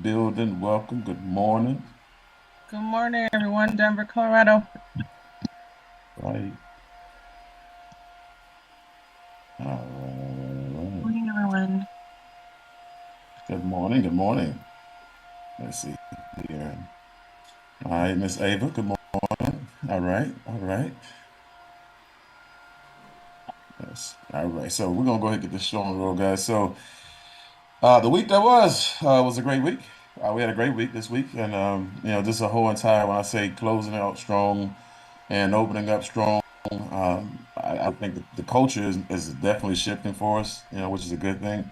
building. Welcome. Good morning. Good morning, everyone. Denver, Colorado. Right. All right. Morning, everyone. Good morning. Good morning. Let's see here. All right, Miss Ava. Good morning. All right. All right. Yes. All right. So we're gonna go ahead and get this show on the road, guys. So the week that was a great week. We had a great week this week, and just a whole entire. When I say closing out strong and opening up strong, I think the culture is definitely shifting for us. Which is a good thing.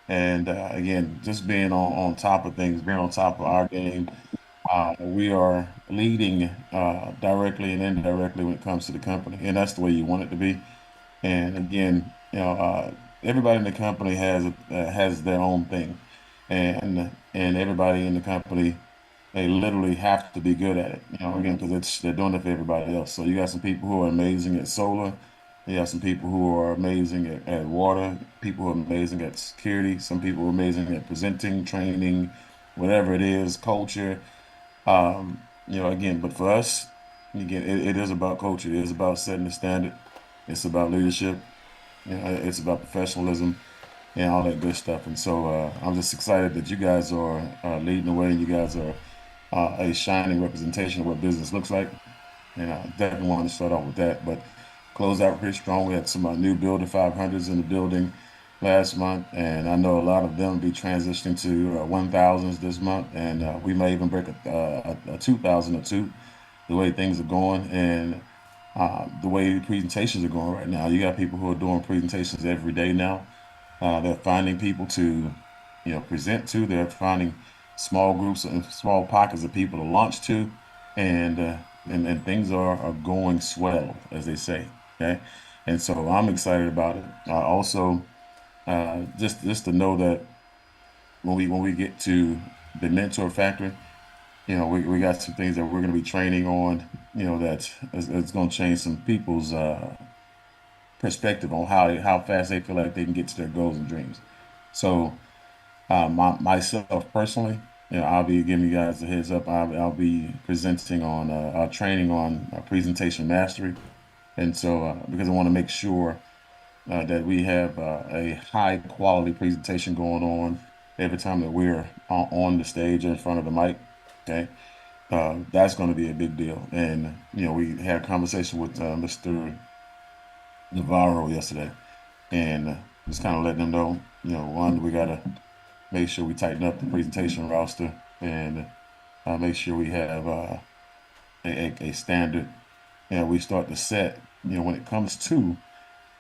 And again, just being on top of things, being on top of our game, we are leading directly and indirectly when it comes to the company, and that's the way you want it to be. And again, everybody in the company has their own thing, and everybody in the company they literally have to be good at it. Again, because it's they're doing it for everybody else. So you got some people who are amazing at solar. You got some people who are amazing at water. People who are amazing at security. Some people are amazing at presenting, training, whatever it is, culture. Again, but for us, again, it is about culture. It is about setting the standard. It's about leadership. It's about professionalism and all that good stuff. And so I'm just excited that you guys are leading the way. You guys are a shining representation of what business looks like. And I definitely wanted to start off with that. But closed out pretty strong. We had some new Builder 500s in the building last month, and I know a lot of them will be transitioning to 1000s this month, and we may even break a 2000 or two, the way things are going and the way presentations are going right now. You got people who are doing presentations every day now. They're finding people to, present to. They're finding small groups and small pockets of people to launch to, and and things are going swell, as they say. Okay, and so I'm excited about it. Also, just to know that when we get to the mentor factory, we got some things that we're going to be training on. That is going to change some people's perspective on how fast they feel like they can get to their goals and dreams. So. Myself personally, I'll be giving you guys a heads up. I'll be presenting on training on presentation mastery, and so because I want to make sure that we have a high quality presentation going on every time that we're on the stage in front of the mic. Okay, that's going to be a big deal. And we had a conversation with Mr. Navarro yesterday, and just kind of letting them know, one, we gotta make sure we tighten up the presentation roster and make sure we have a standard and we start to set, when it comes to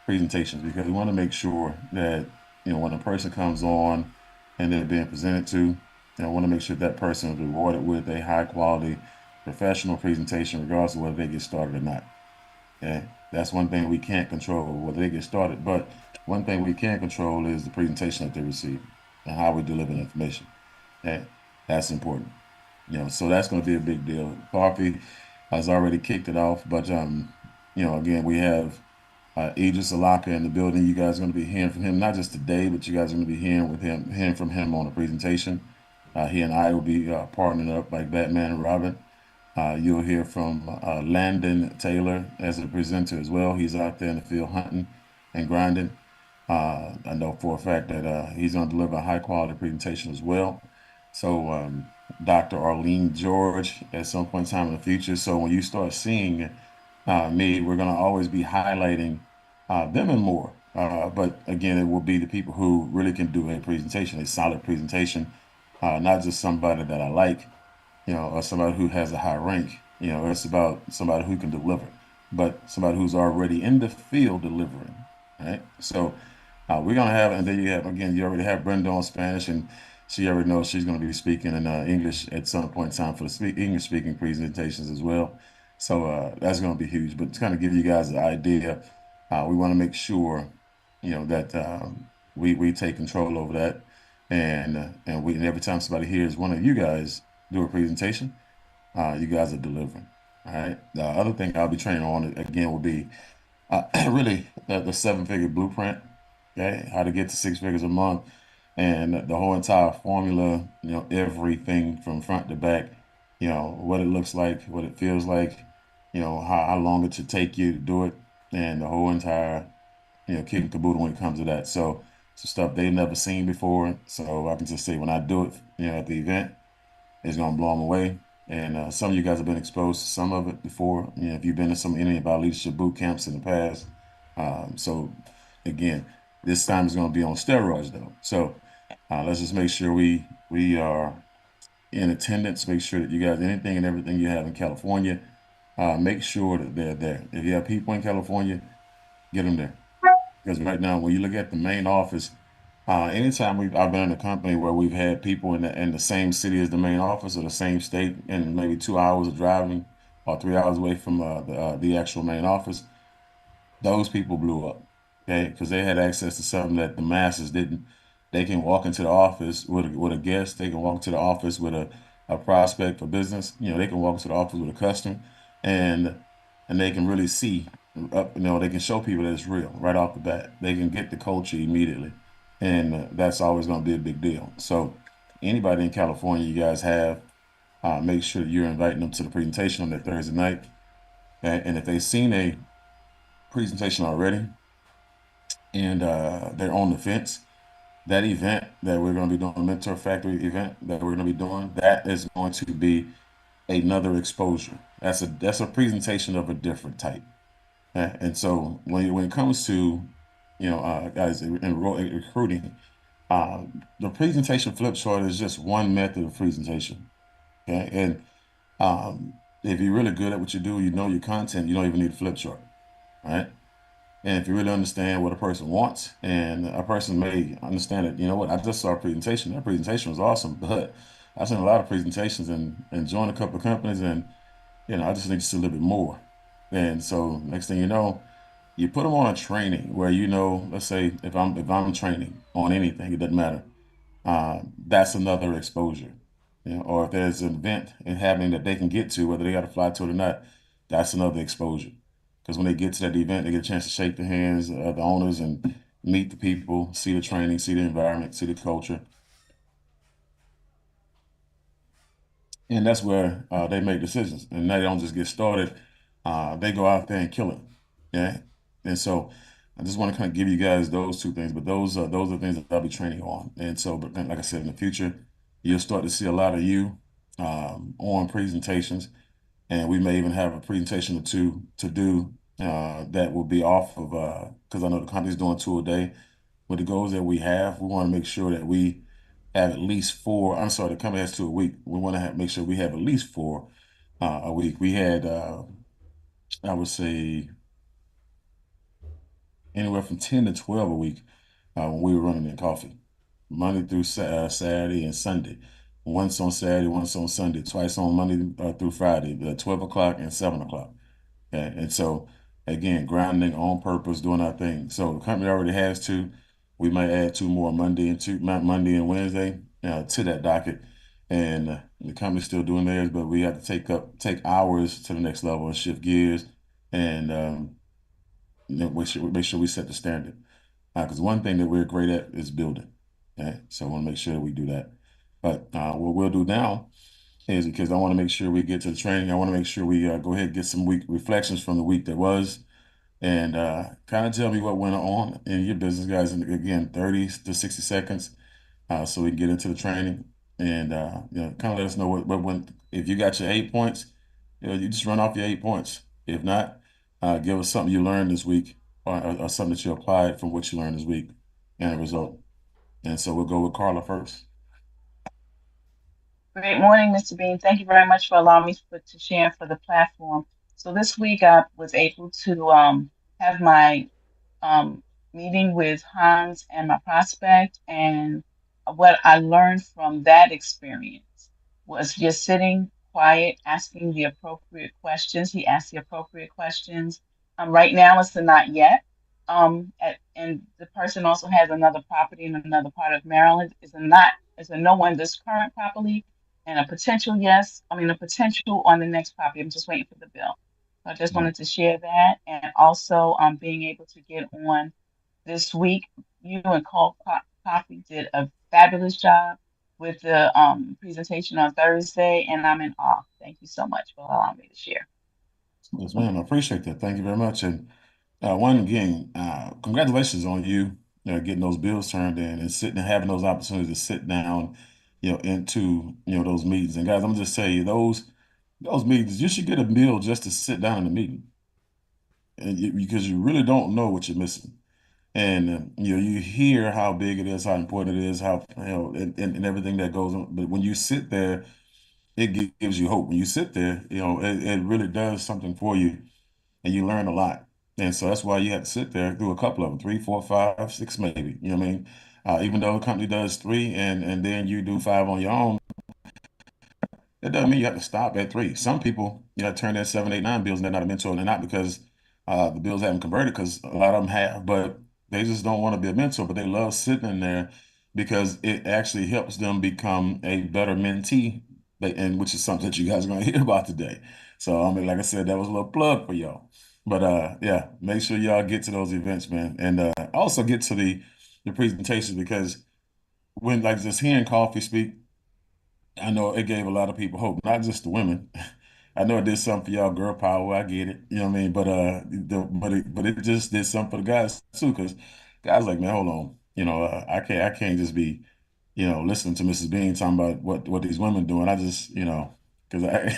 presentations, because we want to make sure that, when a person comes on and they're being presented to, I want to make sure that person is rewarded with a high quality professional presentation, regardless of whether they get started or not. Okay. That's one thing we can't control whether they get started, but one thing we can control is the presentation that they receive and how we deliver the information. Okay. That's important. So that's going to be a big deal. Coffee has already kicked it off, but again, we have Idris Alaka in the building. You guys are going to be hearing from him not just today, but you guys are going to be hearing from him on a presentation. He and I will be partnering up like Batman and Robin. You'll hear from Landon Taylor as a presenter as well. He's out there in the field hunting and grinding. I know for a fact that he's going to deliver a high quality presentation as well. So, Dr. Arlene George at some point in time in the future. So, when you start seeing me, we're going to always be highlighting them and more. But again, it will be the people who really can do a presentation, a solid presentation, not just somebody that I like, or somebody who has a high rank. It's about somebody who can deliver, but somebody who's already in the field delivering. Right. So we're gonna have, and then you have again, you already have Brenda on Spanish, and she already knows she's gonna be speaking in English at some point in time for the English speaking presentations as well. So that's gonna be huge. But to kind of give you guys an idea, we want to make sure, that we take control over that, and every time somebody hears one of you guys do a presentation, you guys are delivering. All right. The other thing I'll be training on again will be really the seven-figure blueprint. Okay, how to get to six figures a month. and the whole entire formula, everything from front to back, what it looks like, what it feels like, how long it should take you to do it, and the whole entire, kit and caboodle when it comes to that. So, some stuff they've never seen before. So I can just say when I do it, at the event, it's gonna blow them away. And some of you guys have been exposed to some of it before. If you've been to any of our leadership boot camps in the past. So again, this time is gonna be on steroids though. So let's just make sure we are in attendance. Make sure that you guys anything and everything you have in California, make sure that they're there. If you have people in California, get them there. Because right now, when you look at the main office, anytime I've been in a company where we've had people in the same city as the main office or the same state, and maybe 2 hours of driving or 3 hours away from the actual main office, those people blew up, okay, because they had access to something that the masses didn't. They can walk into the office with a guest. They can walk to the office with a prospect for business. They can walk into the office with a customer, and and they can really see. They can show people that it's real right off the bat. They can get the culture immediately, and that's always going to be a big deal. So, anybody in California, you guys have, make sure that you're inviting them to the presentation on that Thursday night. And if they've seen a presentation already and they're on the fence, that event that we're going to be doing, the Mentor Factory event that we're going to be doing, that is going to be another exposure. That's a presentation of a different type. And so when it comes to guys in recruiting, the presentation flip chart is just one method of presentation. Okay, and if you're really good at what you do, you know your content, you don't even need a flip chart. Right? And if you really understand what a person wants, and a person may understand that, you know what, I just saw a presentation. That presentation was awesome, but I've seen a lot of presentations and joined a couple of companies, and I just need to see a little bit more. And so next thing you know, you put them on a training where let's say if I'm training on anything, it doesn't matter. That's another exposure. Or if there's an event and happening that they can get to, whether they got to fly to it or not, that's another exposure. Because when they get to that event, they get a chance to shake the hands of the owners and meet the people, see the training, see the environment, see the culture. And that's where they make decisions. And they don't just get started. They go out there and kill it. Yeah. And so I just want to kind of give you guys those two things, but those are things that I'll be training on. And so, but then, like I said, in the future, you'll start to see a lot of you on presentations, and we may even have a presentation or two to do that will be off of because I know the company's doing two a day. With the goals that we have, we want to make sure that we have at least four. I'm sorry, the company has two a week. We want to make sure we have at least four a week. We had, I would say, anywhere from 10 to 12 a week when we were running in coffee, Monday through Saturday and Sunday. Once on Saturday, once on Sunday, twice on Monday through Friday, 12 o'clock and 7 o'clock. Okay? And so, again, grounding on purpose, doing our thing. So the company already has two. We might add two more Monday and Wednesday to that docket. And the company's still doing theirs, but we have to take hours to the next level and shift gears and make sure we set the standard. Because one thing that we're great at is building. Okay, so I want to make sure that we do that. But what we'll do now is because I want to make sure we get to the training. I want to make sure we go ahead and get some week reflections from the week that was, and kind of tell me what went on in your business, guys. And again, 30 to 60 seconds, so we can get into the training, and kind of let us know what went. If you got your 8 points, you just run off your 8 points. If not, give us something you learned this week, or something that you applied from what you learned this week, and a result. And so we'll go with Carla first. Great morning, Mr. Bean. Thank you very much for allowing me to share for the platform. So this week I was able to have my um, meeting with Hans and my prospect, and what I learned from that experience was just sitting quiet, asking the appropriate questions. He asked the appropriate questions. Right now, it's the not yet. And the person also has another property in another part of Maryland. It's a no on this current property, and a potential yes. I mean, a potential on the next property. I'm just waiting for the bill. I just Mhm. wanted to share that, and also being able to get on this week. You and Coffee did a fabulous job with the presentation on Thursday, and I'm in awe. Thank you so much for allowing me to share. Yes, ma'am. I appreciate that. Thank you very much. And one again, congratulations on you, getting those bills turned in and sitting and having those opportunities to sit down, into those meetings. And guys, I'm just tell you those meetings, you should get a meal just to sit down in the meeting, because you really don't know what you're missing. And you hear how big it is, how important it is, how and everything that goes on. But when you sit there, it gives you hope. When you sit there, it really does something for you, and you learn a lot. And so that's why you have to sit there through a couple of them, three, four, five, six, maybe. You know what I mean? Even though the company does three, and then you do five on your own, that doesn't mean you have to stop at three. Some people, turn in seven, eight, nine bills, and they're not a mentor, and they're not because the bills haven't converted, because a lot of them have, but they just don't want to be a mentor, but they love sitting in there because it actually helps them become a better mentee, and which is something that you guys are going to hear about today. So, I mean, like I said, that was a little plug for y'all. But yeah, make sure y'all get to those events, man, and also get to the presentations, because when like just hearing Coffee speak, I know it gave a lot of people hope, not just the women. I know it did something for y'all, girl power. I get it, you know what I mean. But but it just did something for the guys too, because guys like, man, hold on, I can't just be, listening to Mrs. Bean talking about what these women doing. I just, because I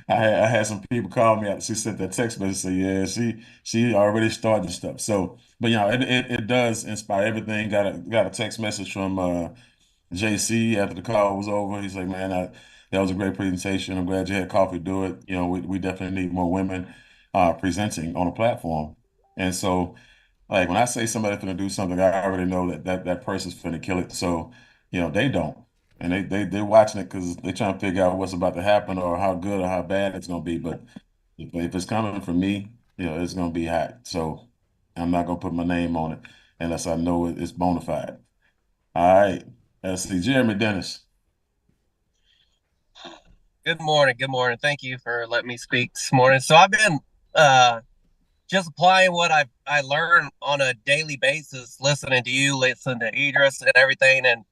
I had some people call me after she sent that text message, say, yeah, she already started stuff. So, but it does inspire everything. Got a text message from JC after the call was over. He's like, man, that was a great presentation. I'm glad you had coffee to do it. We definitely need more women presenting on a platform. And so, like, when I say somebody's going to do something, I already know that person's going to kill it. So, they don't. And they're watching it because they're trying to figure out what's about to happen or how good or how bad it's going to be. But if it's coming from me, it's going to be hot. So I'm not going to put my name on it unless I know it's bona fide. All right. Let's see. Jeremy Dennis. Good morning. Good morning. Thank you for letting me speak this morning. So I've been uh just applying what I learn on a daily basis, listening to you, listening to Idris and everything, and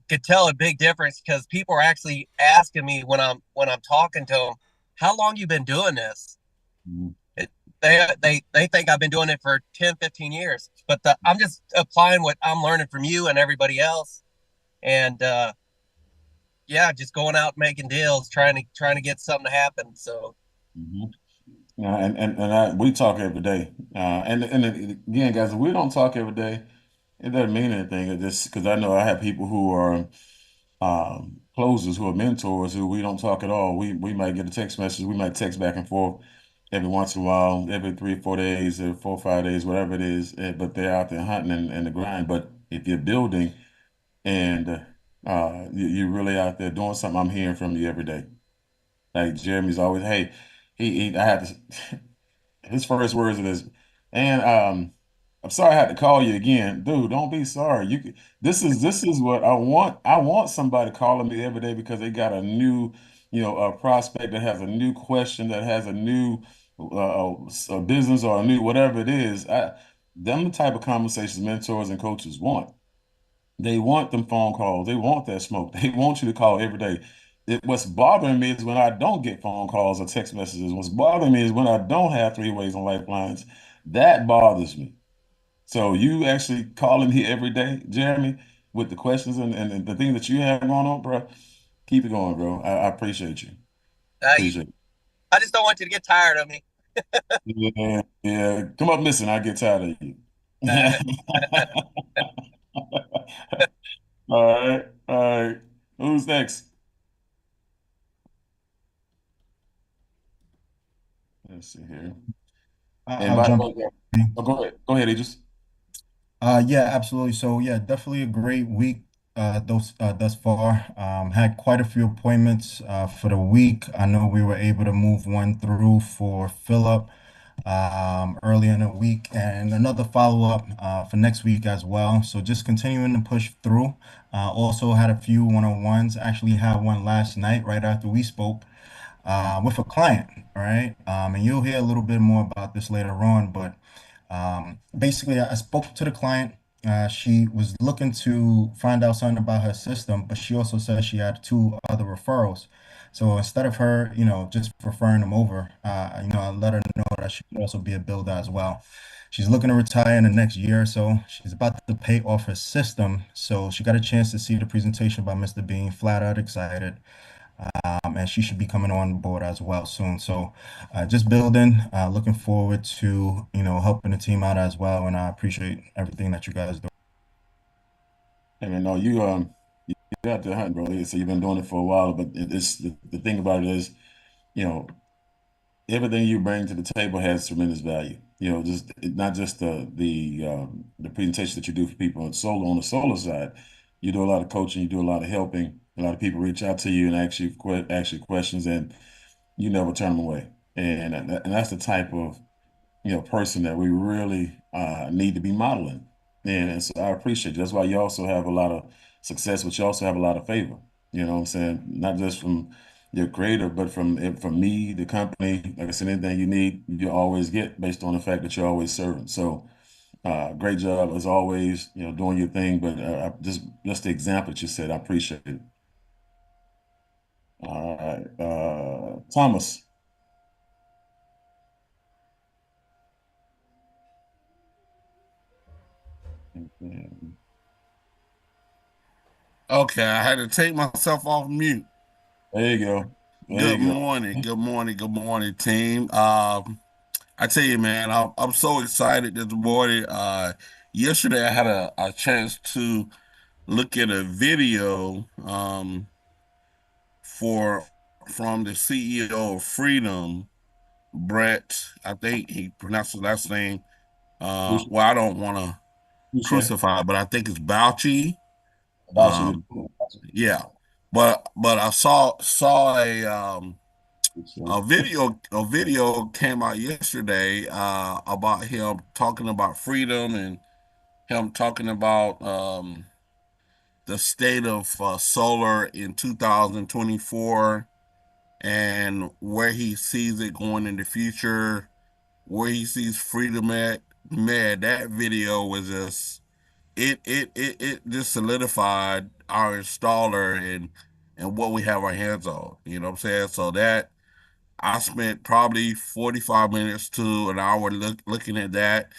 could tell a big difference because people are actually asking me when I'm talking to them, how long you been doing this? Mhm. It, they think I've been doing it for 10, 15 years, but I'm just applying what I'm learning from you and everybody else, and yeah, just going out making deals, trying to get something to happen. So Mhm. We talk every day. And again, guys, if we don't talk every day, it doesn't mean anything. It just because I know I have people who are closers, who are mentors, who we don't talk at all. We might get a text message, we might text back and forth every once in a while, every 3 or 4 days, every 4 or 5 days, whatever it is. But they're out there hunting and the grind. But if you're building and you're really out there doing something, I'm hearing from you every day. Like Jeremy's always, hey, I had to. His first words is, and I'm sorry I had to call you again, dude. Don't be sorry. This is what I want. I want somebody calling me every day because they got a new, a prospect that has a new question, that has a new a business or a new whatever it is. Them the type of conversations mentors and coaches want. They want them phone calls. They want that smoke. They want you to call every day. What's bothering me is when I don't get phone calls or text messages. What's bothering me is when I don't have three ways on lifelines. That bothers me. So you actually calling me every day, Jeremy, with the questions and the things that you have going on, bro. Keep it going, bro. I appreciate you. you, Appreciate I just don't want you to get tired of me. you. Yeah, yeah. Come up missing. I get tired of you. All right, all right. Who's next? Let's see here. And I'll by the jump way, in. oh, go ahead. Go ahead, Idris. Yeah, absolutely. So yeah, definitely a great week thus far. Had quite a few appointments for the week. I know we were able to move one through for Philip early in the week, and another follow-up for next week as well. So just continuing to push through. Also had a few one-on-ones. Actually had one last night right after we spoke with a client. All right. And you'll hear a little bit more about this later on, but basically, I spoke to the client. She was looking to find out something about her system, but she also said she had two other referrals. So instead of her, just referring them over, I let her know that she could also be a builder as well. She's looking to retire in the next year or so. She's about to pay off her system. So she got a chance to see the presentation by Mr. Bean, flat out excited. And she should be coming on board as well soon. So just building, looking forward to, helping the team out as well. And I appreciate everything that you guys do. And I know you out there hunting, bro. Like I said, you've been doing it for a while, but it's the thing about it is, you know, everything you bring to the table has tremendous value. Just not just the presentation that you do for people on the solar side. You do a lot of coaching, you do a lot of helping. A lot of people reach out to you and ask you questions, and you never turn them away. And that's the type of person that we really need to be modeling. And so I appreciate you. That's why you also have a lot of success, but you also have a lot of favor. You know what I'm saying? Not just from your creator, but from me, the company. Like I said, anything you need, you always get based on the fact that you're always serving. So great job as always, doing your thing. But just the example that you said, I appreciate it. All right. Thomas. Okay, I had to take myself off mute. There you go. There Good you morning, go. good morning, good morning, team. I tell you, man, I'm so excited this morning. Yesterday I had a chance to look at a video for from the CEO of Freedom, Brett. I think he pronounced his last name. Appreciate Well, I don't want to appreciate crucify, but I think it's Bauchi. about you. Um, yeah, but I saw a video came out yesterday about him talking about freedom and him talking about the state of solar in 2024 and where he sees it going in the future, where he sees freedom at. Man, that video was just it just solidified our installer and what we have our hands on. You know what I'm saying? So that I spent probably 45 minutes to an hour looking at that.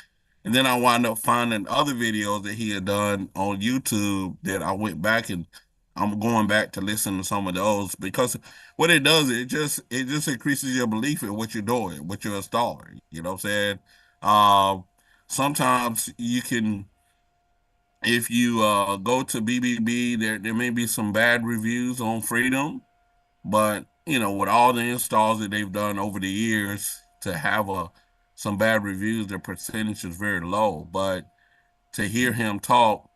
And then I wound up finding other videos that he had done on YouTube that I went back and I'm going back to listen to some of those because what it does, it just increases your belief in what you're doing, what you're installing. You know what I'm saying? Um, Sometimes you can if you go to BBB, there may be some bad reviews on Freedom, but with all the installs that they've done over the years, to have some bad reviews, their percentage is very low. But to hear him talk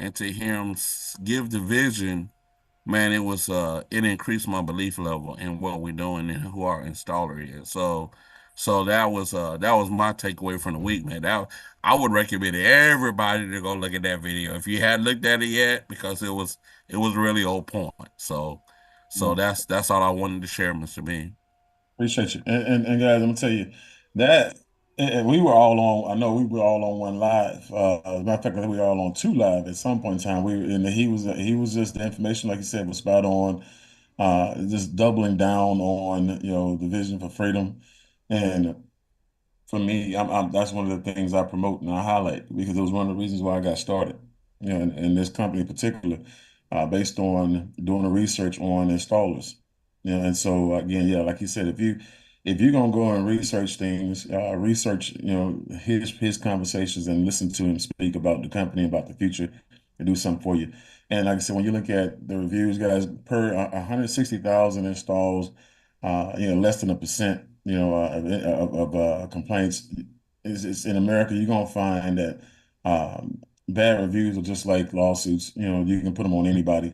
and to hear him give the vision, man, it increased my belief level in what we're doing and who our installer is. So that was my takeaway from the week, man. That I would recommend everybody to go look at that video if you hadn't looked at it yet, because it was really old point. So Yeah. that's all I wanted to share, Mr. Bean. Appreciate you. And guys, I'm gonna tell you that and we were all on, I know we were all on one live. As a matter of fact, I think we were all on two live at some point in time. And he was just the information, like you said, was spot on. Just doubling down on, the vision for freedom. And for me, that's one of the things I promote and I highlight because it was one of the reasons why I got started, in this company in particular, based on doing the research on installers. And so again, yeah, like you said, if you're gonna go and research things, research, his conversations and listen to him speak about the company, about the future, and do something for you. And like I said, when you look at the reviews, guys, per 160,000 installs, less than 1%, of complaints is in America. You're gonna find that bad reviews are just like lawsuits. You can put them on anybody.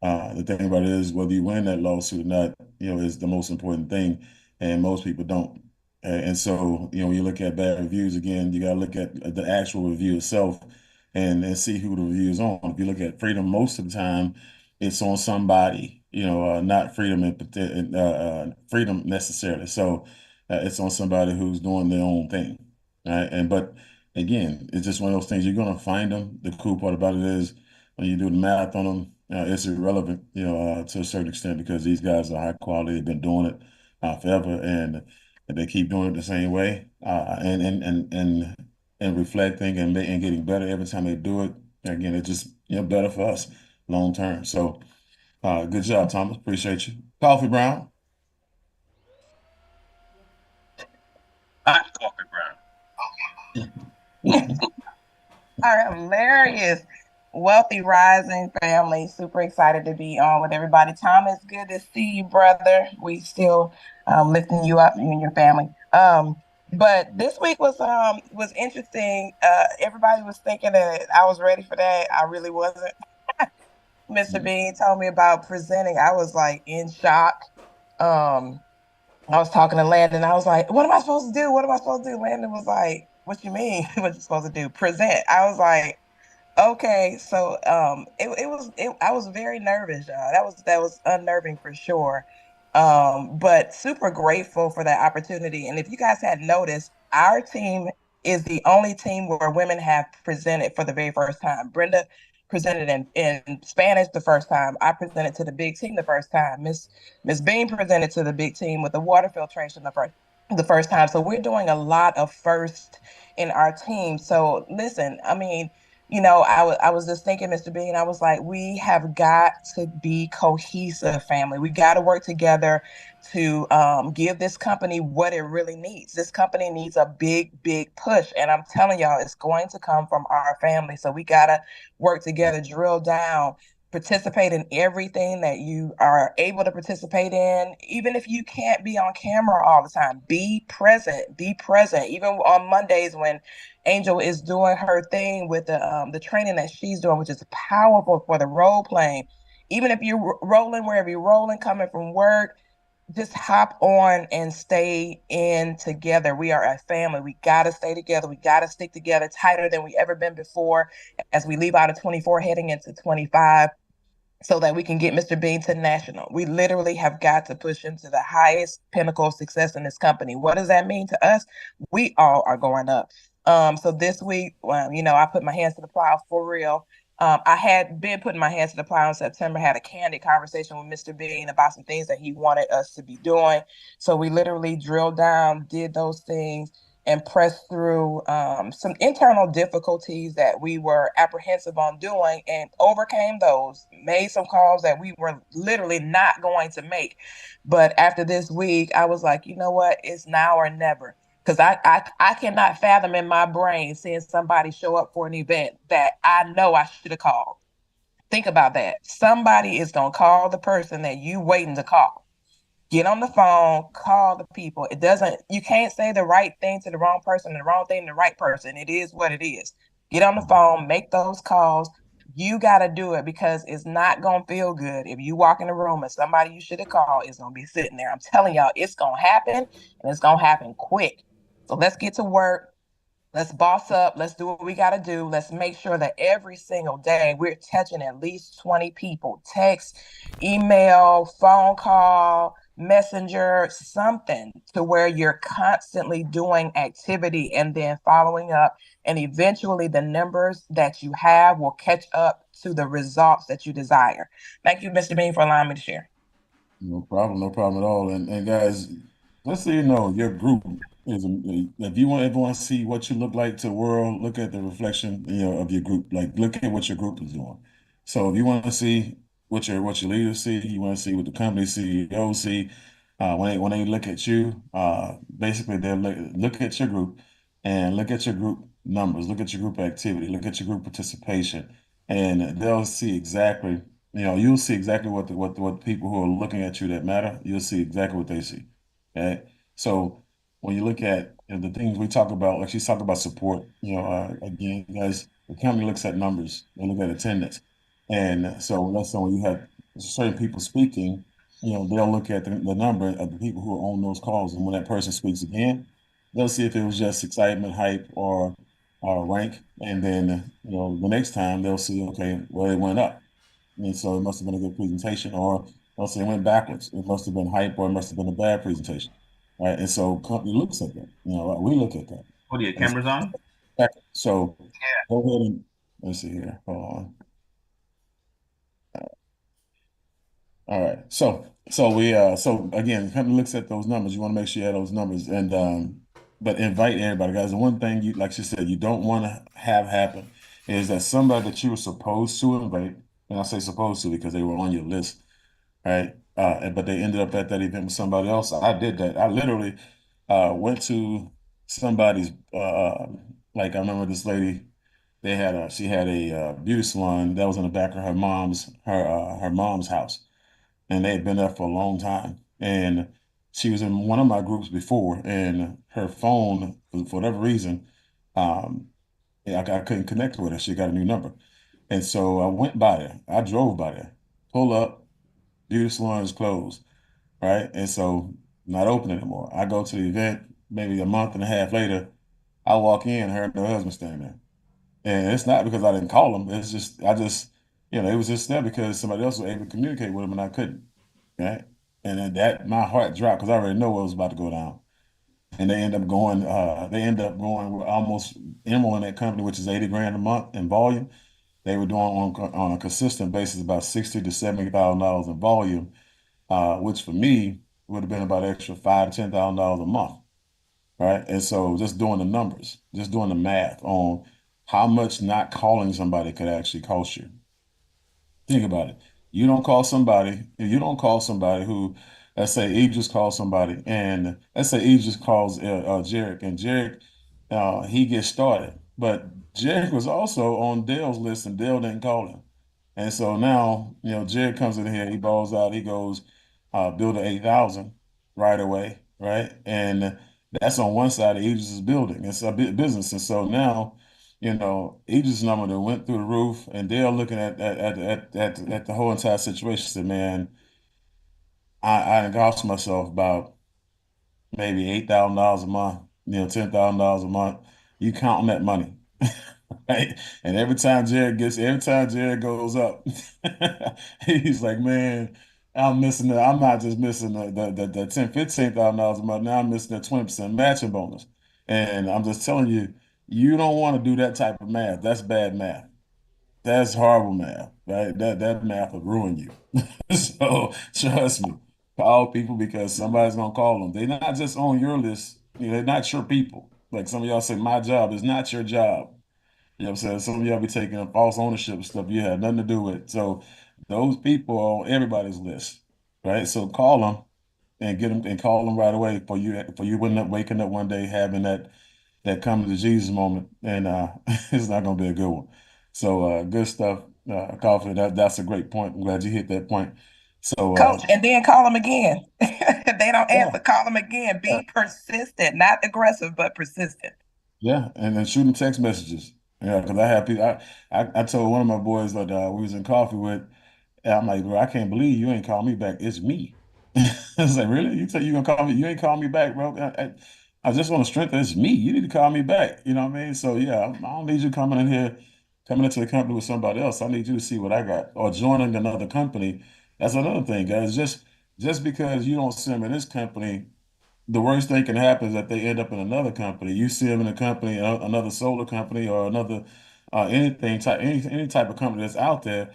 The thing about it is whether you win that lawsuit or not, is the most important thing, and most people don't. And so, when you look at bad reviews, again, you gotta look at the actual review itself and see who the review is on. If you look at Freedom, most of the time, it's on somebody, not Freedom Freedom necessarily. So it's on somebody who's doing their own thing, right? And but again, it's just one of those things. You're gonna find them. The cool part about it is when you do the math on them, it's irrelevant, to a certain extent because these guys are high quality. They've been doing it forever, and they keep doing it the same way, and reflecting and getting better every time they do it. Again, it's just better for us long term. So, good job, Thomas. Appreciate you. Coffee Brown. Hot coffee brown. All right, hilarious. Wealthy Rising family. Super excited to be on with everybody. Thomas, good to see you, brother. We still lifting you up, you and your family. But this week was interesting. Everybody was thinking that I was ready for that. I really wasn't. Mr. Bean told me about presenting. I was like in shock. Um, I was talking to Landon. I was like, "What am I supposed to do? What am I supposed to do?" Landon was like, "What you mean? What you supposed to do? Present?" I was like, okay, so I was very nervous, y'all. That was unnerving for sure. But super grateful for that opportunity. And if you guys had noticed, our team is the only team where women have presented for the very first time. Brenda presented in Spanish the first time. I presented to the big team the first time. Miss Bean presented to the big team with the water filtration the first time. So we're doing a lot of first in our team. So listen, I mean, I was just thinking, Mr. Bean, I was like, we have got to be cohesive, family. We got to work together to give this company what it really needs. This company needs a big, big push. And I'm telling y'all, it's going to come from our family. So we got to work together, drill down, participate in everything that you are able to participate in. Even if you can't be on camera all the time, be present, be present. Even on Mondays when Angel is doing her thing with the training that she's doing, which is powerful for the role playing. Even if you're rolling wherever you're rolling, coming from work, just hop on and stay in together. We are a family. We got to stay together. We got to stick together tighter than we ever been before as we leave out of 24 heading into 25 so that we can get Mr. Bean to national. We literally have got to push him to the highest pinnacle of success in this company. What does that mean to us? We all are going up. So this week, I put my hands to the plow for real. I had been putting my hands to the plow in September, had a candid conversation with Mr. Bean about some things that he wanted us to be doing. So we literally drilled down, did those things, and pressed through some internal difficulties that we were apprehensive on doing and overcame those, made some calls that we were literally not going to make. But after this week, I was like, you know what? It's now or never. Because I cannot fathom in my brain seeing somebody show up for an event that I know I should have called. Think about that. Somebody is going to call the person that you waiting to call. Get on the phone, call the people. You can't say the right thing to the wrong person and the wrong thing to the right person. It is what it is. Get on the phone, make those calls. You got to do it because it's not going to feel good if you walk in the room and somebody you should have called is going to be sitting there. I'm telling y'all, it's going to happen and it's going to happen quick. So let's get to work. Let's boss up. Let's do what we got to do. Let's make sure that every single day we're touching at least 20 people. Text, email, phone call, messenger, something to where you're constantly doing activity and then following up. And eventually the numbers that you have will catch up to the results that you desire. Thank you, Mr. Bean, for allowing me to share. No problem at all. And guys, just so you know, your group is if you want everyone to see what you look like to the world, look at the reflection, of your group. Like look at what your group is doing. So if you want to see what your leaders see, you want to see what the company CEO see, when they look at you, basically they'll look at your group and look at your group numbers, look at your group activity, look at your group participation, and they'll see exactly you'll see exactly what people who are looking at you that matter, you'll see exactly what they see. Okay. So when you look at the things we talk about, like she's talking about support, again, guys, the company looks at numbers, they look at attendance. And so let's say when you have certain people speaking, they'll look at the number of the people who are on those calls. And when that person speaks again, they'll see if it was just excitement, hype, or rank. And then, the next time they'll see, okay, well, it went up. And so it must have been a good presentation, or else it went backwards. It must have been hype, or it must have been a bad presentation, right? And so company looks at that. We look at that. What are your cameras on? So go ahead and let's see here. Hold on. All right. So again, kind of looks at those numbers. You want to make sure you have those numbers and but invite everybody, guys. The one thing you like you said you don't want to have happen is that somebody that you were supposed to invite, and I say supposed to because they were on your list, right? But they ended up at that event with somebody else. I did that. I literally went to somebody's like I remember this lady, she had a beauty salon that was in the back of her mom's house and they had been there for a long time. And she was in one of my groups before, and her phone, for whatever reason, um, yeah, I couldn't connect with her. She got a new number. And so I went by there. I drove by there, pull up, beauty salon is closed, right? And so not open anymore. I go to the event maybe a month and a half later. I walk in, her and her husband standing there. And it's not because I didn't call them. It's just it was just there because somebody else was able to communicate with them and I couldn't. Right. And then that my heart dropped because I already know what was about to go down. And they end up going with almost Emerald in that company, which is 80 grand a month in volume. They were doing on a consistent basis about 60 to $70,000 in volume, which for me would have been about extra $5 to $10,000 a month. Right. And so just doing the numbers, just doing the math on how much not calling somebody could actually cost you. Think about it. You don't call somebody who, let's say Idris calls somebody, and let's say Idris calls Jarek, and Jarek, he gets started. But Jarek was also on Dale's list, and Dale didn't call him. And so now, Jarek comes in here, he balls out, he goes, build an 8,000 right away, right? And that's on one side of Idris's building. It's a business. And so now, Idris' number that went through the roof, and they're looking at the whole entire situation. Said, "Man, I cost myself about maybe $8,000 a month, $10,000 a month. You counting that money, right? And every time Jared goes up, he's like, man." I'm not just missing the 10, $15,000 a month. Now I'm missing the 20% matching bonus. And I'm just telling you, you don't want to do that type of math. That's bad math. That's horrible math, right? That math will ruin you. So trust me, call people because somebody's gonna call them. They're not just on your list. They're not your people. Like some of y'all say, my job is not your job. You know what I'm saying? Some of y'all be taking up false ownership and stuff you had nothing to do with. So those people are on everybody's list, right? So call them and get them and call them right away for you waking up one day having that coming to Jesus moment, and it's not going to be a good one. So good stuff, Coffee. That's a great point. I'm glad you hit that point. So Coach, and then call them again. If they don't yeah, answer, call them again. Be persistent, not aggressive, but persistent. yeah, and then shooting text messages. Yeah, because I have people. I told one of my boys that we was in coffee with. And I'm like, bro, I can't believe you ain't called me back. It's me. I was like, really? You tell you gonna call me? You ain't call me back, bro. I just want to strengthen. It's me. You need to call me back. You know what I mean? So yeah, I don't need you coming in here, coming into the company with somebody else. I need you to see what I got or joining another company. That's another thing, guys. Just because you don't see them in this company, the worst thing can happen is that they end up in another company. You see them in a company, another solar company, or another any type of company that's out there.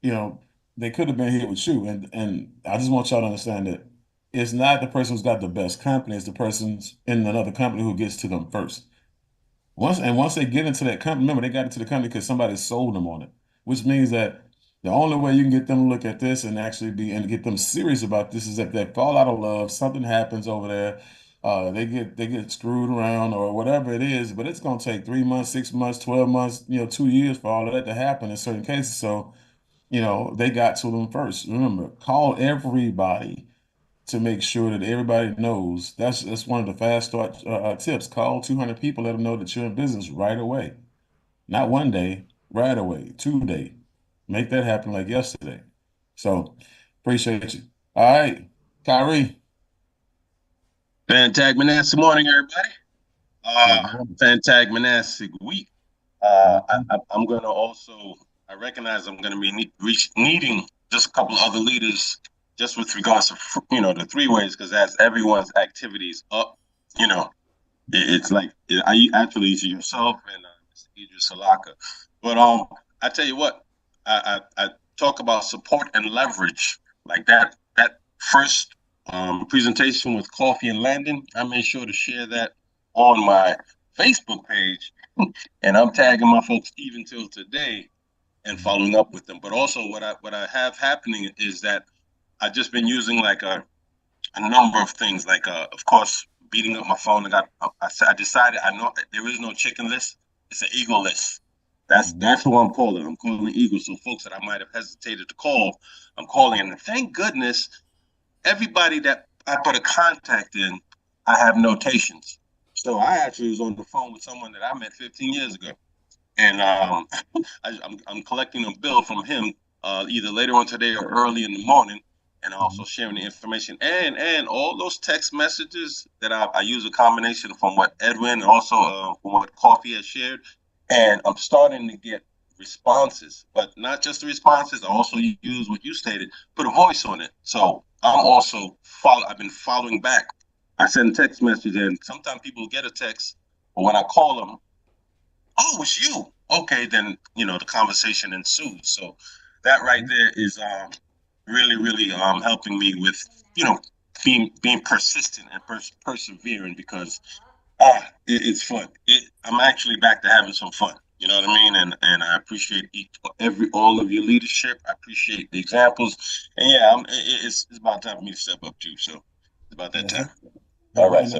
You know, they could have been here with you, and I just want y'all to understand that it's not the person who's got the best company; it's the person's in another company who gets to them first. Once they get into that company, remember they got into the company because somebody sold them on it, which means that the only way you can get them to look at this and actually get them serious about this is if they fall out of love, something happens over there, they get screwed around or whatever it is, but it's gonna take 3 months, 6 months, 12 months, 2 years for all of that to happen in certain cases. So, they got to them first. Remember, call everybody to make sure that everybody knows. That's one of the fast start tips. Call 200 people, let them know that you're in business right away. Not one day, right away, 2 day. Make that happen like yesterday. So appreciate you. All right, Kyrie. Fantastic morning, everybody. Good morning. Fantastic week. Mhm. I'm going to also, I recognize I'm going to be needing just a couple of other leaders just with regards to, the three ways, because as everyone's activities up, you know, It's like I actually it's yourself and Mr. Idris Alaka. But I tell you what, I talk about support and leverage like that first presentation with Coffee and Landon. I made sure to share that on my Facebook page, and I'm tagging my folks even till today and following up with them. But also, what I have happening is that I've just been using like a number of things. Like, of course, beating up my phone. I decided I know there is no chicken list. It's an eagle list. That's who I'm calling. I'm calling Eagle. So folks that I might have hesitated to call, I'm calling. And thank goodness, everybody that I put a contact in, I have notations. So I actually was on the phone with someone that I met 15 years ago, and I'm collecting a bill from him either later on today or early in the morning, and also sharing the information and all those text messages that I use a combination from what Edwin and also from what Coffee has shared, and I'm starting to get responses, but not just the responses. I also use what you stated, put a voice on it. So I'm also follow. I've been following back. I send text messages, and sometimes people get a text, but when I call them, oh, it's you. Okay, then the conversation ensues. So that right there is really, really helping me with you know being persistent and persevering because it's fun. I'm actually back to having some fun. You know what I mean? And I appreciate all of your leadership. I appreciate the examples. And yeah, it's about time for me to step up too. So it's about that Yeah, time. All and, right, and so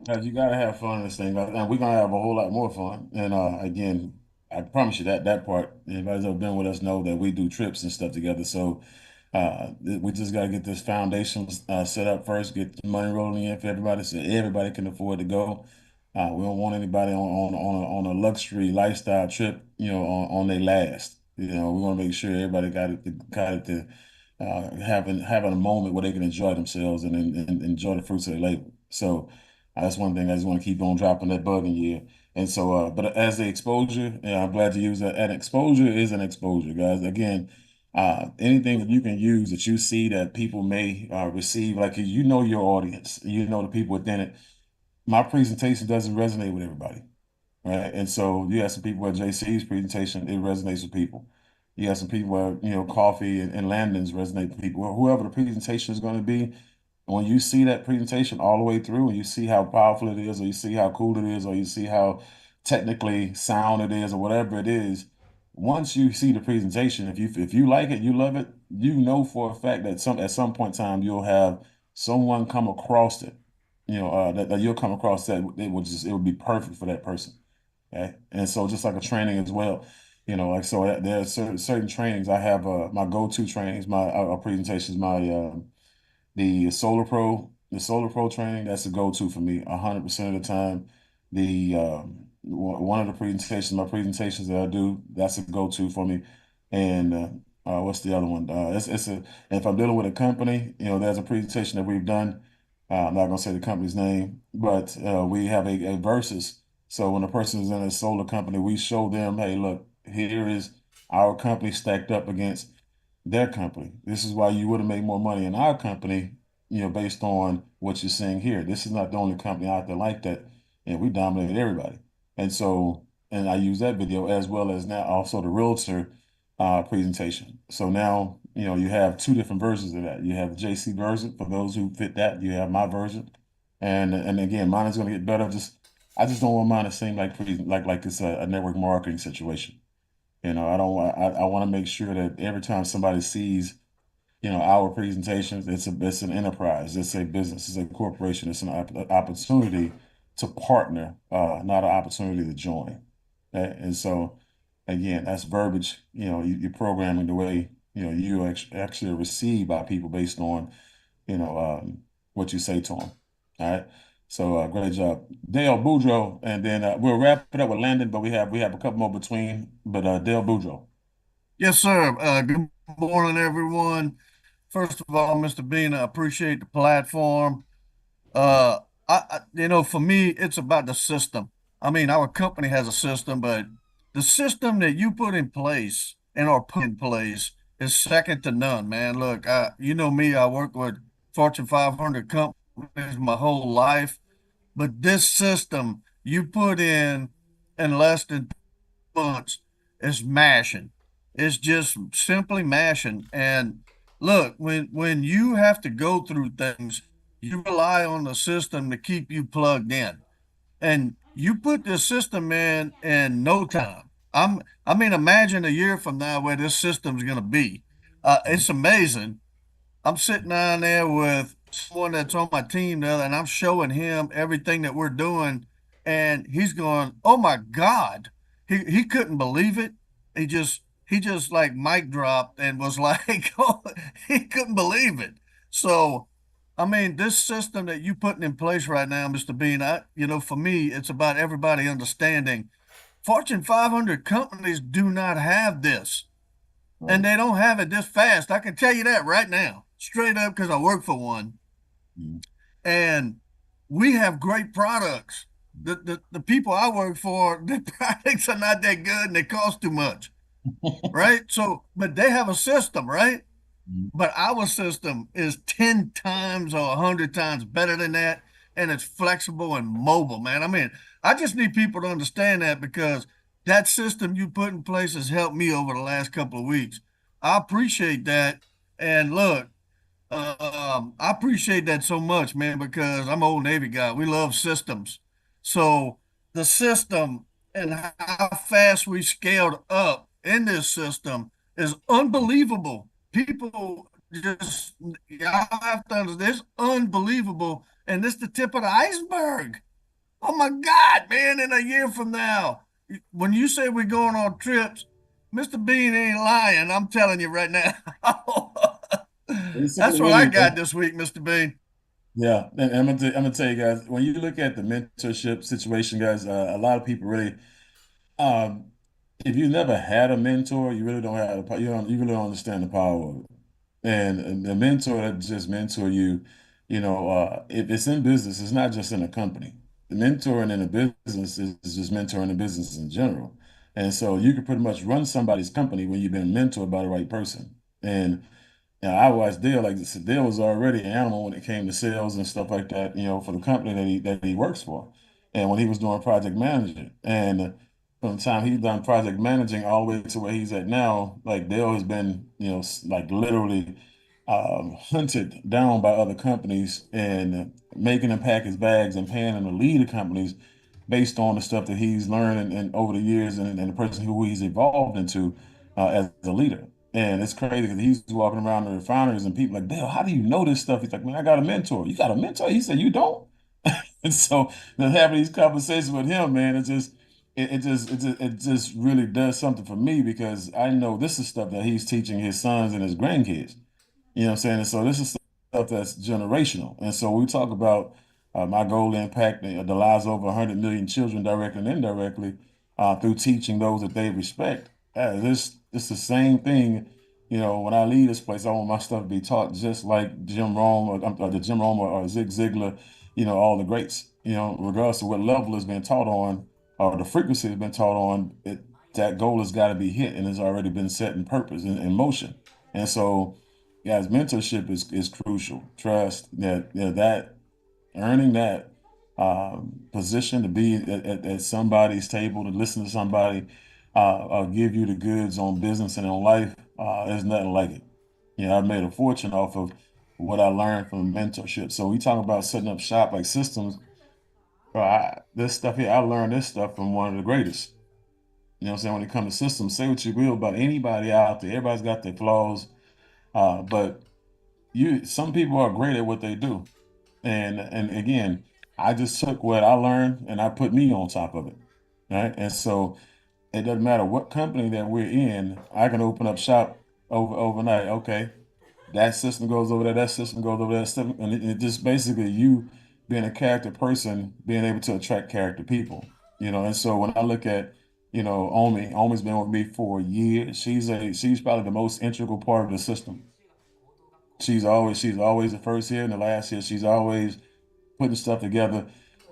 Guys, you gotta have fun in this thing, and we're gonna have a whole lot more fun. And again, I promise you that part. Anybody's ever been with us know that we do trips and stuff together. So we just gotta get this foundation set up first, get the money rolling in for everybody, so everybody can afford to go. We don't want anybody on a luxury lifestyle trip, on their last. We want to make sure everybody got it to having a moment where they can enjoy themselves and enjoy the fruits of their labor. So. That's one thing I just want to keep on dropping that bug in you. And so, but as the exposure, yeah, I'm glad to use that. And exposure is an exposure, guys. Again, anything that you can use that you see that people may receive, like your audience, the people within it. My presentation doesn't resonate with everybody, right? And so you have some people where JC's presentation, it resonates with people. You have some people where, Coffee and Landon's resonate with people. Well, whoever the presentation is going to be, when you see that presentation all the way through and you see how powerful it is, or you see how cool it is, or you see how technically sound it is, or whatever it is, once you see the presentation, if you like it, you love it, for a fact that at some point in time you'll have someone come across it, that you'll come across that it would be perfect for that person. Okay. And so just like a training as well, like so there are certain trainings I have my go-to trainings, my presentations, the Solar Pro training, that's a go-to for me 100% of the time. The one of the my presentations that I do, that's a go-to for me. And what's the other one? If I'm dealing with a company, there's a presentation that we've done. I'm not gonna say the company's name, but we have a versus. So when a person is in a solar company, we show them, hey, look, here is our company stacked up against their company. This is why you would have made more money in our company, based on what you're seeing here. This is not the only company out there like that. And we dominate everybody. And so, and I use that video as well as now also the realtor presentation. So now, you have two different versions of that. You have the JC version for those who fit that. You have my version. And again, mine is going to get better. I just don't want mine to seem like it's a network marketing situation. I don't want. I want to make sure that every time somebody sees, our presentations, it's an enterprise, it's a business, it's a corporation, it's an opportunity to partner, not an opportunity to join. And so, again, that's verbiage. You're programming the way you actually receive by people based on what you say to them. All right. So great job, Dale Boudreaux, and then we'll wrap it up with Landon, but we have a couple more between. But Dale Boudreaux. Yes, sir. Good morning, everyone. First of all, Mr. Bean, I appreciate the platform. Uh, for me, it's about the system. I mean, our company has a system, but the system that you put in place and are put in place is second to none, man. Look, you know me, I work with Fortune 500 companies my whole life. but this system you put in less than months is mashing. It's just simply mashing. And look, when you have to go through things, you rely on the system to keep you plugged in. And you put this system in no time. I mean, imagine a year from now where this system's going to be. It's amazing. I'm sitting down there with someone that's on my team there, and I'm showing him everything that we're doing, and he's going, "Oh my God!" He couldn't believe it. He just like mic dropped and was like, oh, he couldn't believe it. So, I mean, this system that you putting in place right now, Mr. Bean, for me, it's about everybody understanding. Fortune 500 companies do not have this. And they don't have it this fast. I can tell you that right now, straight up, because I work for one. Mhm. And we have great products. The people I work for, the products are not that good and they cost too much, right? So, but they have a system, right? But our system is 10 times or 100 times better than that. And it's flexible and mobile, man. I mean, I just need people to understand that because that system you put in place has helped me over the last couple of weeks. I appreciate that. And look, I appreciate that so much, man, because I'm an old Navy guy. We love systems. So the system and how fast we scaled up in this system is unbelievable. People just, y'all have to understand, it's unbelievable. And this is the tip of the iceberg. Oh my God, man, in a year from now, when you say we're going on trips, Mr. Bean ain't lying. I'm telling you right now. It's That's what I really, got this week, Mr. Bean. yeah. And I'm gonna tell you guys, when you look at the mentorship situation, guys, a lot of people really, um, if you never had a mentor, you really don't have you really don't understand the power of it. And the mentor that just mentor you, if it's in business, it's not just in a company. The mentoring in a business is just mentoring the business in general. And so you can pretty much run somebody's company when you've been mentored by the right person. And now, I watched Dale, like this, Dale was already an animal when it came to sales and stuff like that, for the company that he works for. And when he was doing project management. And from the time he's done project managing all the way to where he's at now, like Dale has been, like literally hunted down by other companies and making them pack his bags and paying him to lead the companies based on the stuff that he's learned and over the years and the person who he's evolved into as a leader. And it's crazy because he's walking around the refineries and people like, Dale, how do you know this stuff? He's like, man, I got a mentor. You got a mentor? He said, you don't? And so then having these conversations with him, man, it just really does something for me because I know this is stuff that he's teaching his sons and his grandkids. You know what I'm saying? And so this is stuff that's generational. And so we talk about my goal to impact the lives of over 100 million children directly and indirectly through teaching those that they respect. This the same thing. When I leave this place, I want my stuff to be taught just like Jim Rome or the Jim Rome or Zig Ziglar, all the greats. Regardless of what level it's been taught on or the frequency it's been taught on, that goal has got to be hit and has already been set in purpose in motion. And so guys, mentorship is crucial. Trust that earning that position to be at somebody's table to listen to somebody give you the goods on business and on life is nothing like it. I've made a fortune off of what I learned from mentorship. So we talk about setting up shop like systems. This stuff here, I learned this stuff from one of the greatest. You know what I'm saying? When it comes to systems, say what you will about anybody out there. Everybody's got their flaws, but some people are great at what they do. And again, I just took what I learned and I put me on top of it. Right. And so it doesn't matter what company that we're in, I can open up shop overnight. Okay. That system goes over there, that system goes over there, stuff. And it just basically you being a character person, being able to attract character people. And so when I look at, Omi's been with me for years. She's probably the most integral part of the system. She's always the first here and the last here. She's always putting stuff together.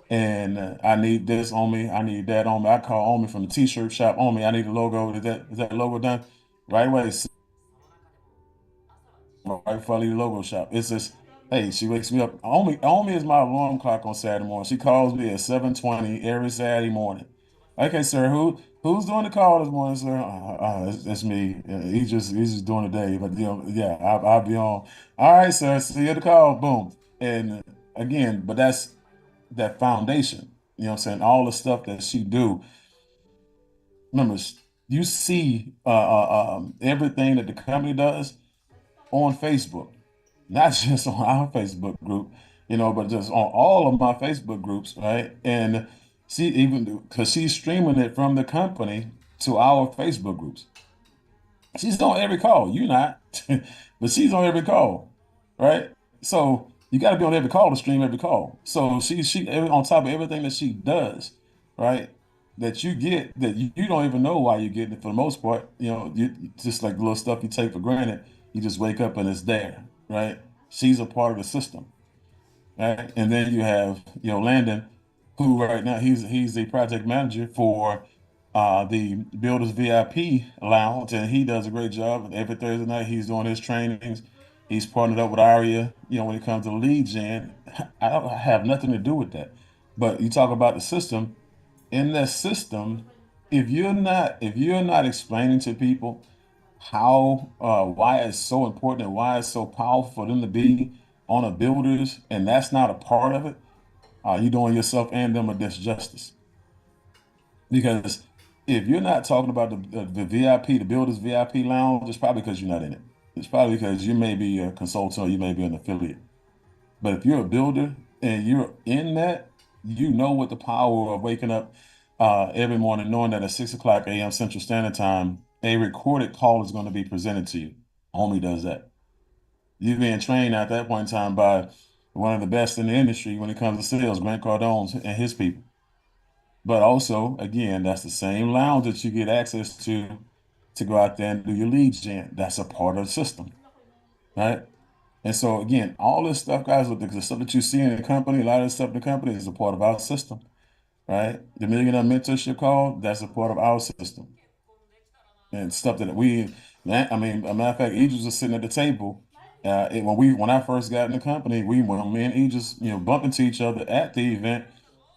And I need this on me. I need that on me. I call on me from the t-shirt shop on me. I need a logo. Is that logo done? Right away. Right before I leave the logo shop. It's just Hey, she wakes me up. Only is my alarm clock on Saturday morning. She calls me at 7:20 every Saturday morning. Okay, sir, who's doing the call this morning, sir? It's me. He's just doing the day. But yeah, I'll be on. All right, sir. See you at the call. Boom. And again, but that's that foundation. You know what I'm saying? All the stuff that she do. Remember, you see everything that the company does on Facebook, not just on our Facebook group, but just on all of my Facebook groups, right? And she even because she's streaming it from the company to our Facebook groups. She's on every call. You're not, but she's on every call, right? So you got to be on every call to stream every call. So on top of everything that she does, right? That you get that you don't even know why you're getting it for the most part. Just like little stuff you take for granted. You just wake up and it's there, right? She's a part of the system, right? And then you have, Landon, who right now he's the project manager for the Builders VIP Lounge, and he does a great job. Every Thursday night, he's doing his trainings. He's partnered up with Aria. When it comes to lead gen, I don't have nothing to do with that. But you talk about the system. In that system, if you're not explaining to people how why it's so important and why it's so powerful for them to be on a builders, and that's not a part of it, you're doing yourself and them a disjustice. Because if you're not talking about the VIP, the Builders VIP Lounge, it's probably because you're not in it. It's probably because you may be a consultant or you may be an affiliate. But if you're a builder and you're in that, you know what the power of waking up every morning knowing that at 6 o'clock a.m. Central Standard Time, a recorded call is going to be presented to you. Only does that. You're being trained at that point in time by one of the best in the industry when it comes to sales, Grant Cardone and his people. But also, again, that's the same lounge that you get access to go out there and do your lead gen. That's a part of the system, right? And so again, all this stuff, guys, with the stuff that you see in the company, a lot of the stuff in the company is a part of our system, right? The Millionaire Mentorship Call, that's a part of our system. And stuff that I mean, a matter of fact, Idris was sitting at the table. When I first got in the company, when me and Idris, bumped into each other at the event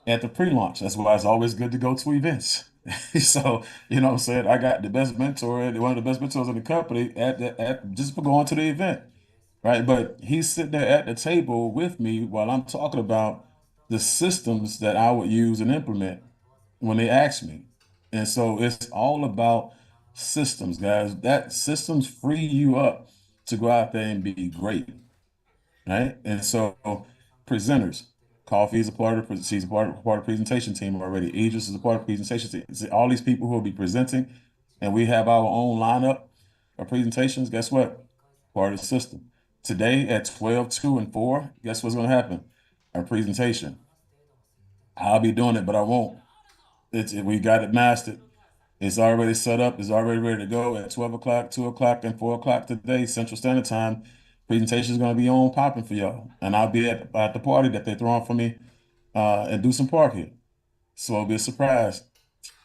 at the pre-launch. That's why it's always good to go to events. So, what I'm saying, I got the best mentor, one of the best mentors in the company at just for going to the event. Right. But he's sitting there at the table with me while I'm talking about the systems that I would use and implement when they ask me. And so it's all about systems, guys. That systems free you up to go out there and be great. Right. And so presenters, Coffee is a part of she's a part of the presentation team already. Idris is a part of the presentation team. See, all these people who will be presenting, and we have our own lineup of presentations. Guess what? Part of the system. Today at 12, 2, and 4, guess what's going to happen? Our presentation. I'll be doing it, but I won't. We got it mastered. It's already set up. It's already ready to go at 12 o'clock, 2 o'clock, and 4 o'clock today, Central Standard Time. Presentation is going to be on popping for y'all. And I'll be at the party that they're throwing for me and do some park here. So it'll be a surprise.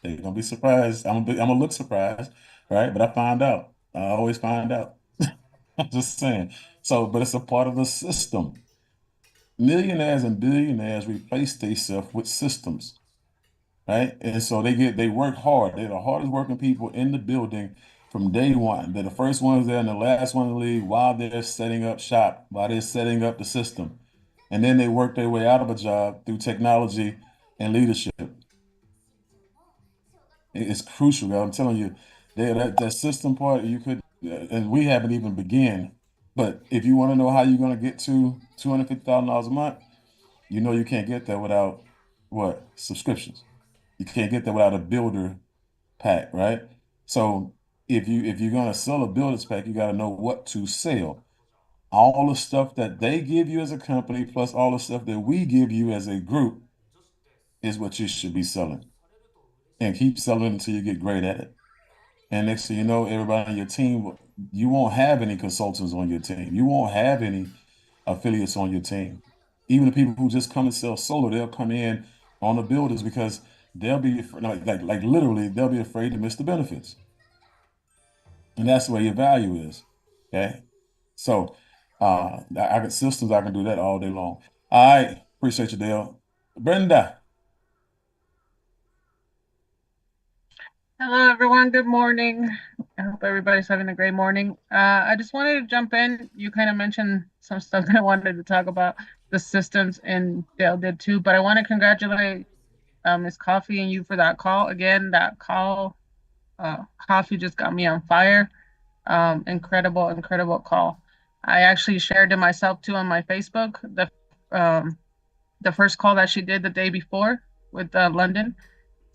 They're going to be surprised. I'm gonna look surprised, right? But I find out. I always find out. I'm just saying. So, but it's a part of the system. Millionaires and billionaires replace themselves with systems, right? And so they work hard. They're the hardest working people in the building from day one. They're the first ones there and the last one to leave while they're setting up shop, while they're setting up the system. And then they work their way out of a job through technology and leadership. It's crucial, guys. I'm telling you, that system part you could, and we haven't even begun. But if you want to know how you're going to get to $250,000 a month, you can't get that without what? Subscriptions. You can't get that without a builder pack, right? So if you're gonna sell a builder's pack, you got to know what to sell. All the stuff that they give you as a company, plus all the stuff that we give you as a group, is what you should be selling, and keep selling until you get great at it. And next thing you know, everybody on your team, you won't have any consultants on your team. You won't have any affiliates on your team. Even the people who just come and sell solar, they'll come in on the builders because they'll be like literally they'll be afraid to miss the benefits. And that's where your value is. Okay. So I got systems, I can do that all day long. All right. Appreciate you, Dale. Brenda. Hello, everyone. Good morning. I hope everybody's having a great morning. I just wanted to jump in. You kind of mentioned some stuff that I wanted to talk about, the systems, and Dale did too. But I want to congratulate Miss Coffee and you for that call. Again, that call, Coffee just got me on fire. Incredible, incredible call. I actually shared it myself too on my Facebook. The first call that she did the day before with London.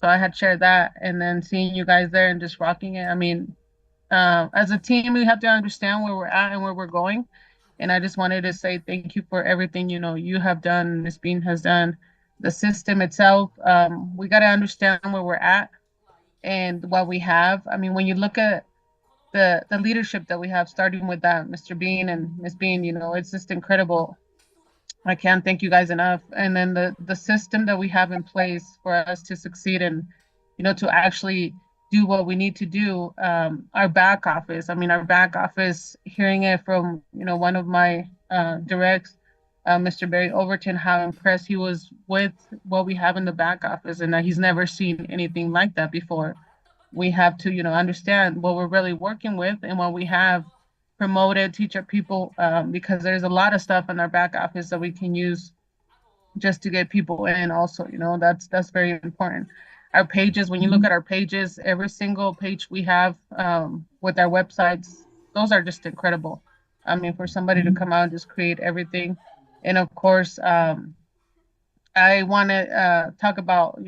So I had shared that, and then seeing you guys there and just rocking it. I mean, as a team, we have to understand where we're at and where we're going. And I just wanted to say thank you for everything you have done, Miss Bean has done, the system itself. We got to understand where we're at and what we have. I mean, when you look at the leadership that we have, starting with that Mr. Bean and Miss Bean, it's just incredible. I can't thank you guys enough. And then the system that we have in place for us to succeed and to actually do what we need to do. Our back office. I mean, our back office. Hearing it from one of my directs, Mr. Barry Overton, how impressed he was with what we have in the back office, and that he's never seen anything like that before. We have to understand what we're really working with and what we have promoted, teach our people, because there's a lot of stuff in our back office that we can use just to get people in. Also, that's very important. Our pages, when you look at our pages, every single page we have with our websites, those are just incredible. I mean, for somebody to come out and just create everything. And of course, I want to talk about,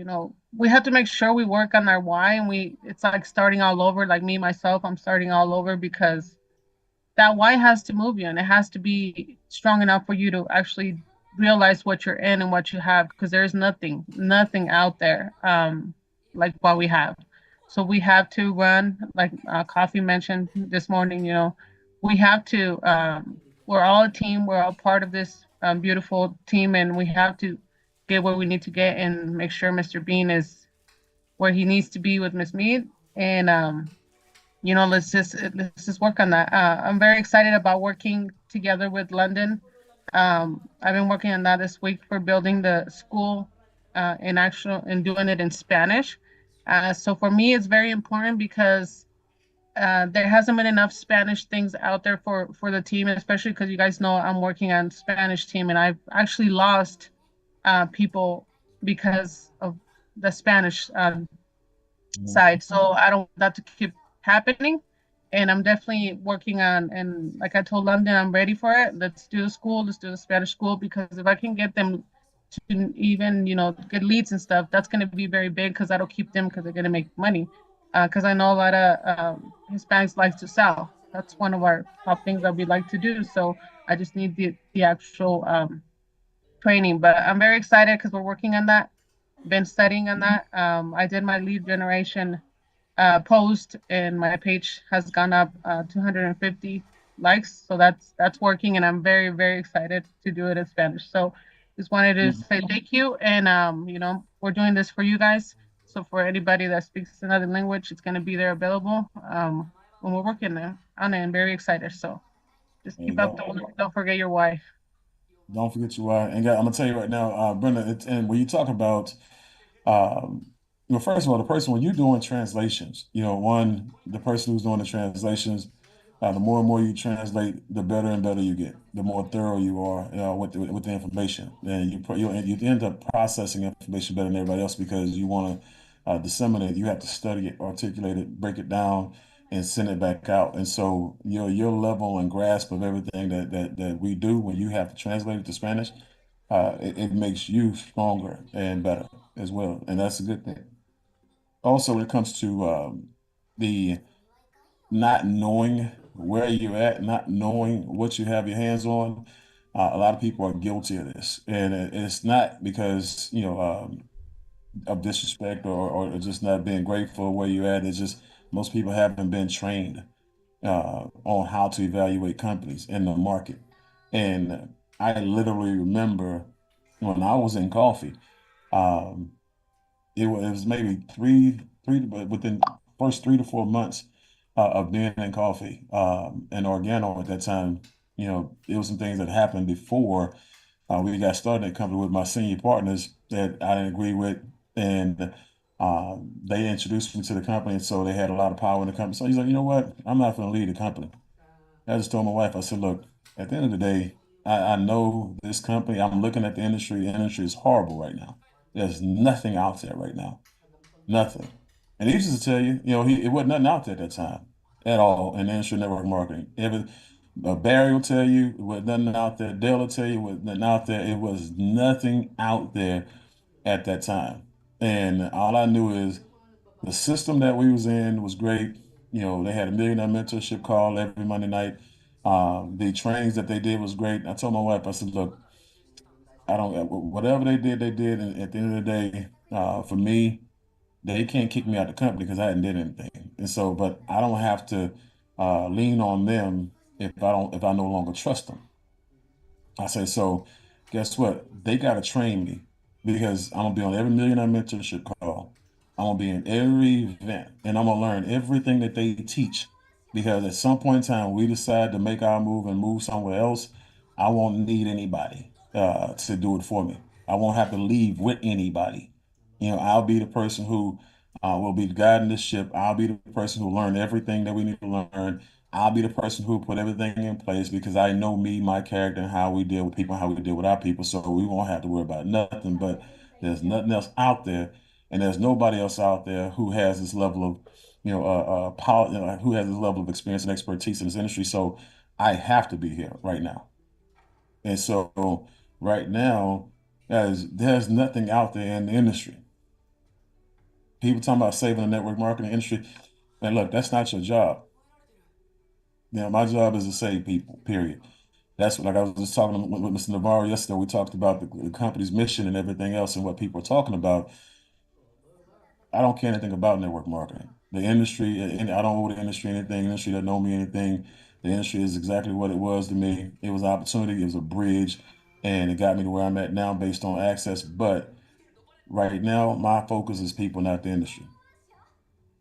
we have to make sure we work on our why, and it's like starting all over. Like me myself, I'm starting all over because that why has to move you, and it has to be strong enough for you to actually realize what you're in and what you have, because there's nothing out there like what we have. So we have to run, like Coffee mentioned this morning. We have to. We're all a team. We're all part of this beautiful team, and we have to get where we need to get and make sure Mr. Bean is where he needs to be with Miss Mead. And let's just work on that. I'm very excited about working together with London. I've been working on that this week for building the school in actual and doing it in Spanish. So for me, it's very important because there hasn't been enough Spanish things out there for the team, especially because you guys know I'm working on Spanish team, and I've actually lost people because of the Spanish side. So I don't want that to keep happening. And I'm definitely working on, and like I told London, I'm ready for it. Let's do the school, let's do the Spanish school, because if I can get them to even, get leads and stuff, that's going to be very big, because that'll keep them, because they're going to make money. Because I know a lot of Hispanics like to sell. That's one of our top things that we like to do. So I just need the actual training. But I'm very excited because we're working on that. Been studying on that. I did my lead generation post, and my page has gone up 250 likes. So that's working, and I'm very, very excited to do it in Spanish. So just wanted to say thank you, and we're doing this for you guys. So for anybody that speaks another language, it's going to be there available when we're working there on it. I'm very excited. So just keep up the work. Don't forget your wife. Don't forget your why. And I'm gonna tell you right now, Brenda, and when you talk about um, first of all, the person when you're doing translations, the person who's doing the translations, the more and more you translate, the better and better you get. The more thorough you are, with the information, and you end up processing information better than everybody else because you want to disseminate. You have to study it, articulate it, break it down, and send it back out. And so your level and grasp of everything that we do when you have to translate it to Spanish, it makes you stronger and better as well, and that's a good thing. Also, when it comes to the not knowing where you're at, not knowing what you have your hands on, a lot of people are guilty of this, and it's not because of disrespect or just not being grateful where you're at. It's just most people haven't been trained on how to evaluate companies in the market. And I literally remember when I was in coffee, um, it was maybe but within first 3 to 4 months of being in coffee and Organo at that time. It was some things that happened before we got started in the company with my senior partners that I didn't agree with, and they introduced me to the company, and so they had a lot of power in the company. So he's like, you know what? I'm not going to lead the company. I just told my wife, I said, look, at the end of the day, I know this company. I'm looking at the industry. The industry is horrible right now. There's nothing out there right now. Nothing. And he used to tell you, it wasn't nothing out there at that time at all in industry network marketing. Barry will tell you it was nothing out there. Dale will tell you it was nothing out there. It was nothing out there at that time. And all I knew is the system that we was in was great. They had a millionaire mentorship call every Monday night. The trainings that they did was great. I told my wife, I said, look, I don't, whatever they did, they did. And at the end of the day, for me, they can't kick me out of the company because I hadn't did anything. And so, but I don't have to lean on them if I no longer trust them. I said, so guess what? They got to train me because I'm gonna be on every millionaire mentorship call. I'm gonna be in every event and I'm gonna learn everything that they teach. Because at some point in time, we decide to make our move and move somewhere else. I won't need anybody to do it for me. I won't have to leave with anybody. I'll be the person who will be guiding the ship. I'll be the person who learn everything that we need to learn. I'll be the person who put everything in place because I know me, my character, and how we deal with people, how we deal with our people. So we won't have to worry about nothing. But there's nothing else out there, and there's nobody else out there who has this level of, power, who has this level of experience and expertise in this industry. So I have to be here right now. And so right now, there's nothing out there in the industry. People talking about saving the network marketing industry. And look, that's not your job. My job is to save people, period. That's what, like I was just talking with Mr. Navarro yesterday. We talked about the company's mission and everything else and what people are talking about. I don't care anything about network marketing. The industry, and I don't owe the industry anything. The industry doesn't know me anything. The industry is exactly what it was to me. It was an opportunity, it was a bridge, and it got me to where I'm at now based on access. But right now, my focus is people, not the industry.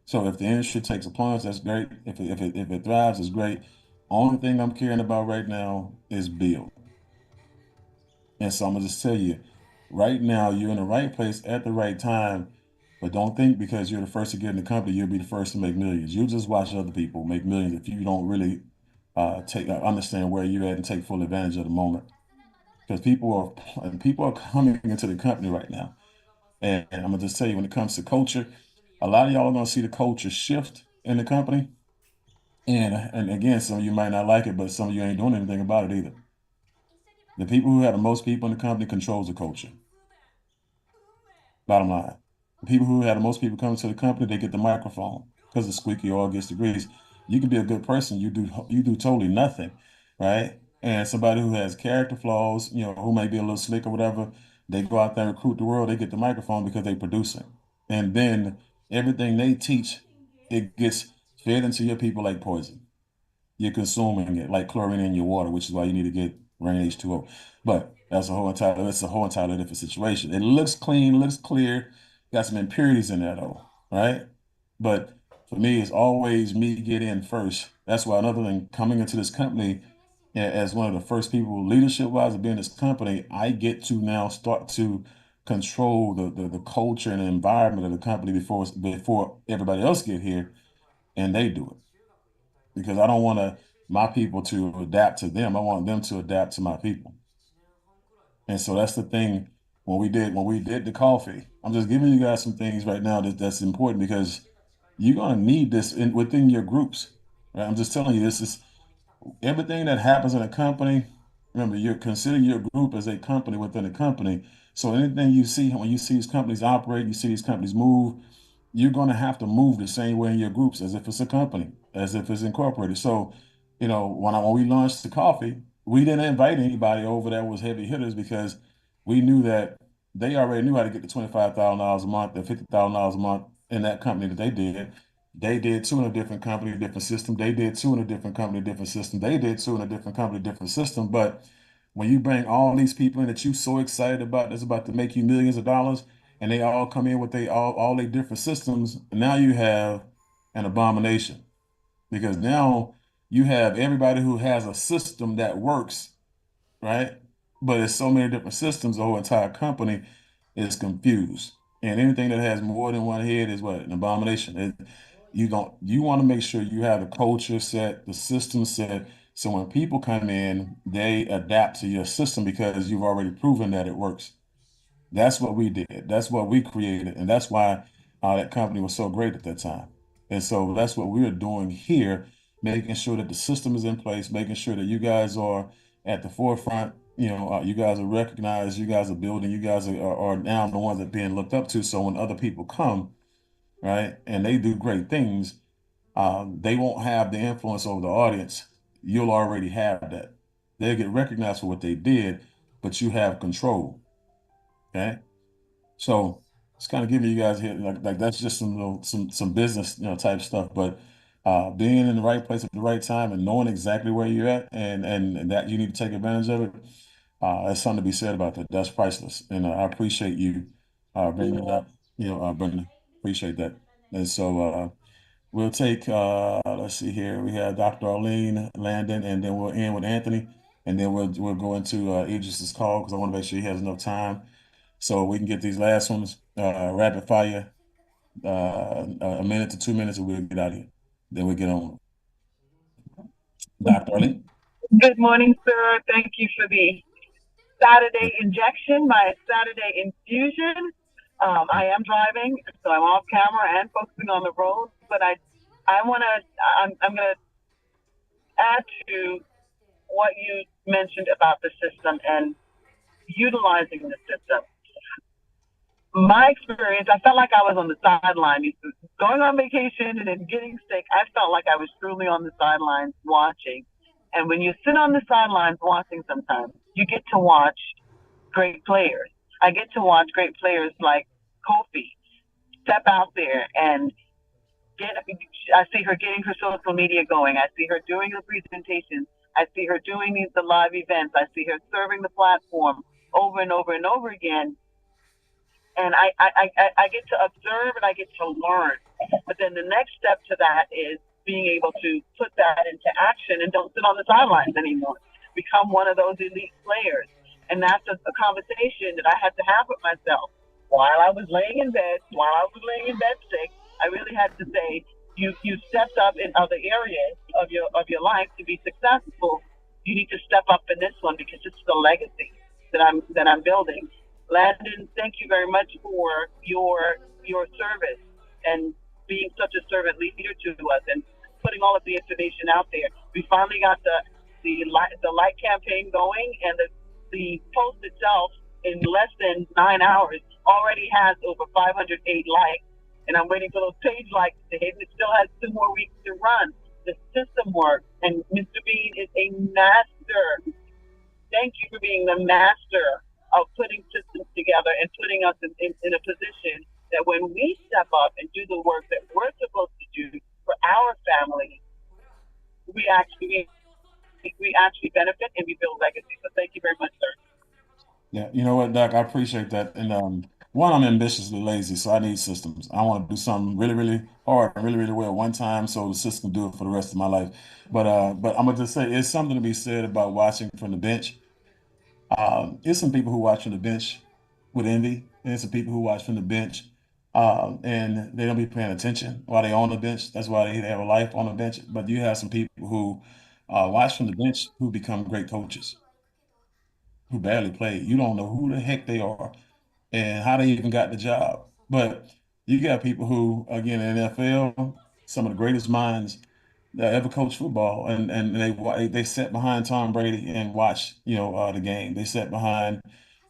So if the industry takes a plunge, that's great. If it thrives, it's great. Only thing I'm caring about right now is build. And so I'm gonna just tell you, right now you're in the right place at the right time. But don't think because you're the first to get in the company, you'll be the first to make millions. You'll just watch other people make millions if you don't really understand where you're at and take full advantage of the moment. Because people are coming into the company right now. And I'm gonna just tell you, when it comes to culture, a lot of y'all are gonna see the culture shift in the company. And again, some of you might not like it, but some of you ain't doing anything about it either. The people who have the most people in the company controls the culture. Bottom line. The people who have the most people coming to the company, they get the microphone because the squeaky oil gets the grease. You can be a good person, you do totally nothing, right? And somebody who has character flaws, who may be a little slick or whatever, they go out there and recruit the world, they get the microphone because they produce it. And then everything they teach, it gets fed into your people like poison. You're consuming it like chlorine in your water, which is why you need to get Rain H2O. But that's a whole entirely different situation. It looks clean, looks clear, got some impurities in there though, right? But for me, it's always me get in first. That's why another thing, coming into this company as one of the first people leadership wise to be in this company, I get to now start to control the culture and the environment of the company before everybody else get here and they do it because I don't want my people to adapt to them. I want them to adapt to my people. And so that's the thing when we did the coffee. I'm just giving you guys some things right now that's important because you're gonna need this within your groups. Right? I'm just telling you this is everything that happens in a company. Remember, you consider your group as a company within a company. So anything you see when you see these companies operate, you see these companies move, you're going to have to move the same way in your groups as if it's a company, as if it's incorporated. So, when we launched the coffee, we didn't invite anybody over that was heavy hitters because we knew that they already knew how to get to $25,000 a month and $50,000 a month in that company that they did. They did two in a different company, different system. They did two in a different company, different system. They did two in a different company, different system. But when you bring all these people in that you're so excited about, that's about to make you millions of dollars, and they all come in with all their different systems, now you have an abomination because now you have everybody who has a system that works, right? But it's so many different systems, the whole entire company is confused. And anything that has more than one head is what? An abomination. You want to make sure you have the culture set, the system set, so when people come in, they adapt to your system because you've already proven that it works. That's what we did. That's what we created, and that's why that company was so great at that time. And so that's what we're doing here, making sure that the system is in place, making sure that you guys are at the forefront. You guys are recognized, you guys are building, you guys are now the ones that are being looked up to. So when other people come, right, and they do great things, they won't have the influence over the audience. You'll already have that. They'll get recognized for what they did, but you have control. Okay. So it's kind of giving you guys here like that's just some some business type stuff, but being in the right place at the right time and knowing exactly where you're at and that you need to take advantage of it, that's something to be said about that. That's priceless, and I appreciate you bringing it up. Brendan, appreciate that. And so we'll take let's see here. We have Dr. Arlene Landon, and then we'll end with Anthony, and then we'll go into Idris's call because I want to make sure he has enough time so we can get these last ones rapid fire, a minute to 2 minutes, and we'll get out of here. Then we get on. Dr. Arlene. Good morning, sir. Thank you for the Saturday injection, my Saturday infusion. I am driving, so I'm off camera and focusing on the road, but I'm going to add to what you mentioned about the system and utilizing the system. My experience, I felt like I was on the sideline. Going on vacation and then getting sick, I felt like I was truly on the sidelines watching. And when you sit on the sidelines watching sometimes, you get to watch great players. I get to watch great players like Kofi step out there and I see her getting her social media going. I see her doing the presentations. I see her doing the live events. I see her serving the platform over and over and over again. And I get to observe and I get to learn. But then the next step to that is being able to put that into action and don't sit on the sidelines anymore. Become one of those elite players. And that's a conversation that I had to have with myself while I was laying in bed, sick. I really had to say, you stepped up in other areas of your life to be successful. You need to step up in this one because it's the legacy that I'm building. Landon, thank you very much for your service and being such a servant leader to us and putting all of the information out there. We finally got the light campaign going, and the post itself in less than 9 hours already has over 508 likes. And I'm waiting for those page likes to hit. And it still has 2 more weeks to run. The system works, and Mr. Bean is a master. Thank you for being the master of putting systems together and putting us in a position that when we step up and do the work that we're supposed to do for our family, we actually benefit and we build legacy. So thank you very much, sir. Yeah, you know what, Doc, I appreciate that. And one, I'm ambitiously lazy, so I need systems. I want to do something really, really hard and really, really well one time so the system can do it for the rest of my life. But I'm gonna just say it's something to be said about watching from the bench. There's some people who watch from the bench with envy, and there's some people who watch from the bench and they don't be paying attention while they're on the bench. That's why they have a life on the bench. But you have some people who watch from the bench who become great coaches who barely played. You don't know who the heck they are and how they even got the job. But you got people who, again, in the NFL, some of the greatest minds that ever coached football, and they sat behind Tom Brady and watched, the game. They sat behind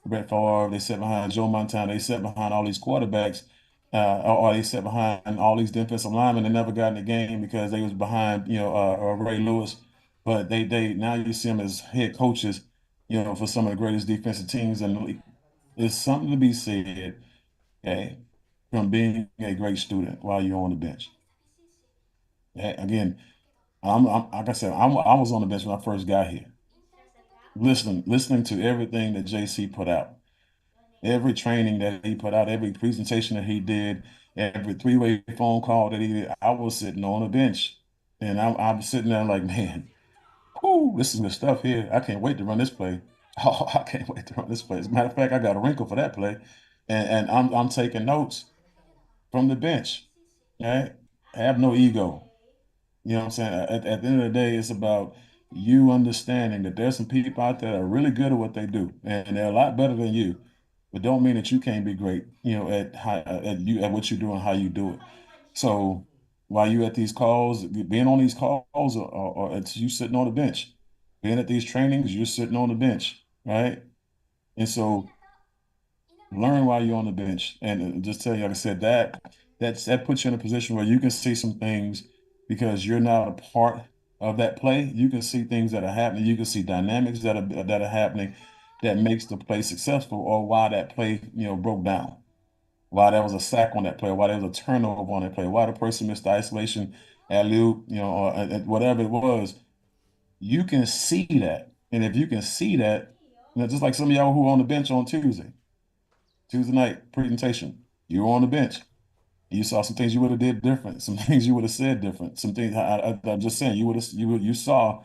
Brett Favre, they sat behind Joe Montana, they sat behind all these quarterbacks, or they sat behind all these defensive linemen. They never got in the game because they was behind, Ray Lewis. But they now you see them as head coaches, for some of the greatest defensive teams in the league. There's something to be said, okay, from being a great student while you're on the bench. Again, I'm like I said, I was on the bench when I first got here, listening to everything that JC put out, every training that he put out, every presentation that he did, every three-way phone call that he did. I was sitting on the bench And I'm sitting there like, man, whoo, this is good stuff here. I can't wait to run this play. Oh, I can't wait to run this play. As a matter of fact, I got a wrinkle for that play, and I'm taking notes from the bench. Right? Have no ego. You know what I'm saying? At the end of the day, it's about you understanding that there's some people out there that are really good at what they do, and they're a lot better than you, but don't mean that you can't be great. You know, at what you do and how you do it. So while you at these calls, being on these calls, or it's you sitting on the bench, being at these trainings, you're sitting on the bench, right? And so learn while you're on the bench, and just tell you, like I said, that puts you in a position where you can see some things because you're not a part of that play. You can see things that are happening. You can see dynamics that are happening that makes the play successful, or why that play broke down, why there was a sack on that play, why there was a turnover on that play, why the person missed the isolation, alley-oop, or whatever it was. You can see that, and if you can see that, just like some of y'all who were on the bench on Tuesday night presentation. You were on the bench. You saw some things you would have did different, some things you would have said different, some things I'm just saying you saw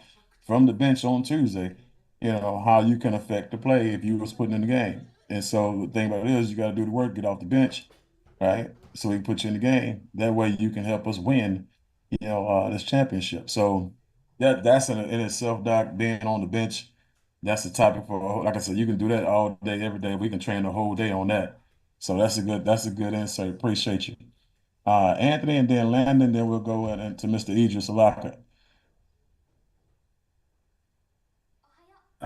from the bench on Tuesday, how you can affect the play if you was putting in the game. And so the thing about it is you got to do the work, get off the bench, right? So we put you in the game. That way you can help us win, this championship. So that's in itself, Doc, being on the bench. That's the topic for, like I said, you can do that all day, every day. We can train the whole day on that. So that's a good insight. Appreciate you. Anthony and then Landon, then we'll go into Mr. Idris Alaka.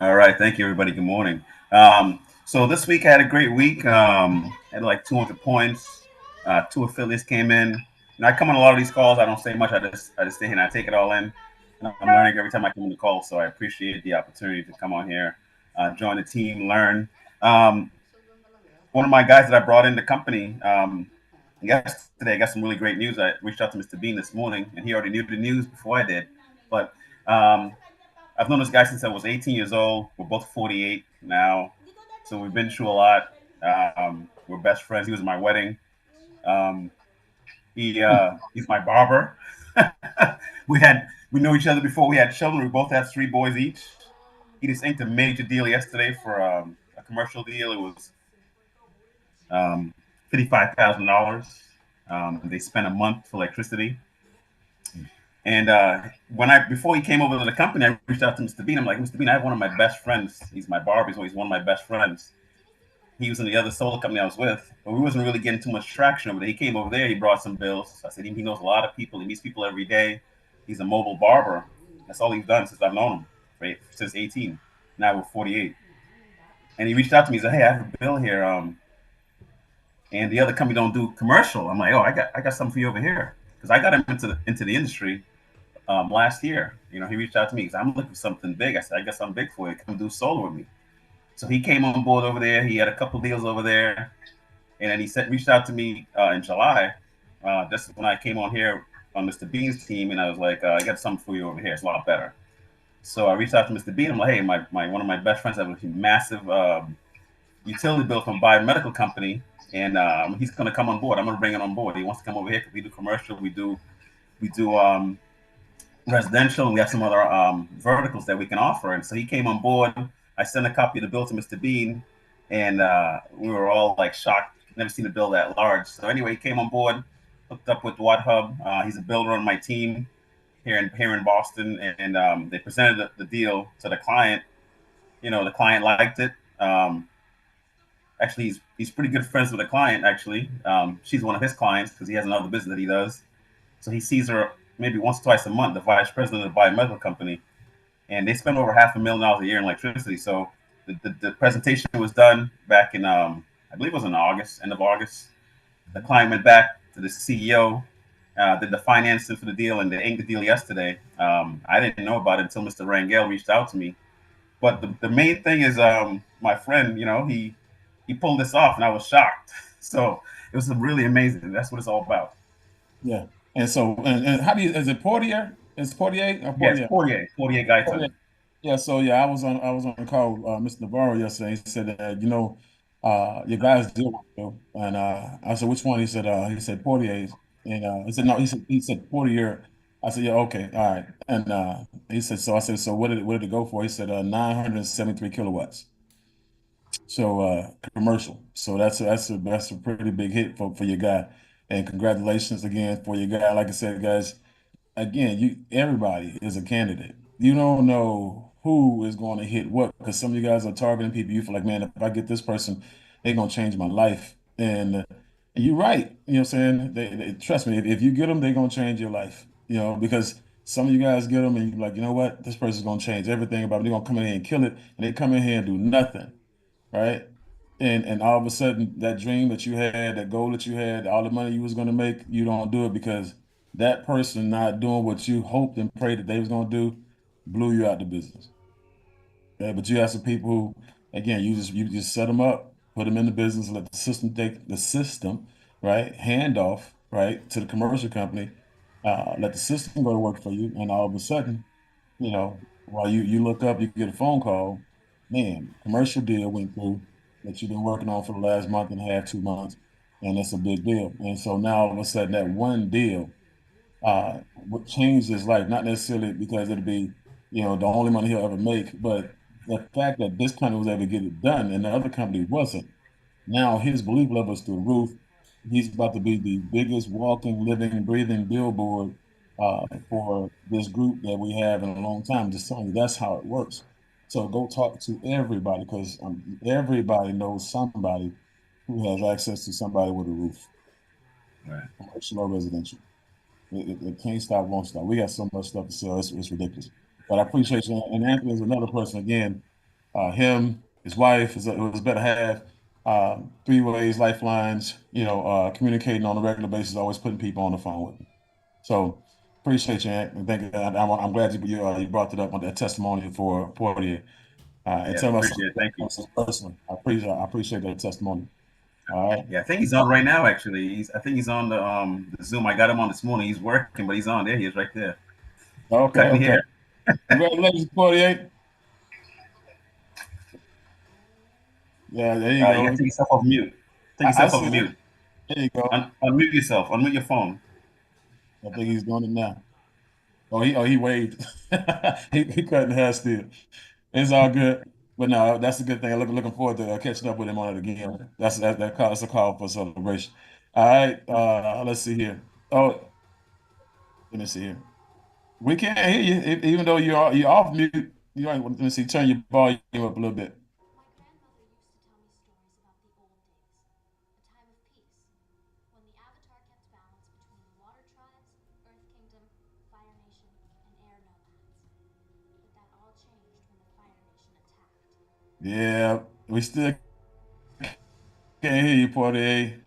All right, thank you, everybody. Good morning. So this week I had a great week. Had like 200 points. Two affiliates came in. And I come on a lot of these calls. I don't say much. I just stay here and I take it all in. And I'm learning every time I come on the call. So I appreciate the opportunity to come on here, join the team, learn. Um, One of my guys that I brought in the company yesterday, I got some really great news. I reached out to Mr. Bean this morning, and he already knew the news before I did. But um, I've known this guy since I was 18 years old. We're both 48 now, so we've been through a lot. We're best friends. He was at my wedding. Um, he's my barber. We know each other before we had children. We both had three boys each. He just inked a major deal yesterday for a commercial deal. It was $55,000. They spent a month for electricity. And before he came over to the company, I reached out to Mr. Bean. I'm like, Mr. Bean, I have one of my best friends. He's my barber. He's one of my best friends. He was in the other solar company I was with, but we wasn't really getting too much traction over there. He came over there. He brought some bills. I said, he knows a lot of people. He meets people every day. He's a mobile barber. That's all he's done since I've known him, right? Since 18. Now we're 48. And he reached out to me. He said, hey, I have a bill here. And the other company don't do commercial. I'm like, oh, I got something for you over here. Because I got him into the industry last year. He reached out to me because I'm looking for something big. I said, I got something big for you. Come do solar with me. So he came on board over there. He had a couple deals over there, and then reached out to me in July. That's when I came on here on Mr. Bean's team, and I was like, I got something for you over here. It's a lot better. So I reached out to Mr. Bean. I'm like, hey, my one of my best friends have a massive utility bill from a biomedical company, and he's going to come on board. I'm going to bring him on board. He wants to come over here because we do commercial. We do residential, and we have some other verticals that we can offer. And so he came on board. I sent a copy of the bill to Mr. Bean, and we were all like shocked. Never seen a bill that large. So anyway, he came on board, hooked up with Watt Hub. He's a builder on my team here in Boston, and they presented the deal to the client. The client liked it. Actually, he's pretty good friends with the client. Actually, she's one of his clients because he has another business that he does. So he sees her maybe once or twice a month, the vice president of the biomedical company, and they spend over $500,000 a year in electricity. So the presentation was done back in I believe it was in August, end of August. The client went back to the CEO, did the financing for the deal, and they inked the deal yesterday. I didn't know about it until Mr. Rangel reached out to me. But the main thing is my friend, he pulled this off, and I was shocked. So it was really amazing. That's what it's all about. Yeah. And so, and how do you, is it Portier? Is Portier or Yes, Portier? 48 guys. Portier. Yeah. So yeah, I was on the call with Mr. Navarro yesterday. He said that, your guys deal with you. And I said, which one? He said Portier's. And he said, no, he said Portier. I said, yeah, okay, all right. And he said, so I said, so what did it go for? He said, 973 kilowatts. So commercial. So that's a pretty big hit for your guy. And congratulations again for your guy. Like I said, guys, again, everybody is a candidate. You don't know who is going to hit what because some of you guys are targeting people. You feel like, man, if I get this person, they're gonna change my life. And you're right. You know what I'm saying? Trust me, if you get them, they're gonna change your life. You know, because some of you guys get them and you're like, you know what, this person's gonna change everything about me. They're gonna come in here and kill it, and they come in here and do nothing, right? And all of a sudden, that dream that you had, that goal that you had, all the money you was going to make, you don't do it because that person not doing what you hoped and prayed that they was going to do blew you out the business. Okay? But you have some people who, again, you just set them up, put them in the business, let the system take the system, right, hand off, right, to the commercial company, let the system go to work for you, and all of a sudden, while you look up, you get a phone call, man, commercial deal went through that you've been working on for the last month and a half, 2 months, and it's a big deal. And so now all of a sudden that one deal would change his life, not necessarily because it'd be, the only money he'll ever make, but the fact that this company was able to get it done and the other company wasn't. Now his belief level is through the roof. He's about to be the biggest walking, living, breathing billboard for this group that we have in a long time. Just telling you, that's how it works. So go talk to everybody because everybody knows somebody who has access to somebody with a roof, Right. commercial or residential. It can't stop, won't stop. We got so much stuff to sell. It's ridiculous. But I appreciate you. And Anthony is another person again. Him, his wife, his better half. Three ways, lifelines. Communicating on a regular basis, always putting people on the phone with me. So appreciate you, Ant. And thank you. I'm glad you brought it up on that testimony for you. And Yeah, tell us appreciate it. Thank you. personally. I appreciate that testimony. All right. Yeah, I think he's on right now. Actually, I think he's on the Zoom. I got him on this morning. He's working, but he's on. There he is, right there. Okay. Cutting Okay. hair. Congratulations, 48. Yeah, there you You go. got to take yourself off mute. Take I yourself see off it. mute. There you go. Unmute yourself. Unmute your phone. I think he's doing it now. He waved. He cutting hair still. It's all good. But no, that's a good thing. I'm looking forward to catching up with him on it again. That's a call for celebration. All right. Let's see here. Oh, let me see here. We can't hear you, even though you're off mute. Let me see. Turn your volume up a little bit. Yeah, we still can't hear you, Porter.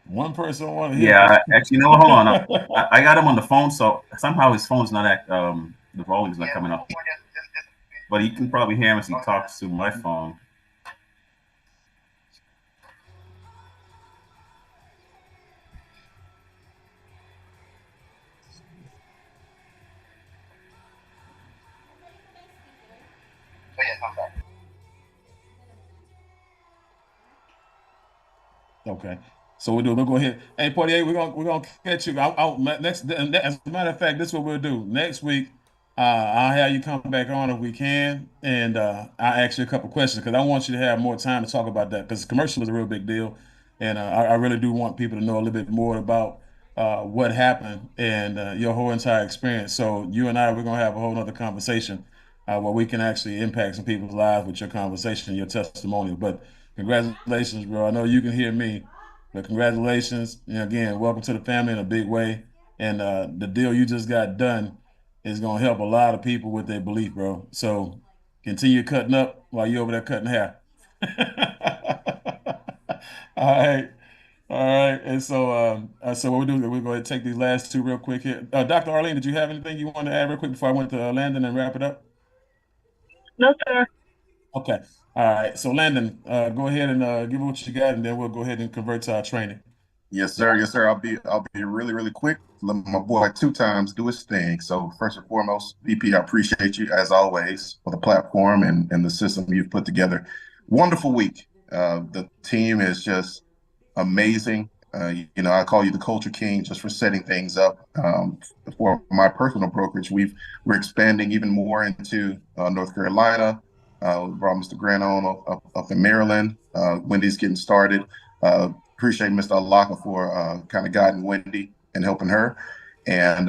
One person want to hear Yeah, you. actually, no. Hold on. I got him on the phone, so somehow his phone's not the volume's not coming up. But you can probably hear him as he talks to my phone. Okay. So we'll go ahead. Hey, 48, we're gonna catch you. Next, as a matter of fact, this is what we'll do. Next week, I'll have you come back on if we can, and I'll ask you a couple questions because I want you to have more time to talk about that because commercial is a real big deal, and I really do want people to know a little bit more about what happened and your whole entire experience. So you and we're gonna have a whole other conversation where we can actually impact some people's lives with your conversation, your testimonial. But congratulations, bro. I know you can hear me. But congratulations. And again, welcome to the family in a big way. And the deal you just got done is going to help a lot of people with their belief, bro. So continue cutting up while you're over there cutting hair. All right. All right. And so what we do is we're going to take these last two real quick here. Dr. Arlene, did you have anything you want to add real quick before I went to Landon and wrap it up? No, sir. Okay. All right. So Landon, go ahead and give what you got, and then we'll go ahead and convert to our training. Yes, sir. Yes, sir. I'll be really, really quick. Let my boy two times do his thing. So first and foremost, VP, I appreciate you as always for the platform and the system you've put together. Wonderful week. The team is just amazing. I call you the culture king just for setting things up. For my personal brokerage, we're expanding even more into North Carolina. We brought Mr. Grant on up in Maryland. Wendy's getting started. Appreciate Mr. Alaka for kind of guiding Wendy and helping her. And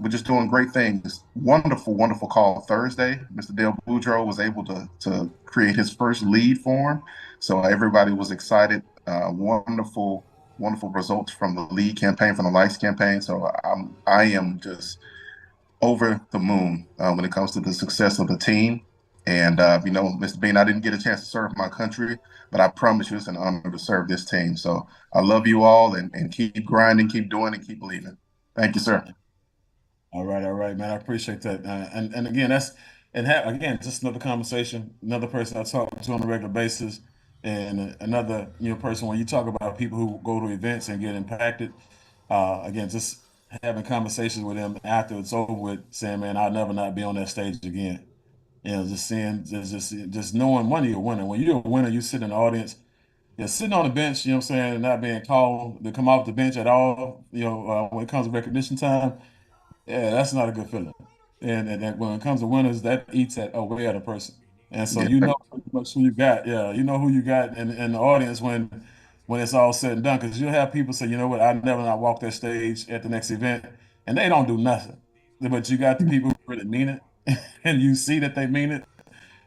we're just doing great things. Wonderful, wonderful call Thursday. Mr. Dale Boudreaux was able to create his first lead form. So everybody was excited. Wonderful, wonderful results from the lead campaign, from the Lights campaign. So I am just over the moon when it comes to the success of the team. And Mr. Bean, I didn't get a chance to serve my country, but I promise you it's an honor to serve this team. So I love you all and keep grinding, keep doing, and keep believing. Thank you, sir. All right, man. I appreciate that. And again, again, just another conversation, another person I talk to on a regular basis, and another person when you talk about people who go to events and get impacted. Again, just having conversations with them after it's over with, saying, "Man, I'll never not be on that stage again." Just seeing, just knowing one, you're a winner. When you're a winner, you sit in the audience. Yeah, sitting on the bench, you know what I'm saying, and not being called to come off the bench at all, when it comes to recognition time, yeah, that's not a good feeling. And when it comes to winners, that eats away at a person. And so Yeah, you know pretty much who you got. Yeah, you know who you got in the audience when it's all said and done. Because you'll have people say, you know what, I never not walk that stage at the next event, and they don't do nothing. But you got the people who really mean it, and you see that they mean it,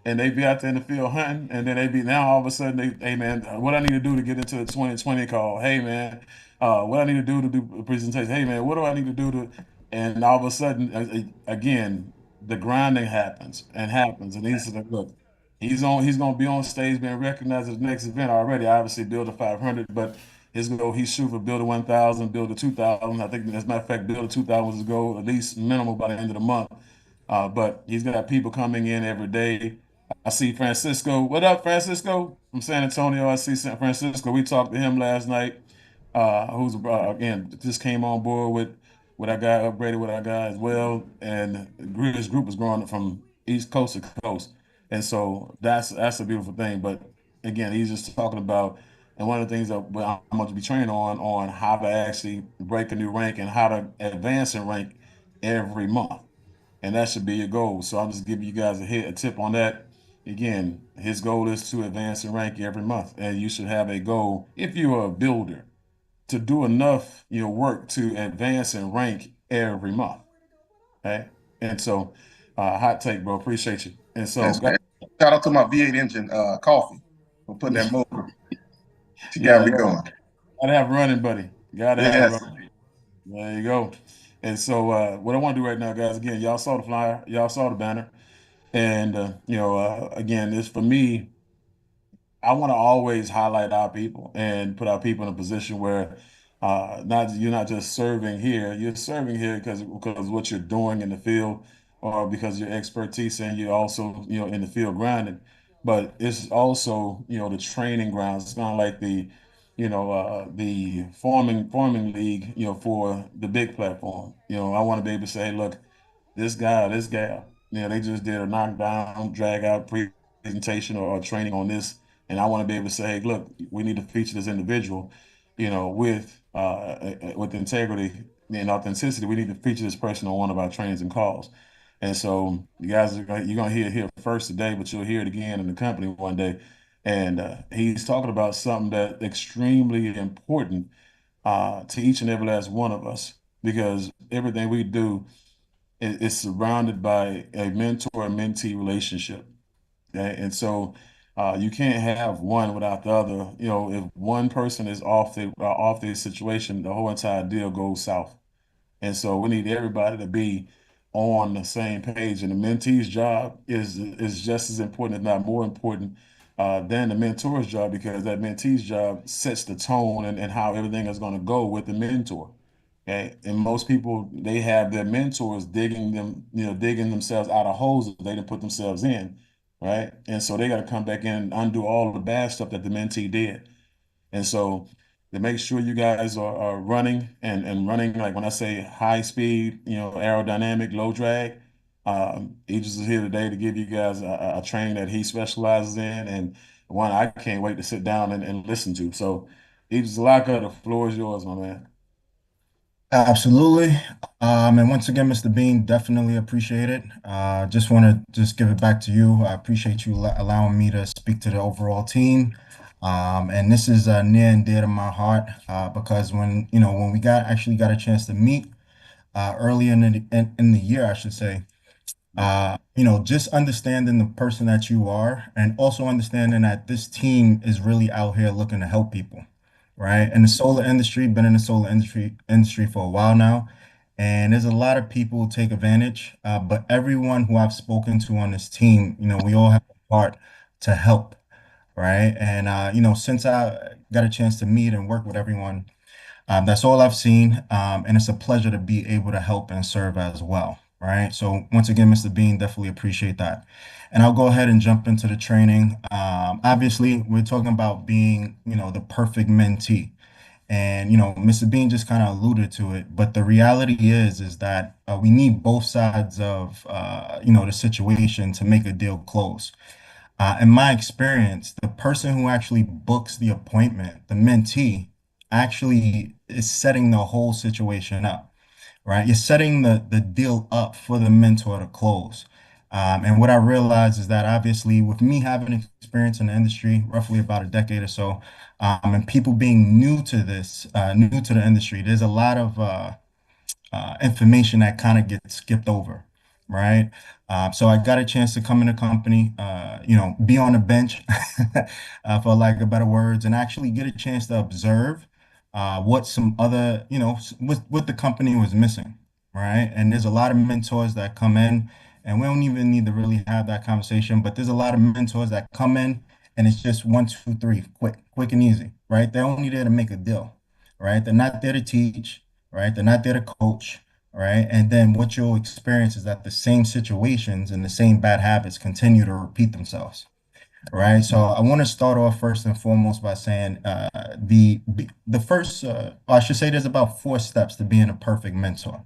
and they be out there in the field hunting, and then they be now all of a sudden hey man, what I need to do to get into the 2020 call? Hey man, what I need to do to do a presentation? Hey man, what do I need to do to? And all of a sudden, again, the grinding happens, and he's like, look, he's gonna be on stage being recognized at the next event already. Obviously, build a 500, but his goal he's shooting for build a 1,000, build a 2,000. I think as a matter of fact, build a 2,000 was his goal, at least minimal by the end of the month. But he's got people coming in every day. I see Francisco. What up, Francisco? From San Antonio. I see San Francisco. We talked to him last night. Who's again just came on board with our guy, upgraded with our guy as well. And his group is growing from East Coast to coast. And so that's a beautiful thing. But again, he's just talking about, and one of the things that I'm going to be training on how to actually break a new rank and how to advance in rank every month, and that should be your goal. So I'm just giving you guys a tip on that. Again, his goal is to advance in rank every month, and you should have a goal if you're a builder to do enough work to advance in rank every month. Okay, and so hot take, bro. Appreciate you. And so, yes, man. Shout out to my V8 engine coffee for putting that motor. She got yeah, me going. gotta have running, buddy. Gotta have Yes. running. There you go. And so, what I want to do right now, guys, again, y'all saw the flyer, y'all saw the banner. And again, this for me, I want to always highlight our people and put our people in a position where not you're not just serving here, you're serving here because what you're doing in the field or because your expertise and you're also in the field grinding. But it's also the training grounds. It's kind of like the farming league for the big platform. I want to be able to say, hey, look, this guy, this gal, they just did a knockdown, drag out presentation or training on this, and I want to be able to say, hey, look, we need to feature this individual, with integrity and authenticity. We need to feature this person on one of our trainings and calls. And so you guys you're gonna hear it here first today, but you'll hear it again in the company one day. And he's talking about something that extremely important to each and every last one of us because everything we do is surrounded by a mentor and mentee relationship. Okay? And so you can't have one without the other. If one person is off their situation, the whole entire deal goes south. And so we need everybody to be on the same page. And the mentee's job is just as important, if not more important, than the mentor's job, because that mentee's job sets the tone and how everything is going to go with the mentor. Okay. And most people, they have their mentors digging themselves out of holes that they didn't put themselves in. Right. And so they got to come back in and undo all the bad stuff that the mentee did. And so to make sure you guys are running and running, like when I say high speed, aerodynamic, low drag, Idris is here today to give you guys a training that he specializes in and one I can't wait to sit down and listen to. So Idris Alaka, the floor is yours, my man. Absolutely. And once again, Mr. Bean, definitely appreciate it. Just want to just give it back to you. I appreciate you allowing me to speak to the overall team. And this is near and dear to my heart because when we got a chance to meet early in the year, I should say, just understanding the person that you are and also understanding that this team is really out here looking to help people, right? In the solar industry, been in the solar industry for a while now, and there's a lot of people who take advantage. But everyone who I've spoken to on this team, we all have a part to help, right? And since I got a chance to meet and work with everyone, that's all I've seen, and it's a pleasure to be able to help and serve as well. Right. So once again, Mr. Bean, definitely appreciate that. And I'll go ahead and jump into the training. Obviously, we're talking about being, the perfect mentee. And, Mr. Bean just kind of alluded to it, but the reality is that we need both sides of, the situation to make a deal close. In my experience, the person who actually books the appointment, the mentee, actually is setting the whole situation up, right? You're setting the deal up for the mentor to close. And what I realized is that obviously, with me having experience in the industry, roughly about a decade or so, and people being new to the industry, there's a lot of information that kind of gets skipped over, right? So I got a chance to come in a company, be on the bench, for lack of better words, and actually get a chance to observe what some other, what the company was missing, right? And there's a lot of mentors that come in, and we don't even need to really have that conversation, but there's a lot of mentors that come in, and it's just one, two, three, quick and easy, right? They're only there to make a deal, right? They're not there to teach, right? They're not there to coach, right? And then what you'll experience is that the same situations and the same bad habits continue to repeat themselves, right? So I want to start off first and foremost by saying the first, I should say, there's about 4 steps to being a perfect mentor,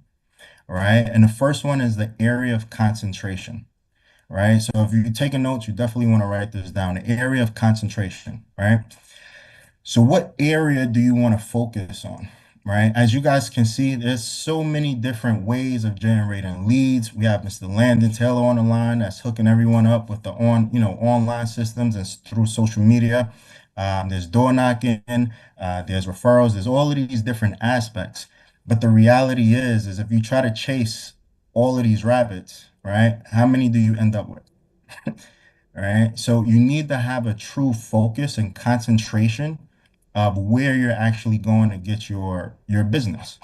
right? And the first one is the area of concentration. Right. So if you're taking notes, you definitely want to write this down. The area of concentration, right? So what area do you want to focus on? Right. As you guys can see, there's so many different ways of generating leads. We have Mr. Landon Taylor on the line that's hooking everyone up with the online systems and through social media. There's door knocking, there's referrals, there's all of these different aspects. But the reality is if you try to chase all of these rabbits, right, how many do you end up with? Right? So you need to have a true focus and concentration of where you're actually going to get your business,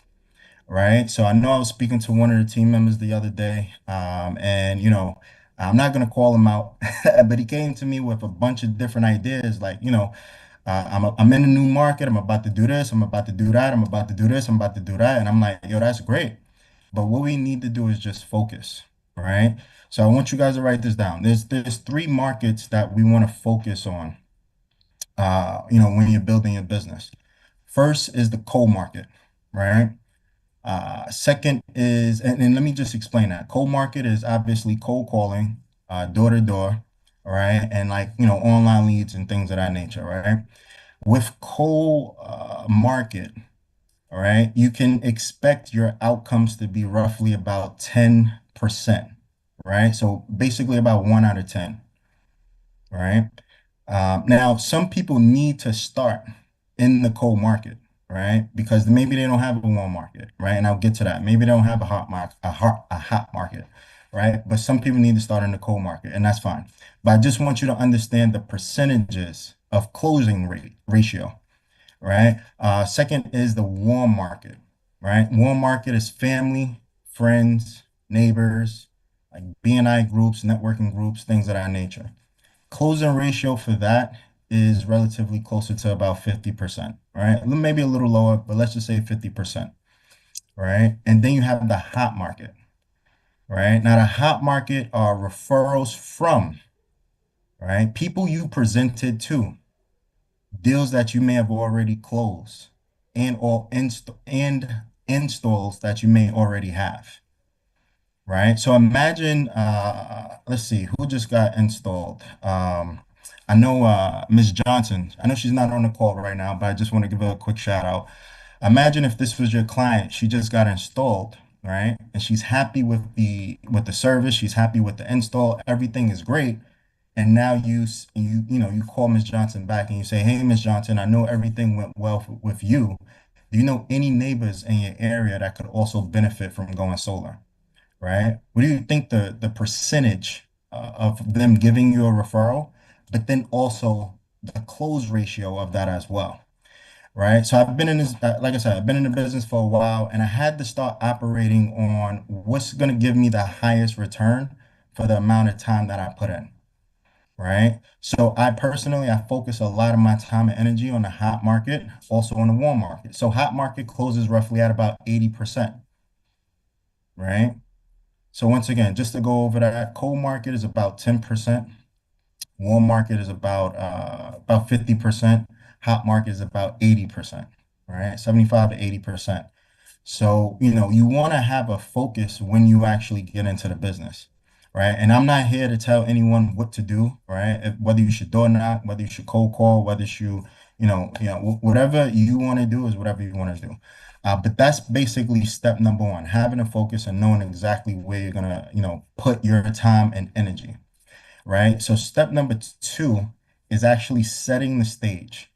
right? So I know I was speaking to one of the team members the other day, and I'm not going to call him out, but he came to me with a bunch of different ideas, like I'm in a new market, I'm about to do this, I'm about to do that, I'm about to do this, I'm about to do that, and I'm like, yo, that's great, but what we need to do is just focus, right? So I want you guys to write this down. There's 3 markets that we want to focus on, when you're building your business. First is the cold market, right? Second is, and let me just explain that. Cold market is obviously cold calling, door to door, all right? And like, online leads and things of that nature, right? With cold market, all right, you can expect your outcomes to be roughly about 10%, right? So basically about 1 out of 10, right? Now, some people need to start in the cold market, right? Because maybe they don't have a warm market, right? And I'll get to that. Maybe they don't have a hot market, right? But some people need to start in the cold market, and that's fine. But I just want you to understand the percentages of closing rate ratio, right? Second is the warm market, right? Warm market is family, friends, neighbors, like BNI groups, networking groups, things of that nature. Closing ratio for that is relatively closer to about 50%, right? Maybe a little lower, but let's just say 50%, right? And then you have the hot market, right? Now, the hot market are referrals from, right? People you presented to, deals that you may have already closed, and installs that you may already have, right? So imagine, let's see, who just got installed? I know Ms. Johnson, I know she's not on the call right now, but I just want to give her a quick shout out. Imagine if this was your client, she just got installed, right? And she's happy with the service, she's happy with the install, everything is great. And now you call Ms. Johnson back and you say, "Hey, Ms. Johnson, I know everything went well with you. Do you know any neighbors in your area that could also benefit from going solar?" Right? What do you think the percentage of them giving you a referral, but then also the close ratio of that as well, right? So I've been in this, like I said, I've been in the business for a while, and I had to start operating on what's going to give me the highest return for the amount of time that I put in, right? So I personally, I focus a lot of my time and energy on the hot market, also on the warm market. So hot market closes roughly at about 80%, right? So once again, just to go over that, cold market is about 10%, warm market is about 50%, hot market is about 80%, right? 75 to 80%. So, you want to have a focus when you actually get into the business, right? And I'm not here to tell anyone what to do, right? Whether you should door knock, whether you should cold call, whether whatever you want to do is whatever you want to do. But that's basically step number one, having a focus and knowing exactly where you're gonna, put your time and energy, right? So step number two is actually setting the stage,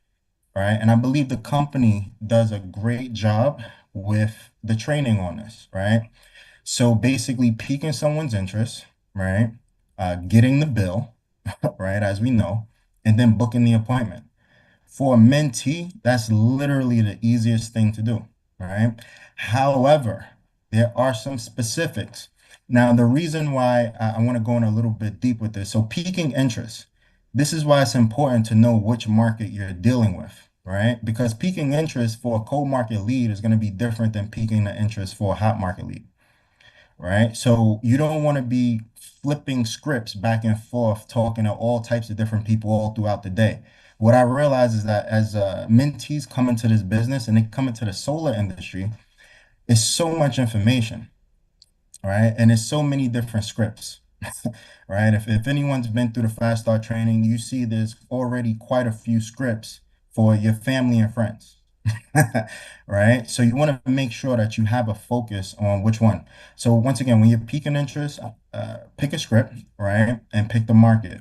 right? And I believe the company does a great job with the training on this, right? So basically piquing someone's interest, right? Getting the bill, right, as we know, and then booking the appointment. For a mentee, that's literally the easiest thing to do, right? However, there are some specifics. Now, the reason why I want to go in a little bit deep with this, so piquing interest, this is why it's important to know which market you're dealing with, right? Because piquing interest for a cold market lead is going to be different than piquing the interest for a hot market lead, right? So you don't want to be flipping scripts back and forth, talking to all types of different people all throughout the day. What I realize is that as mentees come into this business and they come into the solar industry, it's so much information, right? And it's so many different scripts, right? If anyone's been through the fast start training, you see there's already quite a few scripts for your family and friends. Right? So you want to make sure that you have a focus on which one. So once again, when you're peaking interest, pick a script, right? And pick the market.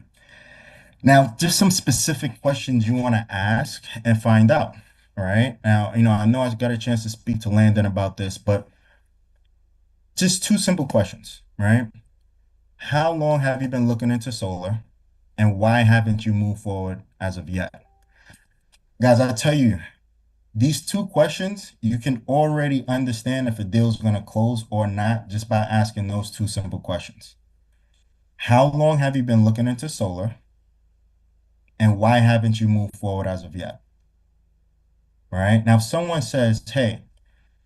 Now, just some specific questions you want to ask and find out, right? Now, I know I got a chance to speak to Landon about this, but just two simple questions, right? How long have you been looking into solar, and why haven't you moved forward as of yet? Guys, I'll tell you, these two questions, you can already understand if a deal is going to close or not just by asking those two simple questions. How long have you been looking into solar, and why haven't you moved forward as of yet? All right. Now, if someone says, "Hey,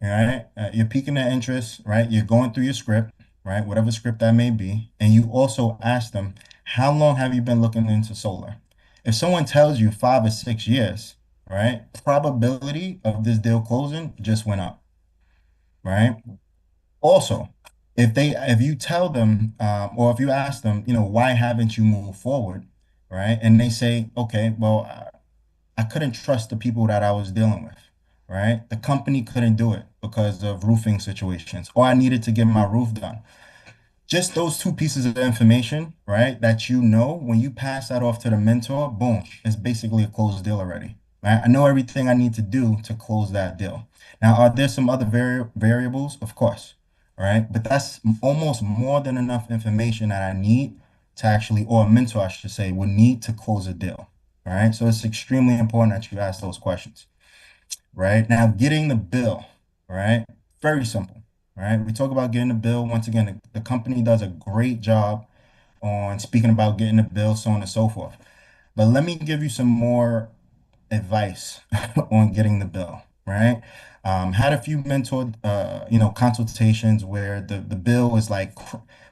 all right, you're piquing their interest, right? You're going through your script, right? Whatever script that may be," and you also ask them, "How long have you been looking into solar?" If someone tells you 5 or 6 years, right, probability of this deal closing just went up, right? Also, if you tell them, or if you ask them, why haven't you moved forward, right? And they say, "Okay, well, I couldn't trust the people that I was dealing with, right? The company couldn't do it because of roofing situations, or I needed to get my roof done." Just those two pieces of information, right? That when you pass that off to the mentor, boom, it's basically a closed deal already, right? I know everything I need to do to close that deal. Now, are there some other variables? Of course, right? But that's almost more than enough information that I need to actually, or a mentor, I should say, would need to close a deal, right? So it's extremely important that you ask those questions, right? Now, getting the bill, right? Very simple, right? We talk about getting the bill. Once again, the company does a great job on speaking about getting the bill, so on and so forth. But let me give you some more advice on getting the bill, right? Had a few mentor, consultations where the bill is like,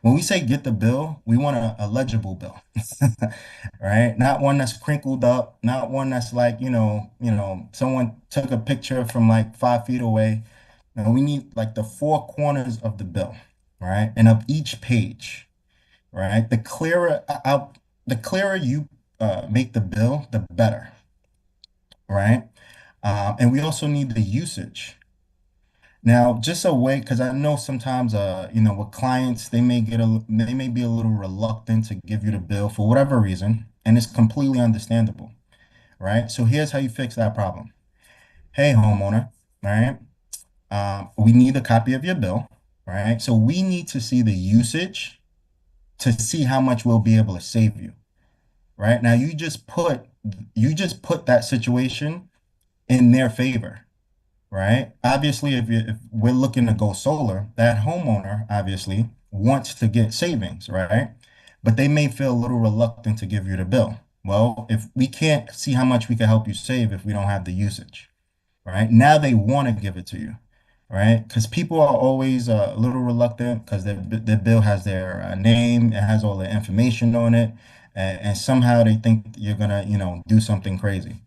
when we say get the bill, we want a legible bill, right? Not one that's crinkled up, not one that's like, someone took a picture from like 5 feet away. Now we need like the four corners of the bill, right? And of each page, right? The clearer you make the bill, the better, right? And we also need the usage. Now, just a way, because I know sometimes, with clients, they may be a little reluctant to give you the bill for whatever reason, and it's completely understandable, right? So here's how you fix that problem. Hey, homeowner, right? We need a copy of your bill, right? So we need to see the usage to see how much we'll be able to save you, right? Now you just put that situation in their favor, right? Obviously, if we're looking to go solar, that homeowner obviously wants to get savings, right? But they may feel a little reluctant to give you the bill. Well, if we can't see how much we can help you save if we don't have the usage, right? Now they want to give it to you, right? Because people are always a little reluctant because their bill has their name, it has all the information on it, and somehow they think you're gonna, do something crazy,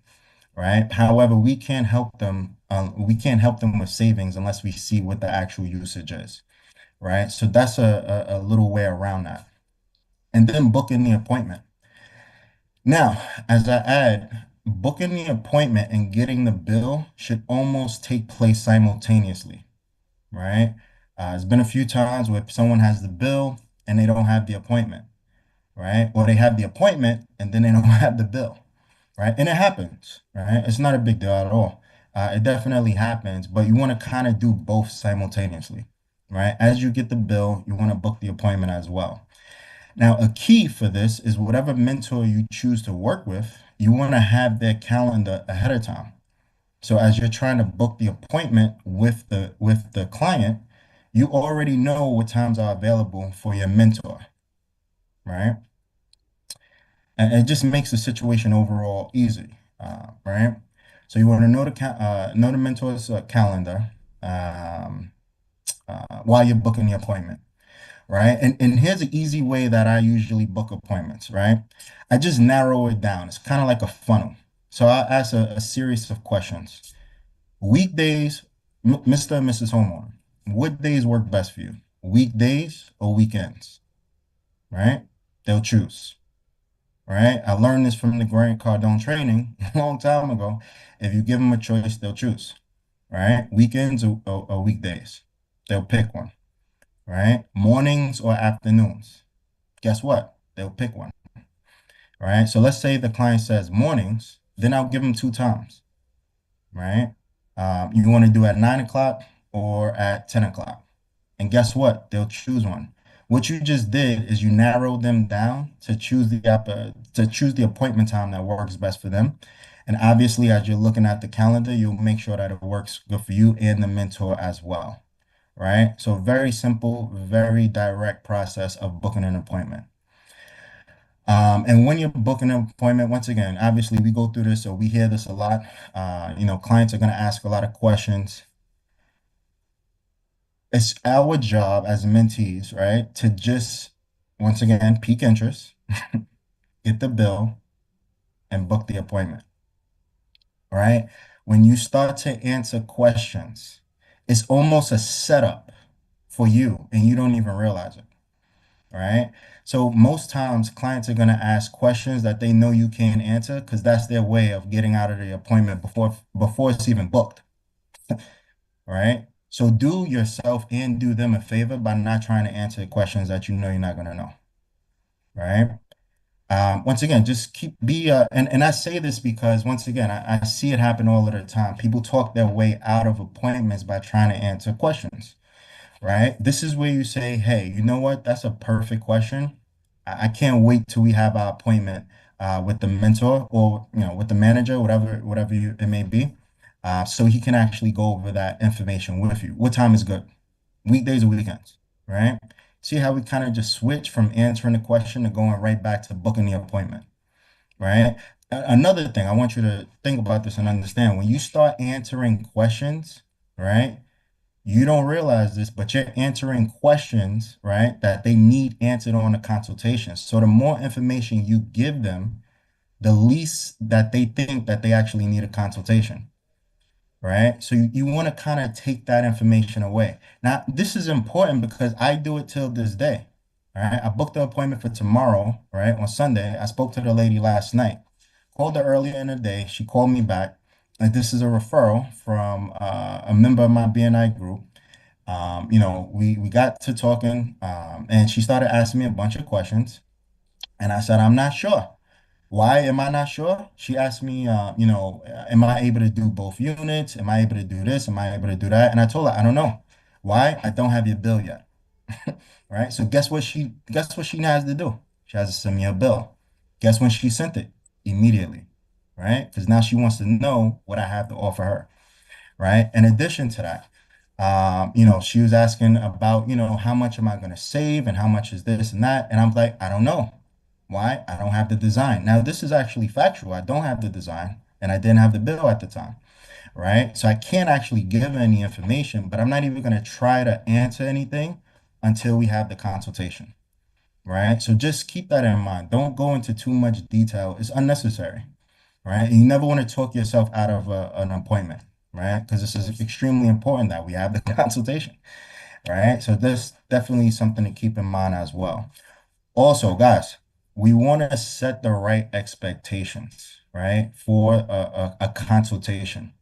right? However, we can't help them. We can't help them with savings unless we see what the actual usage is, right? So that's a little way around that. And then booking the appointment. Now, as I add, booking the appointment and getting the bill should almost take place simultaneously, right? It's been a few times where someone has the bill and they don't have the appointment, right? Or they have the appointment and then they don't have the bill, right? And it happens, right? It's not a big deal at all. It definitely happens, but you want to kind of do both simultaneously, right? As you get the bill, you want to book the appointment as well. Now, a key for this is whatever mentor you choose to work with, you want to have their calendar ahead of time. So as you're trying to book the appointment with the client, you already know what times are available for your mentor, right? And it just makes the situation overall easy, right? So you want to know the mentor's calendar while you're booking the appointment, right? And here's an easy way that I usually book appointments, right? I just narrow it down. It's kind of like a funnel. So I ask a series of questions. Weekdays, Mr. and Mrs. Homeowner, what days work best for you? Weekdays or weekends, right? They'll choose, right? I learned this from the Grant Cardone training a long time ago. If you give them a choice, they'll choose, right? Weekends or weekdays. They'll pick one, right? Mornings or afternoons. Guess what? They'll pick one, right? So let's say the client says mornings, then I'll give them two times, right? You want to do at 9 o'clock or at 10 o'clock. And guess what? They'll choose one. What you just did is you narrowed them down to choose the appointment time that works best for them. And obviously, as you're looking at the calendar, you'll make sure that it works good for you and the mentor as well, right? So very simple, very direct process of booking an appointment. And when you're booking an appointment, once again, obviously we go through this, so we hear this a lot. Clients are going to ask a lot of questions. It's our job as mentees, right, to just, once again, pique interest, get the bill, and book the appointment, right? When you start to answer questions, it's almost a setup for you, and you don't even realize it, right? So most times clients are going to ask questions that they know you can't answer because that's their way of getting out of the appointment before it's even booked, right? So do yourself and do them a favor by not trying to answer questions that you know you're not going to know, right? Once again, just and I say this because once again, I see it happen all of the time. People talk their way out of appointments by trying to answer questions, right? This is where you say, hey, you know what? That's a perfect question. I can't wait till we have our appointment with the mentor or with the manager, whatever it may be, so he can actually go over that information with you. What time is good? Weekdays or weekends, right? See how we kind of just switch from answering the question to going right back to booking the appointment, right? Another thing, I want you to think about this and understand when you start answering questions, right? You don't realize this, but you're answering questions, right, that they need answered on a consultation. So the more information you give them, the least that they think that they actually need a consultation, right? So you want to kind of take that information away. Now, this is important because I do it till this day, right? I booked the appointment for tomorrow, right? On Sunday. I spoke to the lady last night. Called her earlier in the day. She called me back. And this is a referral from a member of my BNI group. We got to talking, and she started asking me a bunch of questions. And I said, I'm not sure. Why am I not sure? She asked me, am I able to do both units? Am I able to do this? Am I able to do that? And I told her, I don't know. Why? I don't have your bill yet. Right? So guess what she has to do? She has to send me a bill. Guess when she sent it? Immediately. Right? Because now she wants to know what I have to offer her. Right? In addition to that, she was asking about, how much am I going to save and how much is this and that? And I'm like, I don't know. Why? I don't have the design. Now, this is actually factual. I don't have the design and I didn't have the bill at the time, right? So I can't actually give any information, but I'm not even going to try to answer anything until we have the consultation, right? So just keep that in mind. Don't go into too much detail. It's unnecessary, right? And you never want to talk yourself out of an appointment, right? Because this is extremely important that we have the consultation, right? So that's definitely something to keep in mind as well. Also, guys, we want to set the right expectations, right, for a consultation,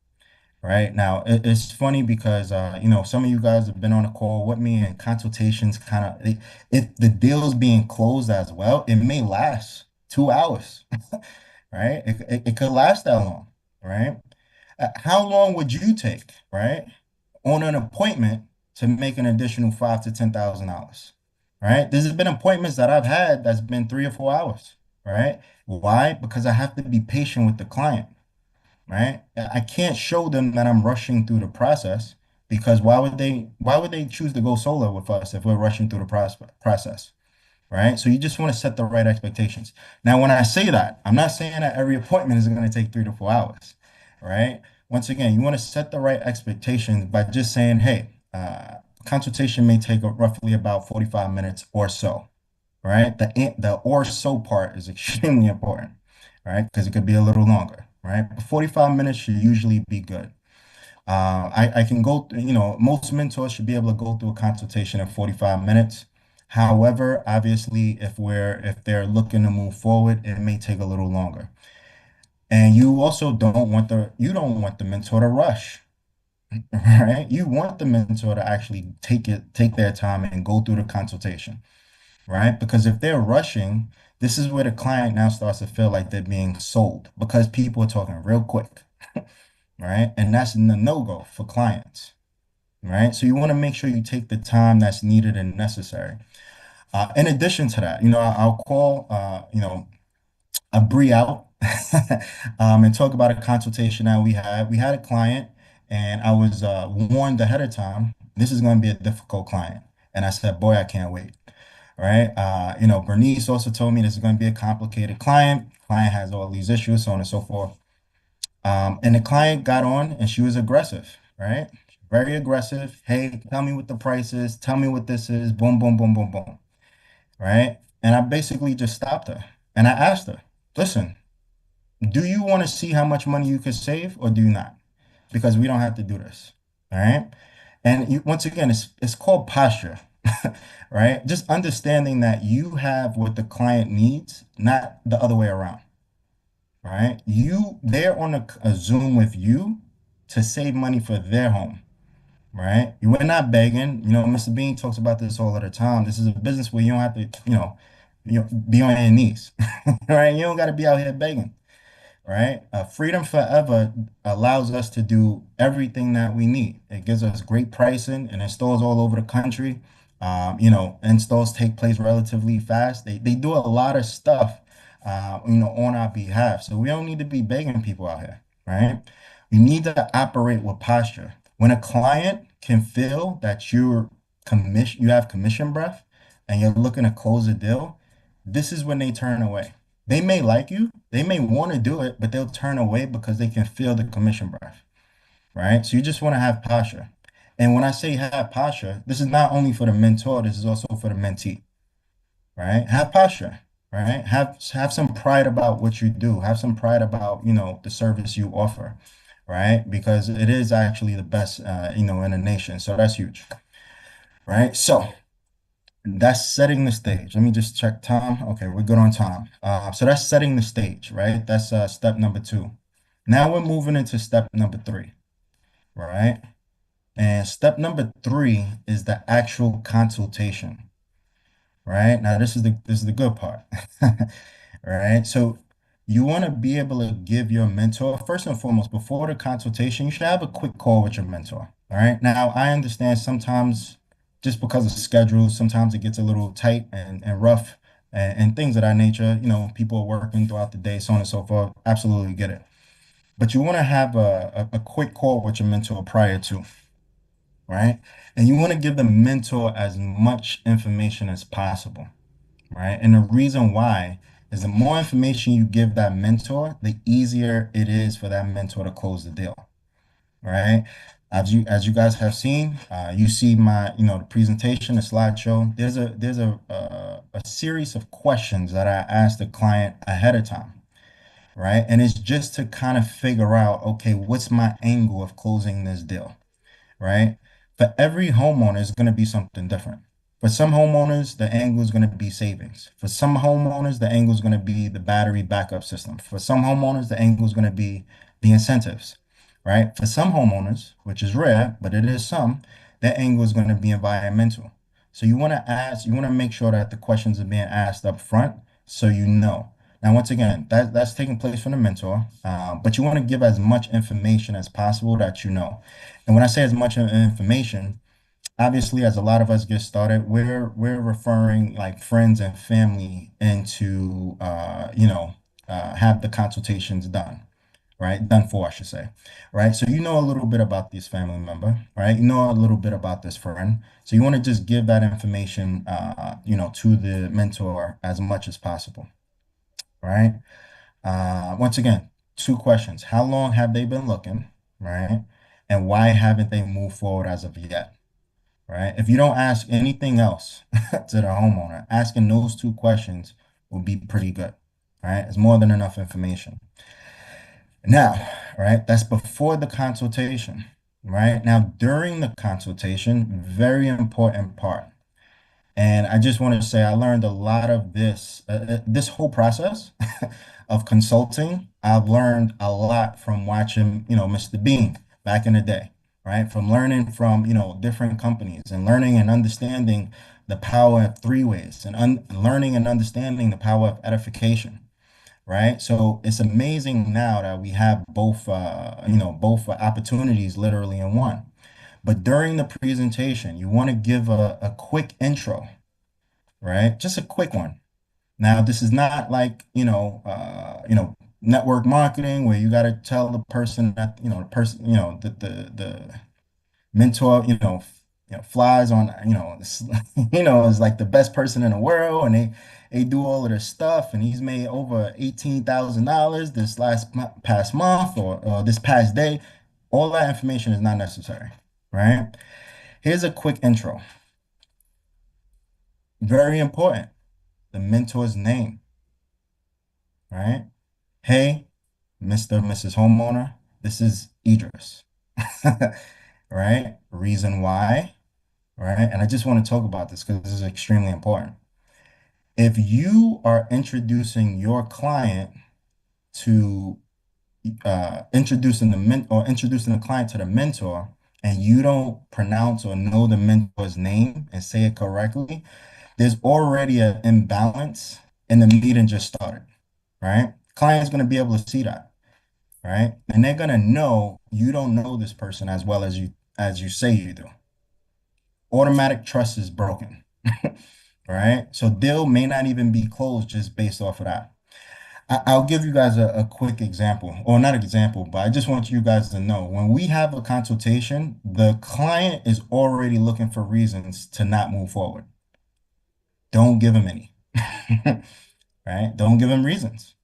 right? Now, it's funny because, some of you guys have been on a call with me and consultations kind of, if the deal's being closed as well, it may last 2 hours, right? It could last that long, right? How long would you take, right, on an appointment to make an additional five to $10,000, right? There's been appointments that I've had that's been 3 or 4 hours, right? Why? Because I have to be patient with the client, right? I can't show them that I'm rushing through the process because why would they choose to go solo with us if we're rushing through the process? Right? So you just want to set the right expectations. Now, when I say that, I'm not saying that every appointment is going to take 3 to 4 hours, right? Once again, you want to set the right expectations by just saying, hey, consultation may take roughly about 45 minutes or so, right? The or so part is extremely important, right? Because it could be a little longer, right? But 45 minutes should usually be good. I can go, most mentors should be able to go through a consultation in 45 minutes. However, obviously, if they're looking to move forward, it may take a little longer. And you also don't want the mentor to rush, right? You want the mentor to actually take their time and go through the consultation, right? Because if they're rushing, this is where the client now starts to feel like they're being sold because people are talking real quick, right? And that's the no-go for clients, right? So you want to make sure you take the time that's needed and necessary. In addition to that, I'll call, a Bree out and talk about a consultation that we had. We had a client, and I was warned ahead of time, this is going to be a difficult client. And I said, boy, I can't wait. Right. Bernice also told me this is going to be a complicated client. Client has all these issues, so on and so forth. And the client got on and she was aggressive, right? Very aggressive. Hey, tell me what the price is. Tell me what this is. Boom, boom, boom, boom, boom. Right. And I basically just stopped her and I asked her, listen, do you want to see how much money you could save or do you not? Because we don't have to do this. All right. And once again, it's called posture, right? Just understanding that you have what the client needs, not the other way around, right? They're on a Zoom with you to save money for their home, right? We're not begging. Mr. Bean talks about this all of the time. This is a business where you don't have to, be on your knees, right? You don't got to be out here begging, right? Freedom Forever allows us to do everything that we need. It gives us great pricing and installs all over the country. Installs take place relatively fast. They do a lot of stuff, on our behalf. So we don't need to be begging people out here, right? You need to operate with posture. When a client can feel that you have commission breath and you're looking to close a deal, this is when they turn away. They may like you, they may want to do it, but they'll turn away because they can feel the commission breath, right? So you just want to have posture. And when I say have posture, this is not only for the mentor, this is also for the mentee, right? Have posture, right? Have some pride about what you do. Have some pride about, the service you offer, right? Because it is actually the best, in the nation. So that's huge, right? So That's setting the stage. Let me just check time. Okay, we're good on time. So that's setting the stage, right? That's step number two. Now we're moving into step number three, right? And step number three is the actual consultation, right? Now this is the good part. Right? So you want to be able to give your mentor, first and foremost, before the consultation, you should have a quick call with your mentor. All right. Now I understand sometimes just because of schedule, sometimes it gets a little tight and rough and things of that nature. People are working throughout the day, so on and so forth. Absolutely get it. But you want to have a quick call with your mentor prior to, right? And you want to give the mentor as much information as possible, right? And the reason why is the more information you give that mentor, the easier it is for that mentor to close the deal, right? As you guys have seen, you see my the presentation, the slideshow. There's a series of questions that I ask the client ahead of time, right? And it's just to kind of figure out, okay, what's my angle of closing this deal, right? For every homeowner, it's going to be something different. For some homeowners, the angle is going to be savings. For some homeowners, the angle is going to be the battery backup system. For some homeowners, the angle is going to be the incentives, right? For some homeowners, which is rare, but it is some, that angle is going to be environmental. So you want to make sure that the questions are being asked up front so you know. Now, once again, that's taking place from the mentor, but you want to give as much information as possible that you know. And when I say as much information, obviously, as a lot of us get started, we're referring like friends and family into have the consultations done, right? Done for, I should say, right? So you know a little bit about this family member, right? You know a little bit about this friend. So you want to just give that information, to the mentor as much as possible, right? Once again, two questions. How long have they been looking, right? And why haven't they moved forward as of yet, right? If you don't ask anything else to the homeowner, asking those two questions will be pretty good, right? It's more than enough information. Now, right, that's before the consultation, right? Now, during the consultation, very important part. And I just want to say I learned a lot of this whole process of consulting. I've learned a lot from watching, Mr. Bean back in the day, right? From learning from, different companies and learning and understanding the power of three ways and learning and understanding the power of edification, right? So it's amazing now that we have both opportunities literally in one. But during the presentation, you want to give a quick intro, right? Just a quick one. Now, this is not like, network marketing where you got to tell the person that, the person, the mentor, flies on, is like the best person in the world and they do all of this stuff and he's made over $18,000 this past month or this past day. All that information is not necessary, right? Here's a quick intro. Very important. The mentor's name, right? Hey, Mr. and Mrs. Homeowner, this is Idris, right? Reason why, right? And I just want to talk about this because this is extremely important. If you are introducing your client to introducing the client to the mentor and you don't pronounce or know the mentor's name and say it correctly, there's already an imbalance and the meeting just started, right? Client's going to be able to see that, right? And they're going to know you don't know this person as well as you say you do. Automatic trust is broken, right? So deal may not even be closed just based off of that. I'll give you guys a quick example, or not example, but I just want you guys to know when we have a consultation, the client is already looking for reasons to not move forward. Don't give them any, right? Don't give them reasons,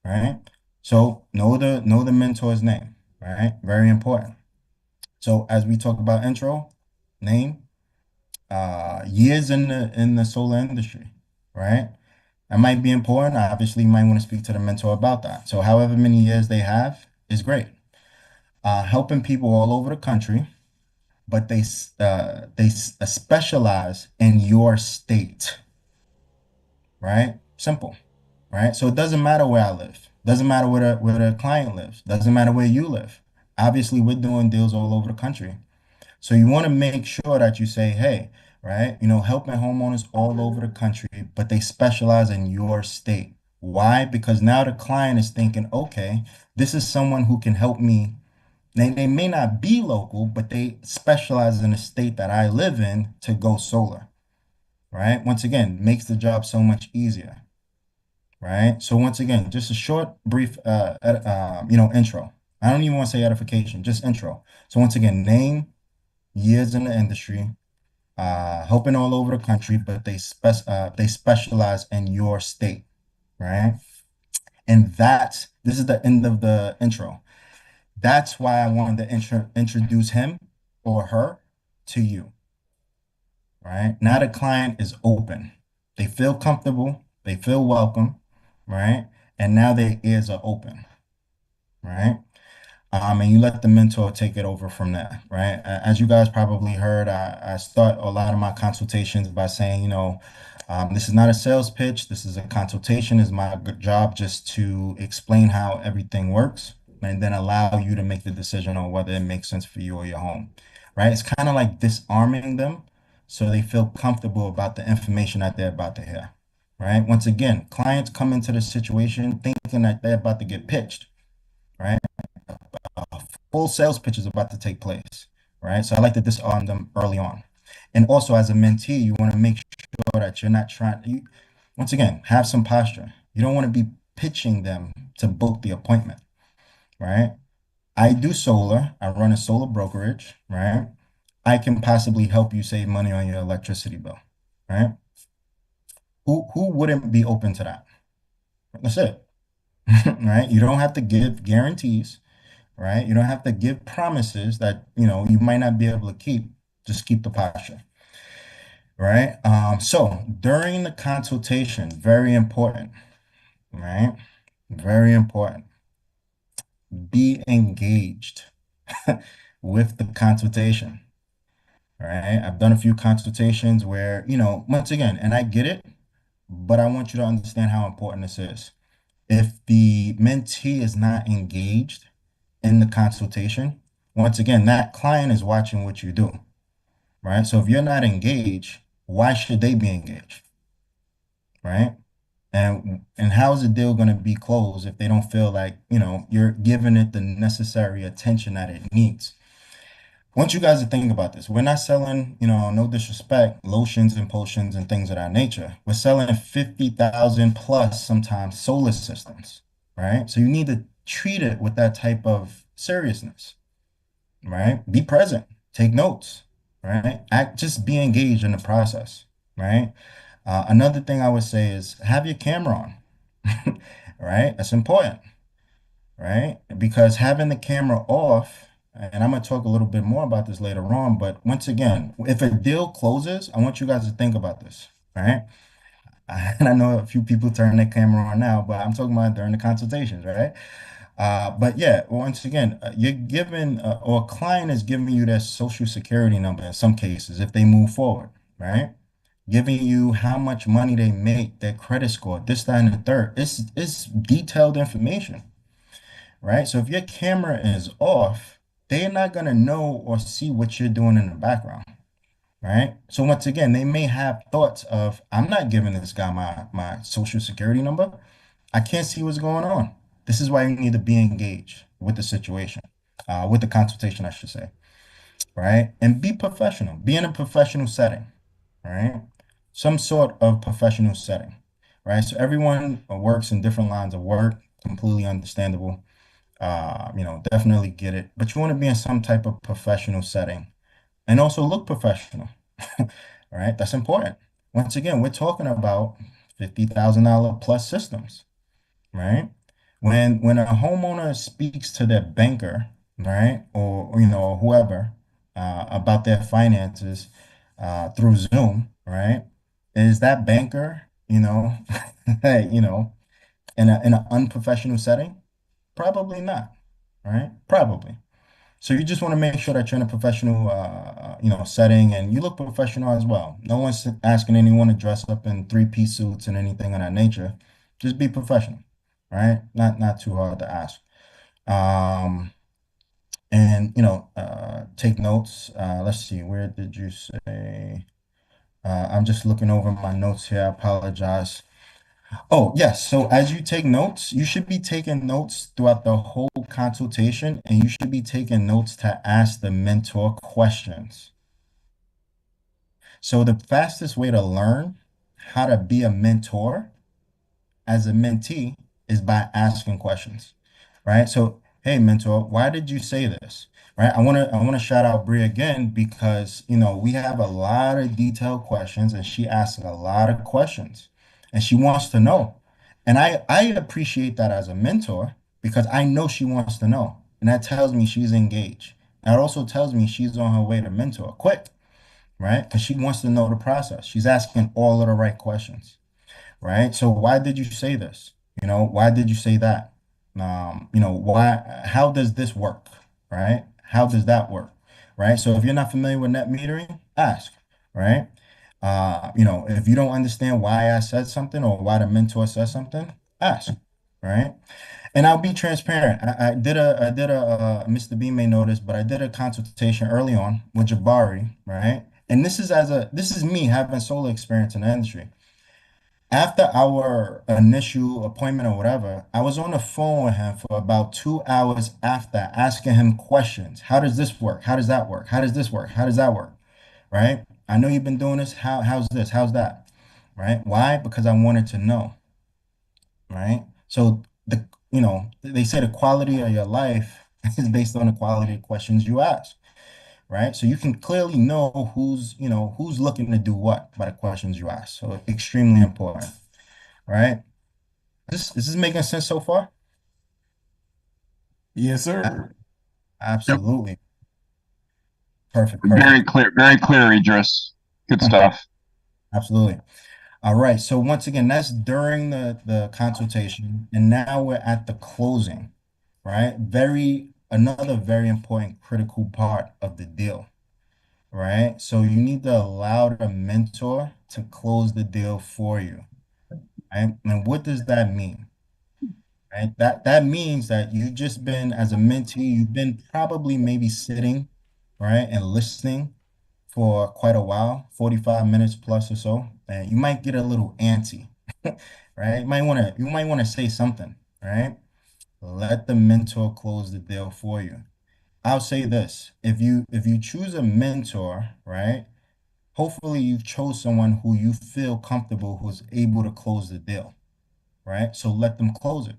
right? So know the mentor's name, right? Very important. So as we talk about intro, name, years in the solar industry, right? That might be important. Obviously, you might want to speak to the mentor about that. So however many years they have is great. Helping people all over the country, but they specialize in your state, right? Simple, right? So it doesn't matter where I live. Doesn't matter where the client lives. Doesn't matter where you live. Obviously, we're doing deals all over the country. So you want to make sure that you say, hey, right, helping homeowners all over the country, but they specialize in your state. Why? Because now the client is thinking, okay, this is someone who can help me. They may not be local, but they specialize in the state that I live in to go solar, right? Once again, makes the job so much easier, right? So once again, just a short, brief, intro. I don't even want to say edification, just intro. So once again, name, years in the industry, helping all over the country, but they specialize in your state, right? And this is the end of the intro. That's why I wanted to introduce him or her to you, right? Now the client is open. They feel comfortable, they feel welcome, right? And now their ears are open, right? And you let the mentor take it over from there, right? As you guys probably heard, I start a lot of my consultations by saying, this is not a sales pitch. This is a consultation. It's my job just to explain how everything works and then allow you to make the decision on whether it makes sense for you or your home, right? It's kind of like disarming them so they feel comfortable about the information that they're about to hear, right? Once again, clients come into the situation thinking that they're about to get pitched, right? A full sales pitch is about to take place, right? So I like to disarm them early on. And also as a mentee, you want to make sure that you're not once again, have some posture. You don't want to be pitching them to book the appointment, right? I do solar. I run a solar brokerage, right? I can possibly help you save money on your electricity bill, right? Who wouldn't be open to that? That's it, right? You don't have to give guarantees, right? You don't have to give promises that, you might not be able to keep. Just keep the posture, right? So during the consultation, very important, right? Very important. Be engaged with the consultation, right? I've done a few consultations where, once again, and I get it, but I want you to understand how important this is. If the mentee is not engaged in the consultation, once again, that client is watching what you do, right? So if you're not engaged, why should they be engaged, right? And how is the deal going to be closed if they don't feel like, you're giving it the necessary attention that it needs? I want you guys to think about this. We're not selling, no disrespect, lotions and potions and things of that nature. We're selling 50,000 plus sometimes solar systems, right? So you need to treat it with that type of seriousness, right? Be present, take notes, right? Just be engaged in the process, right? Another thing I would say is have your camera on, right? That's important, right? Because having the camera off, and I'm going to talk a little bit more about this later on, but once again, if a deal closes, I want you guys to think about this, right? And I know a few people turn their camera on now, but I'm talking about during the consultations, right? But yeah, once again, you're given, or a client is giving you their social security number in some cases if they move forward, right? Giving you how much money they make, their credit score, this, that, and the third. It's detailed information, right? So if your camera is off, they're not gonna know or see what you're doing in the background, right? So once again, they may have thoughts of, I'm not giving this guy my social security number. I can't see what's going on. This is why you need to be engaged with the situation, with the consultation, I should say, right? And be professional. Be in a professional setting, right? Some sort of professional setting, right? So everyone works in different lines of work, completely understandable. Definitely get it. But you want to be in some type of professional setting and also look professional, right? That's important. Once again, we're talking about $50,000 plus systems, right? When a homeowner speaks to their banker, right, or whoever about their finances through Zoom, right, is that banker, in an unprofessional setting? Probably not, right? Probably. So you just want to make sure that you're in a professional, setting, and you look professional as well. No one's asking anyone to dress up in three-piece suits and anything of that nature. Just be professional, right? Not too hard to ask. Um, and take notes. Let's see, where did you say? I'm just looking over my notes here. I apologize. Oh, yes. So as you take notes, you should be taking notes throughout the whole consultation, and you should be taking notes to ask the mentor questions. So the fastest way to learn how to be a mentor as a mentee is by asking questions, right? So, hey, mentor, why did you say this? Right? I want to shout out Brie again because, we have a lot of detailed questions and she asks a lot of questions and she wants to know. And I appreciate that as a mentor because I know she wants to know. And that tells me she's engaged. That also tells me she's on her way to mentor quick, right? Because she wants to know the process. She's asking all of the right questions, right? So why did you say this? Why did you say that? How does this work? Right? How does that work? Right? So if you're not familiar with net metering, ask, right? If you don't understand why I said something or why the mentor said something, ask, right? And I'll be transparent. I did a Mr. B may notice, but I did a consultation early on with Jabari, right? And this is me having solo experience in the industry. After our initial appointment or whatever, I was on the phone with him for about 2 hours after asking him questions. How does this work? How does that work? How does this work? How does that work? Right? I know you've been doing this. How's this? How's that? Right? Why? Because I wanted to know. Right? So they say the quality of your life is based on the quality of questions you ask. Right? So you can clearly know who's looking to do what by the questions you ask. So extremely important. Right? Is this making sense so far? Yes, sir. Yep. Absolutely. Perfect. Very clear, Idris. Good stuff. Absolutely. All right. So once again, that's during the consultation, and now we're at the closing, right? Another very important critical part of the deal, right? So you need to allow the mentor to close the deal for you, right? And what does that mean? Right? That means that you've just been, as a mentee, you've been probably maybe sitting, right, and listening for quite a while, 45 minutes plus or so, and you might get a little antsy, right? You might want to say something, right? Let the mentor close the deal for you. I'll say this, if you choose a mentor, right, hopefully you've chose someone who you feel comfortable, who's able to close the deal, right? So let them close it.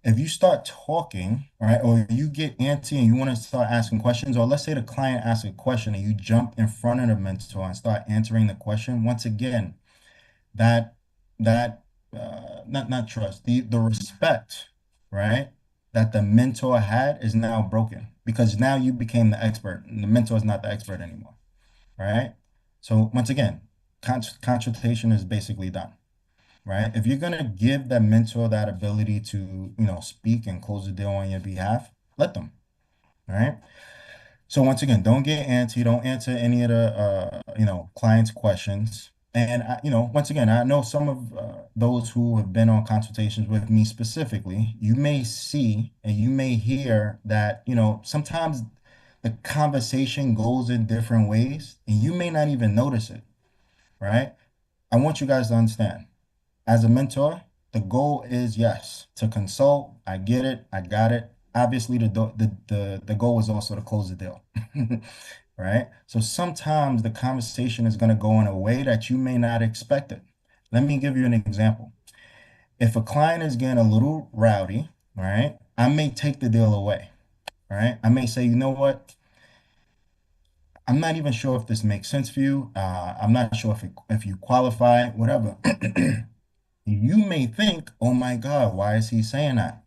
If you start talking, right, or you get antsy and you want to start asking questions, or let's say the client asks a question and you jump in front of the mentor and start answering the question, once again, that that not trust, the respect, right, that the mentor had is now broken because now you became the expert and the mentor is not the expert anymore, right? So once again, consultation is basically done, right? If you're gonna give that mentor that ability to, speak and close the deal on your behalf, let them, right? So once again, don't get antsy, don't answer any of the client's questions. And once again, I know some of those who have been on consultations with me specifically, you may see and you may hear that, sometimes the conversation goes in different ways and you may not even notice it, right? I want you guys to understand as a mentor, the goal is yes, to consult. I get it. I got it. Obviously, the goal is also to close the deal. Right? So sometimes the conversation is going to go in a way that you may not expect it. Let me give you an example. If a client is getting a little rowdy, right, I may take the deal away. Right? I may say, you know what? I'm not even sure if this makes sense for you. I'm not sure if you qualify, whatever. You may think, oh my God, why is he saying that?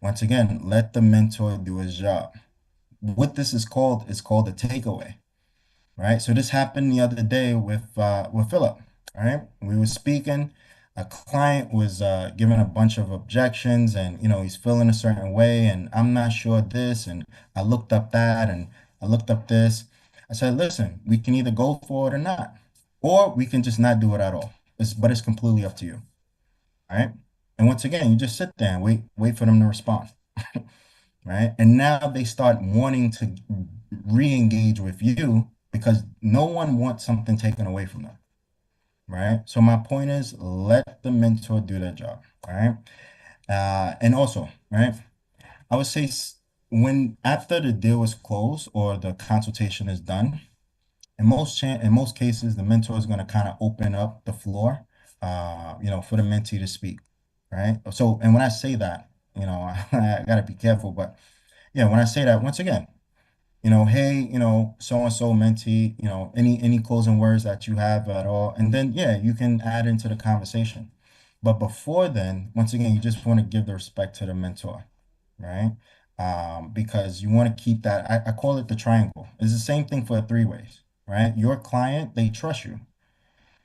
Once again, let the mentor do his job. What this is called a takeaway, right? So this happened the other day with Philip, right? We were speaking. a client was giving a bunch of objections, and he's feeling a certain way, and I'm not sure this, and I looked up that, and I looked up this. I said, listen, we can either go for it or not, or we can just not do it at all. But it's completely up to you. Right? And once again, you just sit there and wait for them to respond. Right? And now they start wanting to re-engage with you because no one wants something taken away from them. Right? So my point is, let the mentor do their job. Right? And also, right? I would say when after the deal is closed or the consultation is done, in most cases, the mentor is going to kind of open up the floor, for the mentee to speak, right? So, and when I say that, I got to be careful, but yeah, when I say that, once again, hey, so and so mentee, any closing words that you have at all, and then yeah, you can add into the conversation. But before then, once again, you just want to give the respect to the mentor, right? Because you want to keep that. I call it the triangle. It's the same thing for three ways, right? Your client, they trust you,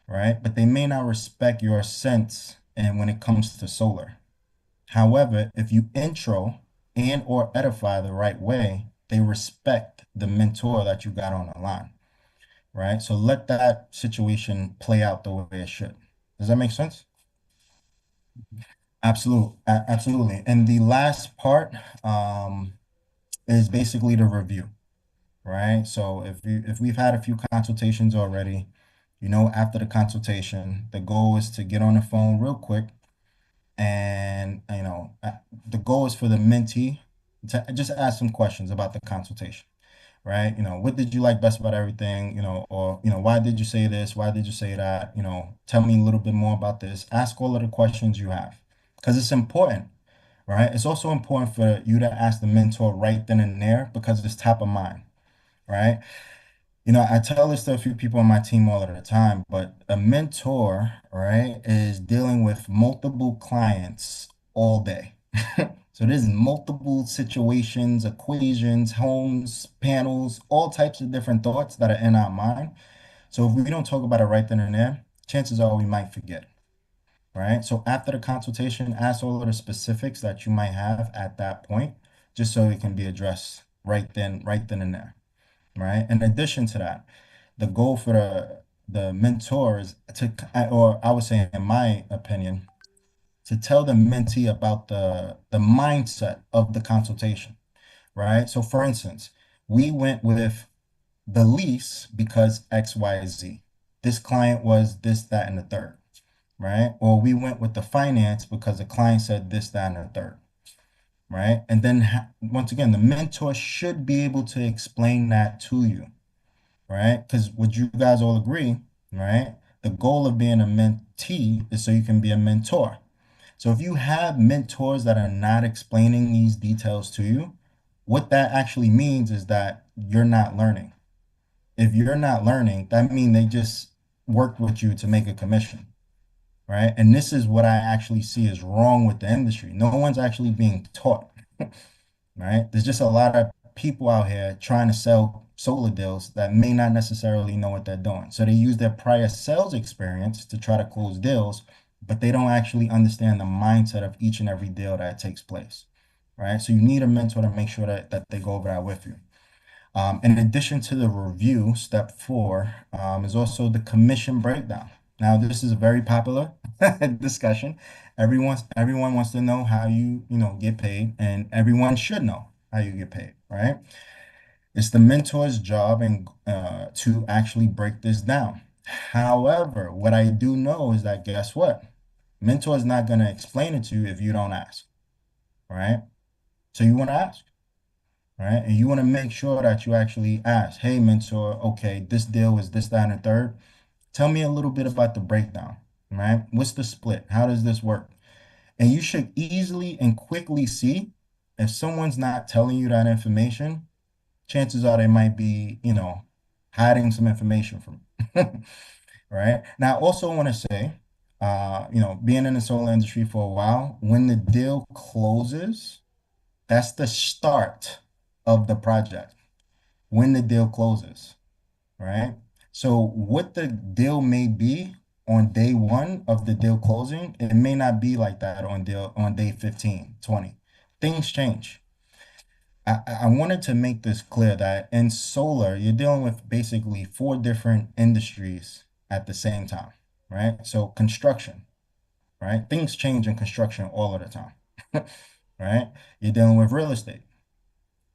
right? But they may not respect your sense and when it comes to solar. However, if you intro and or edify the right way, they respect the mentor that you got on the line, right? So let that situation play out the way it should. Does that make sense? Absolutely. And the last part is basically the review, right? So if we've had a few consultations already, after the consultation, the goal is to get on the phone real quick, and the goal is for the mentee to just ask some questions about the consultation, right? What did you like best about everything? Or why did you say this? Why did you say that? Tell me a little bit more about this. Ask all of the questions you have because it's important, right? It's also important for you to ask the mentor right then and there because it's top of mind, right? I tell this to a few people on my team all of the time, but a mentor, right, is dealing with multiple clients all day. So there's multiple situations, equations, homes, panels, all types of different thoughts that are in our mind. So if we don't talk about it right then and there, chances are we might forget, right? So after the consultation, ask all of the specifics that you might have at that point, just so it can be addressed right then and there, right? In addition to that, the goal for the mentor is or I would say, in my opinion, to tell the mentee about the mindset of the consultation, right? So, for instance, we went with the lease because X, Y, Z. This client was this, that, and the third, right? Or we went with the finance because the client said this, that, and the third, right? And then once again, the mentor should be able to explain that to you, right? Because would you guys all agree, right? The goal of being a mentee is so you can be a mentor. So if you have mentors that are not explaining these details to you, what that actually means is that you're not learning. If you're not learning, that means they just worked with you to make a commission, right? And this is what I actually see is wrong with the industry. No one's actually being taught, right? There's just a lot of people out here trying to sell solar deals that may not necessarily know what they're doing. So they use their prior sales experience to try to close deals, but they don't actually understand the mindset of each and every deal that takes place, right? So you need a mentor to make sure that they go over that with you. In addition to the review, step four is also the commission breakdown. Now, this is a very popular discussion. Everyone wants to know how you get paid, and everyone should know how you get paid, right? It's the mentor's job and to actually break this down. However, what I do know is that guess what? Mentor is not going to explain it to you if you don't ask, right? So you want to ask, right? And you want to make sure that you actually ask, hey, mentor, okay, this deal is this, that, and the third. Tell me a little bit about the breakdown, right? What's the split? How does this work? And you should easily and quickly see if someone's not telling you that information, chances are they might be, hiding some information from you. Right? Now, I also want to say, being in the solar industry for a while, when the deal closes, that's the start of the project. When the deal closes, right? So what the deal may be on day one of the deal closing, it may not be like that on day 15, 20. Things change. I wanted to make this clear that in solar, you're dealing with basically four different industries at the same time, right? So construction, right? Things change in construction all of the time, right? You're dealing with real estate.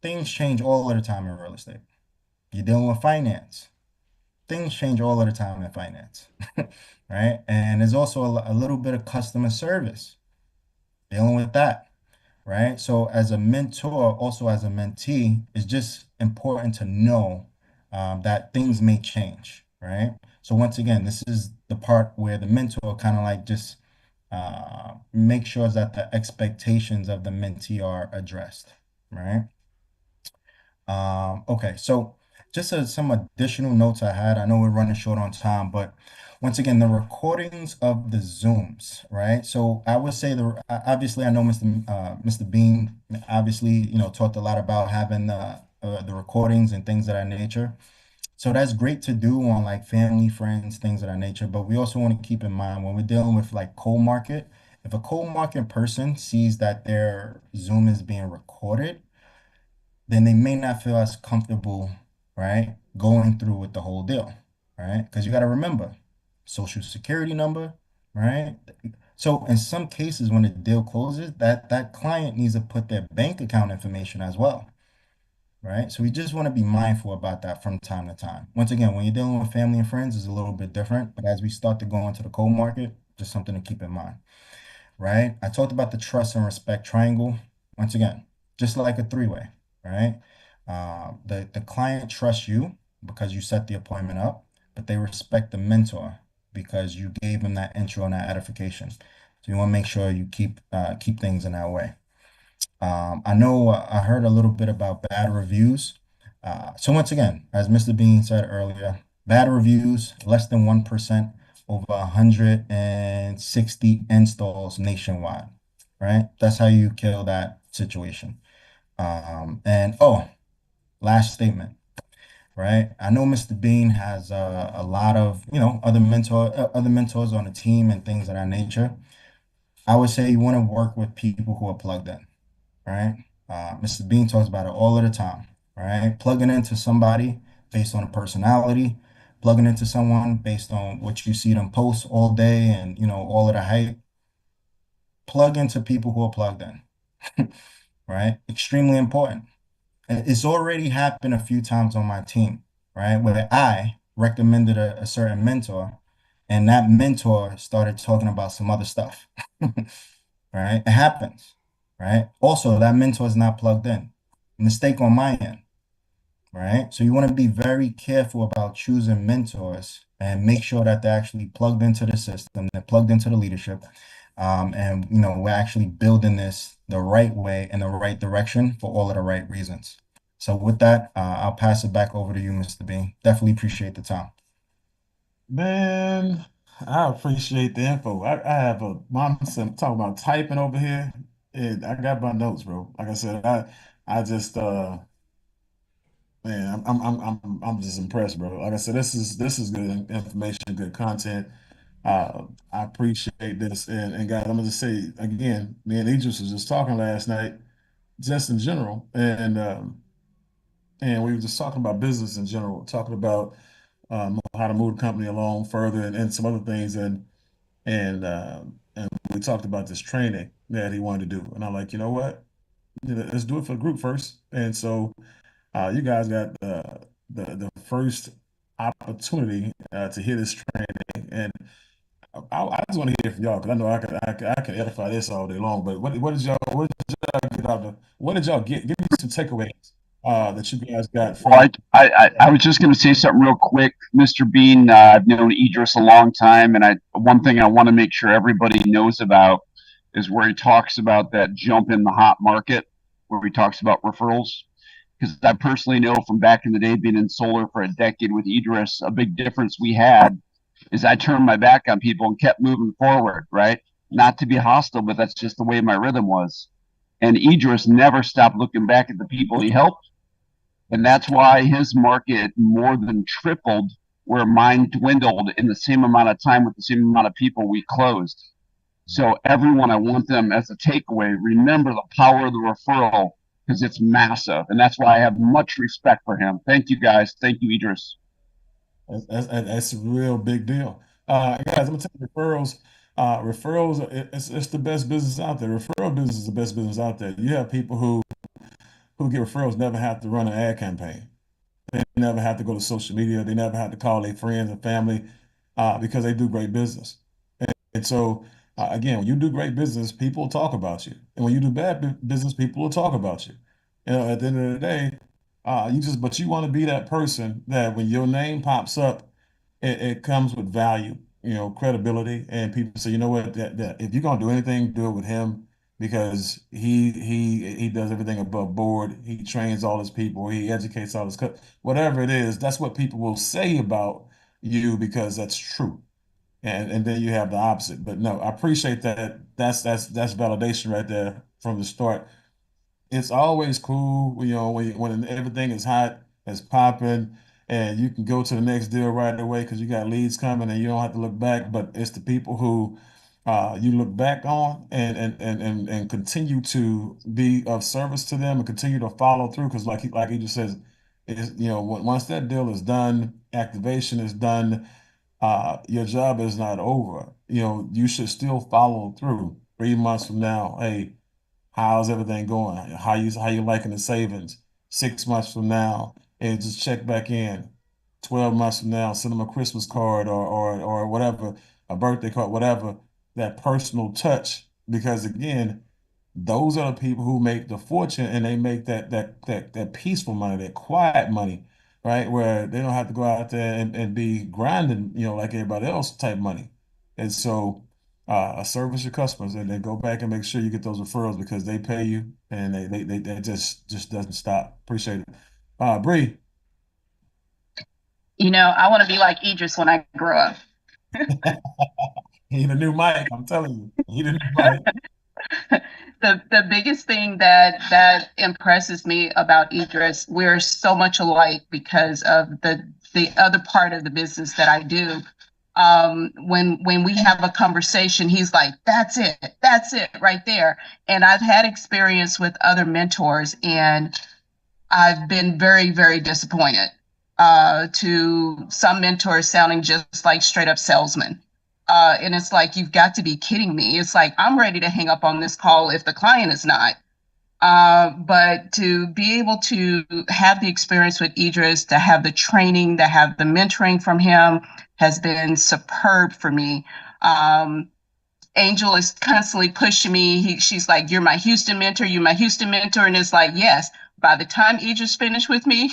Things change all of the time in real estate. You're dealing with finance. Things change all of the time in finance, right? And there's also a little bit of customer service dealing with that, right? So as a mentor, also as a mentee, it's just important to know that things may change, right? So once again, this is the part where the mentor kind of like just make sure that the expectations of the mentee are addressed, right? Okay, so just some additional notes I had. I know we're running short on time, but once again, the recordings of the Zooms, right? So I would say obviously I know Mr. Bean obviously, talked a lot about having the recordings and things of that nature. So that's great to do on like family, friends, things of that nature. But we also want to keep in mind when we're dealing with like cold market, if a cold market person sees that their Zoom is being recorded, then they may not feel as comfortable, right, going through with the whole deal, right? Because you got to remember, social security number, right? So in some cases, when the deal closes, that client needs to put their bank account information as well, right? So we just want to be mindful about that from time to time. Once again, when you're dealing with family and friends, it's a little bit different, but as we start to go into the cold market, just something to keep in mind, right? I talked about the trust and respect triangle. Once again, just like a three-way, right? The client trusts you because you set the appointment up, but they respect the mentor because you gave them that intro and that edification. So you want to make sure you keep things in that way. I know I heard a little bit about bad reviews. So once again, as Mr. Bean said earlier, bad reviews, less than 1%, over 160 installs nationwide, right? That's how you kill that situation. And last statement, right? I know Mr. Bean has a lot of, other mentors on the team and things of that nature. I would say you want to work with people who are plugged in, right? Mr. Bean talks about it all of the time, right? Plugging into somebody based on a personality, plugging into someone based on what you see them post all day and, all of the hype. Plug into people who are plugged in, right? Extremely important. It's already happened a few times on my team, right? Where I recommended a certain mentor and that mentor started talking about some other stuff, right? It happens, right? Also, that mentor is not plugged in. Mistake on my end, right? So you want to be very careful about choosing mentors and make sure that they're actually plugged into the system, they're plugged into the leadership. And we're actually building this the right way in the right direction for all of the right reasons. So with that, I'll pass it back over to you, Mr. Bean. Definitely appreciate the time. Man, I appreciate the info. I have a mom talking about typing over here, and I got my notes, bro. Like I said, I just man, I'm just impressed, bro. Like I said, this is good information, good content. I appreciate this, and guys, I'm gonna just say again, me and Idris was just talking last night, just in general, and we were just talking about business in general, talking about how to move the company along further, and some other things, and we talked about this training that he wanted to do, and I'm like, you know what? Let's do it for the group first, and so. You guys got the first opportunity to hear this training, and I just want to hear from y'all because I know I can edify this all day long. But what did y'all get out of what did y'all get? Give me some takeaways that you guys got from. Well, I was just going to say something real quick, Mr. Bean. I've known Idris a long time, and one thing I want to make sure everybody knows about is where he talks about that jump in the hot market, where he talks about referrals. Because I personally know from back in the day, being in solar for a decade with Idris, a big difference we had is I turned my back on people and kept moving forward, right? Not to be hostile, but that's just the way my rhythm was. And Idris never stopped looking back at the people he helped. And that's why his market more than tripled where mine dwindled in the same amount of time with the same amount of people we closed. So everyone, I want them as a takeaway, remember the power of the referral because it's massive. And that's why I have much respect for him. Thank you, guys. Thank you, Idris. That's a real big deal. Guys, I'm gonna tell you referrals. Referrals, it's the best business out there. Referral business is the best business out there. You have people who get referrals never have to run an ad campaign. They never have to go to social media. They never have to call their friends and family because they do great business. And so, again, when you do great business, people will talk about you. And when you do bad business, people will talk about you. You know, at the end of the day, but you want to be that person that when your name pops up, it comes with value, you know, credibility, and people say, you know what, that if you're gonna do anything, do it with him because he does everything above board. He trains all his people, he educates all his whatever it is. That's what people will say about you because that's true. And then you have the opposite. But no, I appreciate that. That's validation right there from the start. It's always cool, you know, when everything is hot, it's popping, and you can go to the next deal right away because you got leads coming and you don't have to look back. But it's the people who you look back on and continue to be of service to them and continue to follow through because like he just says, is you know once that deal is done, activation is done, your job is not over. You know, you should still follow through 3 months from now. Hey, how's everything going? How you liking the savings? 6 months from now, and just check back in. 12 months from now, send them a Christmas card or whatever, a birthday card, whatever. That personal touch, because again, those are the people who make the fortune, and they make that peaceful money, that quiet money, right? Where they don't have to go out there and be grinding, you know, like everybody else type money. And so service your customers and then go back and make sure you get those referrals because they pay you and they just doesn't stop. Appreciate it. Bree. You know, I want to be like Idris when I grow up. He the new Mike, I'm telling you. He the new Mike. The biggest thing that impresses me about Idris, we're so much alike because of the other part of the business that I do. When we have a conversation, he's like, that's it right there. And I've had experience with other mentors, and I've been very, very disappointed to some mentors sounding just like straight up salesmen. And it's like, you've got to be kidding me. It's like, I'm ready to hang up on this call if the client is not. But to be able to have the experience with Idris, to have the training, to have the mentoring from him has been superb for me. Angel is constantly pushing me. She's like, you're my Houston mentor. You're my Houston mentor. And it's like, yes, by the time Idris finished with me,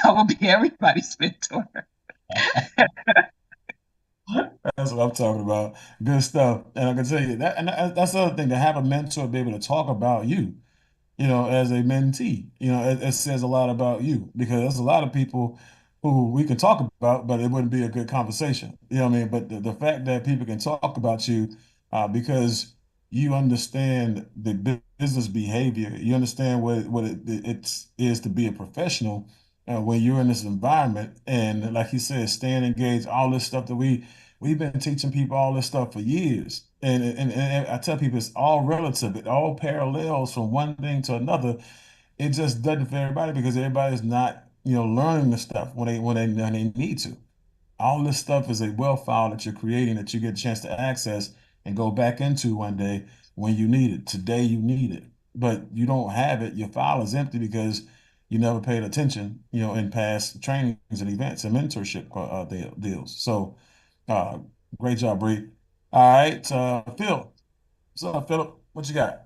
I will be everybody's mentor. That's what I'm talking about. Good stuff. And I can tell you that, and that's the other thing to have a mentor be able to talk about you know, as a mentee. You know, it says a lot about you because there's a lot of people who we can talk about, but it wouldn't be a good conversation. You know what I mean? But the fact that people can talk about you because you understand the business behavior, you understand what it is to be a professional when you're in this environment, and like you said, staying engaged, all this stuff that we've been teaching people all this stuff for years. And I tell people it's all relative. It all parallels from one thing to another. It just doesn't for everybody because everybody's not, you know, learning the stuff when they need to. All this stuff is a wealth file that you're creating that you get a chance to access and go back into one day when you need it. Today you need it, but you don't have it. Your file is empty because you never paid attention, you know, in past trainings and events and mentorship deals. So, uh, great job, Bree. All right, Phil. What's up, Philip? What you got?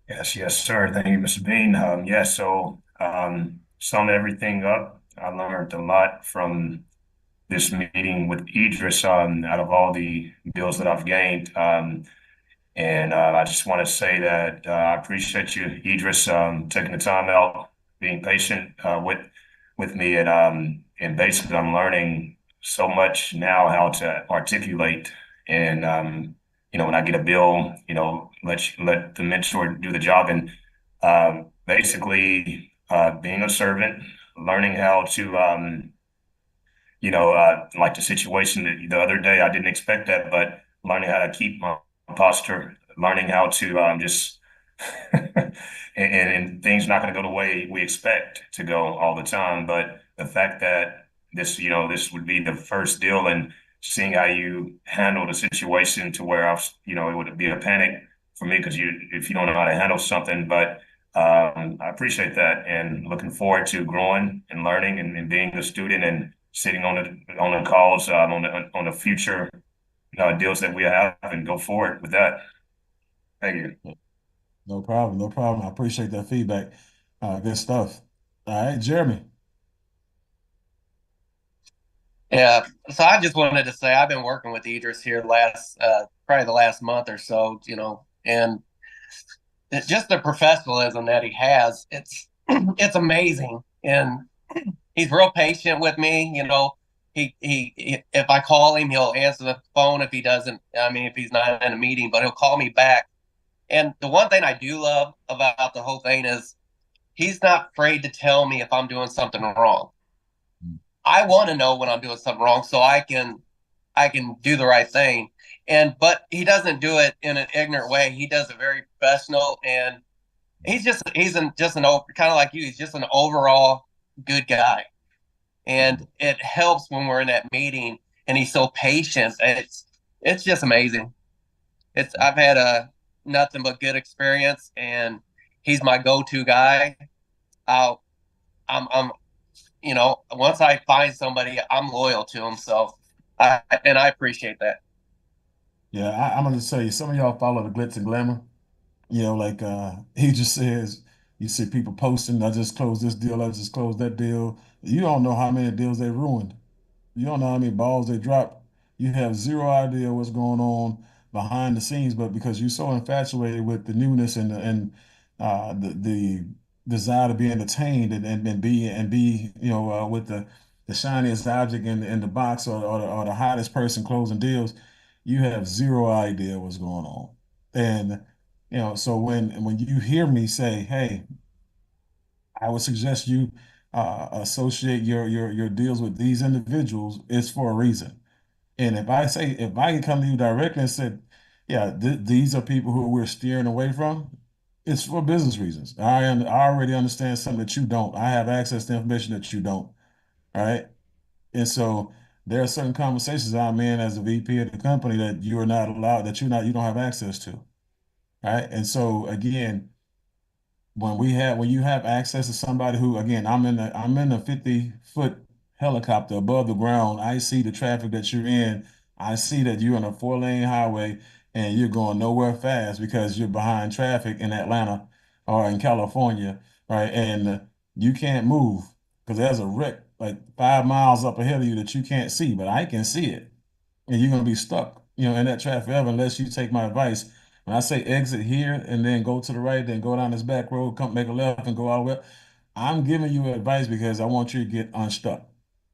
Yes, sir. Thank you, Mr. Bean. Sum everything up. I learned a lot from this meeting with Idris out of all the deals that I've gained. And I just want to say that I appreciate you, Idris, taking the time out, being patient with me, and basically I'm learning so much now how to articulate and when I get a bill, let the mentor do the job, and basically being a servant, learning how to like the situation that the other day, I didn't expect that, but learning how to keep my posture, learning how to just, and things not going to go the way we expect to go all the time. But the fact that this would be the first deal and seeing how you handle the situation to where it would be a panic for me because if you don't know how to handle something, but I appreciate that and looking forward to growing and learning and being a student and sitting on the calls on the future deals that we have and go forward with that. Thank you. No problem, no problem. I appreciate that feedback. Good stuff. All right, Jeremy. Yeah, so I just wanted to say I've been working with Idris here probably the last month or so, and it's just the professionalism that he has. It's amazing, and he's real patient with me. He if I call him, he'll answer the phone. If he doesn't, I mean, if he's not in a meeting, but he'll call me back. And the one thing I do love about the whole thing is he's not afraid to tell me if I'm doing something wrong. I want to know when I'm doing something wrong so I can do the right thing. But he doesn't do it in an ignorant way. He does it very professional, and he's just an kind of like you. He's just an overall good guy, and it helps when we're in that meeting. And he's so patient. It's just amazing. I've had a nothing but good experience, and he's my go-to guy. I'll I'm once I find somebody, I'm loyal to them. So I appreciate that. Yeah, I'm gonna tell you, some of y'all follow the glitz and glamour. Like he just says, you see people posting, I just closed this deal, I just closed that deal. You don't know how many deals they ruined. You don't know how many balls they dropped. You have zero idea what's going on behind the scenes, but because you're so infatuated with the newness and the desire to be entertained and be with the shiniest object in the box or the hottest person closing deals, you have zero idea what's going on. And so when you hear me say, hey, I would suggest you associate your deals with these individuals, it's for a reason. And if I can come to you directly and say, yeah, these are people who we're steering away from, it's for business reasons. I already understand something that you don't. I have access to information that you don't. All right. And so there are certain conversations I'm in as a VP of the company that you are not allowed, that you don't have access to. Right. And so again, when you have access to somebody who, again, I'm in a 50-foot helicopter above the ground. I see the traffic that you're in. I see that you're on a 4-lane highway and you're going nowhere fast because you're behind traffic in Atlanta or in California, right? And you can't move because there's a wreck like 5 miles up ahead of you that you can't see, but I can see it, and you're gonna be stuck, in that traffic forever unless you take my advice. When I say exit here and then go to the right, then go down this back road, come make a left and go all the way up, I'm giving you advice because I want you to get unstuck.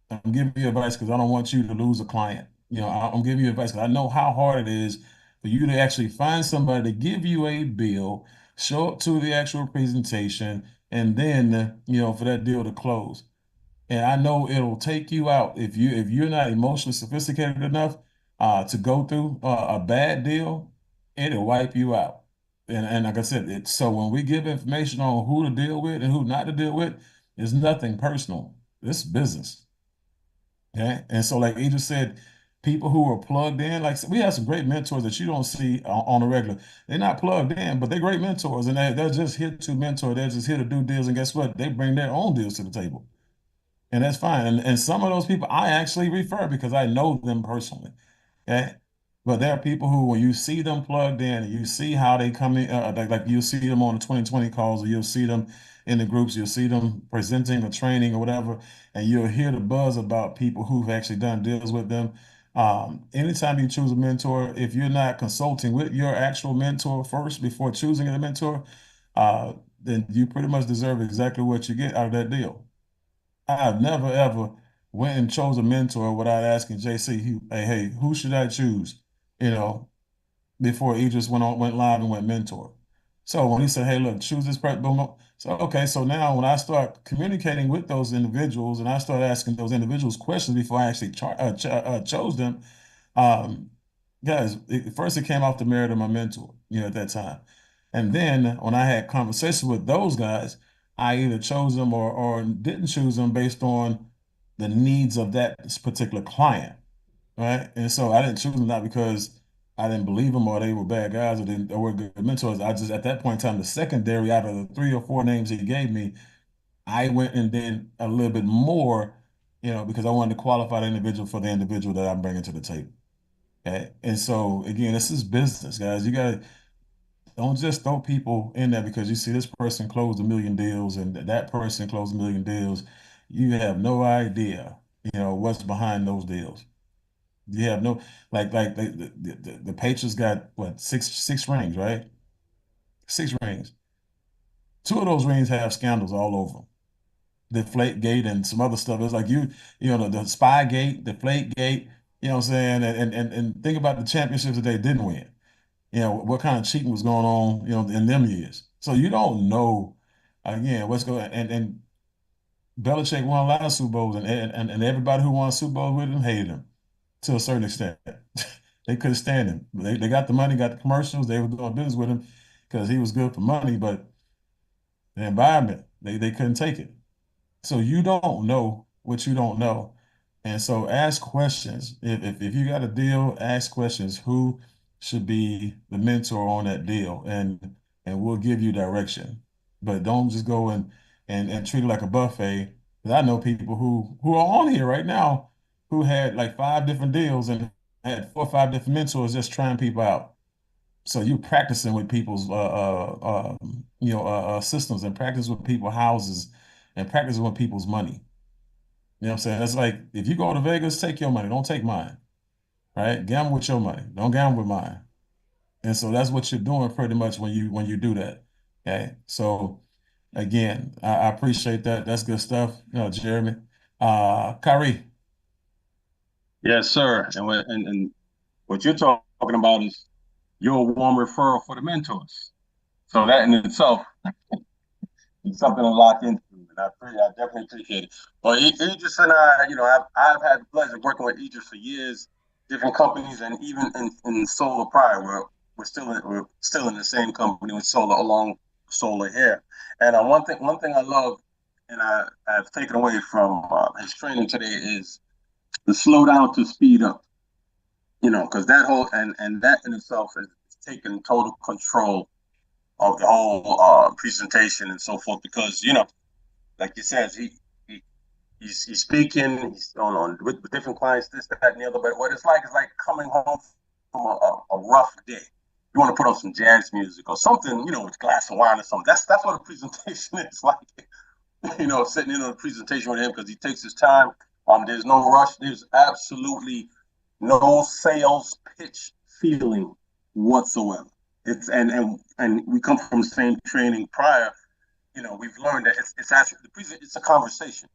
I'm giving you advice because I don't want you to lose a client. I'm giving you advice because I know how hard it is for you to actually find somebody to give you a bill, show up to the actual presentation, and then for that deal to close. And I know it'll take you out if you're not emotionally sophisticated enough to go through a bad deal, it'll wipe you out. And like I said, so when we give information on who to deal with and who not to deal with, it's nothing personal. It's business. Okay. And so, like Idris said, people who are plugged in, like we have some great mentors that you don't see on a regular. They're not plugged in, but they're great mentors, and they're just here to mentor. They're just here to do deals, and guess what? They bring their own deals to the table. And that's fine. And some of those people I actually refer because I know them personally. Okay. But there are people who, when you see them plugged in and you see how they come in, like you'll see them on the 2020 calls, or you'll see them in the groups, you'll see them presenting or training or whatever, and you'll hear the buzz about people who've actually done deals with them. Anytime you choose a mentor, if you're not consulting with your actual mentor first before choosing a mentor, then you pretty much deserve exactly what you get out of that deal. I've never ever went and chose a mentor without asking JC, hey, who should I choose? You know, before Idris went live and went mentor. So when he said, "Hey, look, choose this person," boom, boom. So okay, so now when I start communicating with those individuals and I start asking those individuals questions before I actually chose them, um, guys, first it came off the merit of my mentor, at that time, and then when I had conversations with those guys, I either chose them or didn't choose them based on the needs of that particular client, right? And so I didn't choose them not because I didn't believe them or they were bad guys or were good mentors. I just at that point in time, the secondary out of the three or four names he gave me, I went and did a little bit more, because I wanted to qualify the individual for the individual that I'm bringing to the table. Okay. And so again, this is business, guys. You gotta don't just throw people in there because you see this person closed 1 million deals and that person closed 1 million deals. You have no idea, what's behind those deals. You have no like the Patriots got what six rings, right? Six rings. Two of those rings have scandals all over them. Deflate Gate and some other stuff. It's like the Spy Gate, Deflate Gate, you know what I'm saying? And think about the championships that they didn't win. What kind of cheating was going on, in them years. So you don't know again what's going and Belichick won a lot of Super Bowls and everybody who won Super Bowls with him hated him to a certain extent. They couldn't stand him. They got the money, got the commercials, they were doing business with him because he was good for money, but the environment, they couldn't take it. So you don't know what you don't know. And so ask questions. If you got a deal, ask questions. Who should be the mentor on that deal? And we'll give you direction. But don't just go and treat it like a buffet. 'Cause I know people who are on here right now who had like 5 different deals and had 4 or 5 different mentors just trying people out. So you practicing with people's systems and practice with people's houses and practice with people's money. You know what I'm saying? That's like if you go to Vegas, take your money, don't take mine. Right? Gamble with your money, don't gamble with mine. And so that's what you're doing pretty much when you do that. Okay. So again, I appreciate that. That's good stuff. Jeremy. Kyrie. Yes, sir. And what you're talking about is you're a warm referral for the mentors. So that in itself is something to lock into, and I definitely appreciate it. But Idris and I, I've had the pleasure of working with Idris for years, different companies, and even in solar prior, we're still in the same company with solar along solar here. And one thing I love, and I've taken away from his training today is the slow down to speed up. Because that whole and that in itself is taking total control of the whole presentation and so forth. Because like you said, he's speaking, he's on with different clients, this, that, and the other. But what it's like is like coming home from a rough day. You want to put on some jazz music or something, with a glass of wine or something. That's what a presentation is like. Sitting in on a presentation with him because he takes his time. There's no rush. There's absolutely no sales pitch feeling whatsoever. It's and we come from the same training prior. We've learned that it's actually it's a conversation.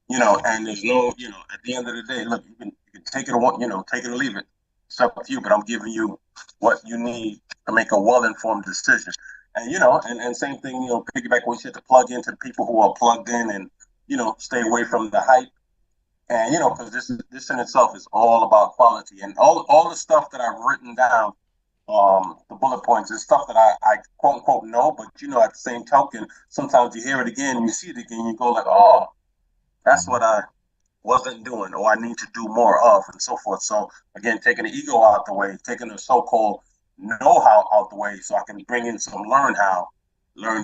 And there's no, at the end of the day, look, you can take it or take it or leave it. It's up to you, but I'm giving you what you need to make a well-informed decision. And and same thing, piggyback what you said to plug into the people who are plugged in and stay away from the hype. And because this in itself is all about quality and all the stuff that I've written down, the bullet points is stuff that I quote unquote know, but at the same token, sometimes you hear it again and you see it again, and you go like, oh, that's what I wasn't doing or I need to do more of and so forth. So again, taking the ego out the way, taking the so-called know-how out the way so I can bring in some learn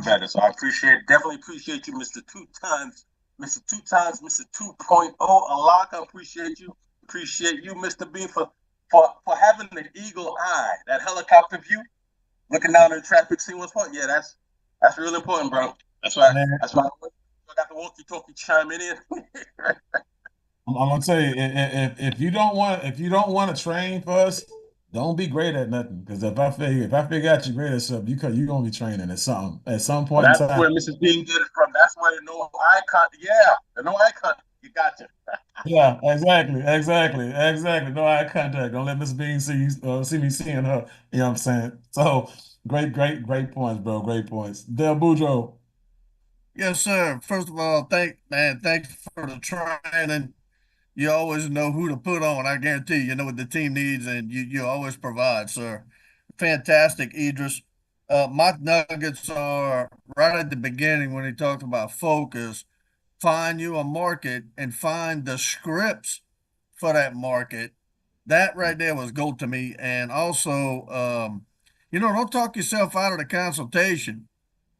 better. So definitely appreciate you, Mr. Two Times, Mr. 2.0 Alaka. Appreciate you. Appreciate you, Mr. B, for having the eagle eye, that helicopter view, looking down at the traffic, seeing what's what. Yeah, that's really important, bro. That's why I got the walkie-talkie chiming in. I'm gonna tell you, if you don't want to train for us, don't be great at nothing. Because if I figure out you're great at something, you're gonna be training at some Well, point in that's time. where Mrs. Bean get it from. That's where the no eye contact. Yeah, the no eye contact. You got you. Yeah, exactly. No eye contact. Don't let Miss Bean see me seeing her. You know what I'm saying? So Great points, bro. Great points. Del Boudreaux. Yes, sir. First of all, thanks for the training. You always know who to put on. I guarantee you know what the team needs, and you always provide, sir. Fantastic, Idris. My nuggets are right at the beginning when he talked about focus. Find you a market and find the scripts for that market. That right there was gold to me. And also, don't talk yourself out of the consultation.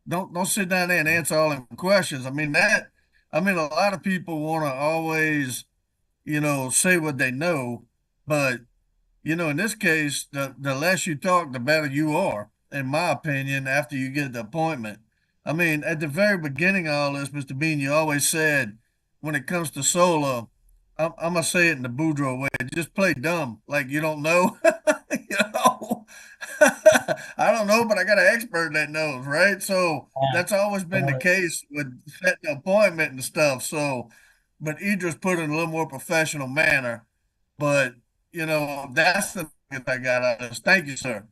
Don't sit down there and answer all them questions. A lot of people want to always say what they know. But, in this case, the less you talk, the better you are, in my opinion, after you get the appointment. At the very beginning of all this, Mr. Bean, you always said when it comes to solo, I'm going to say it in the Boudreaux way, just play dumb, like you don't know. you know, I don't know, but I got an expert that knows, right? So that's always been the case with setting the appointment and stuff. So, but Idris put it in a little more professional manner. But that's the thing I got out of this. Thank you, sir.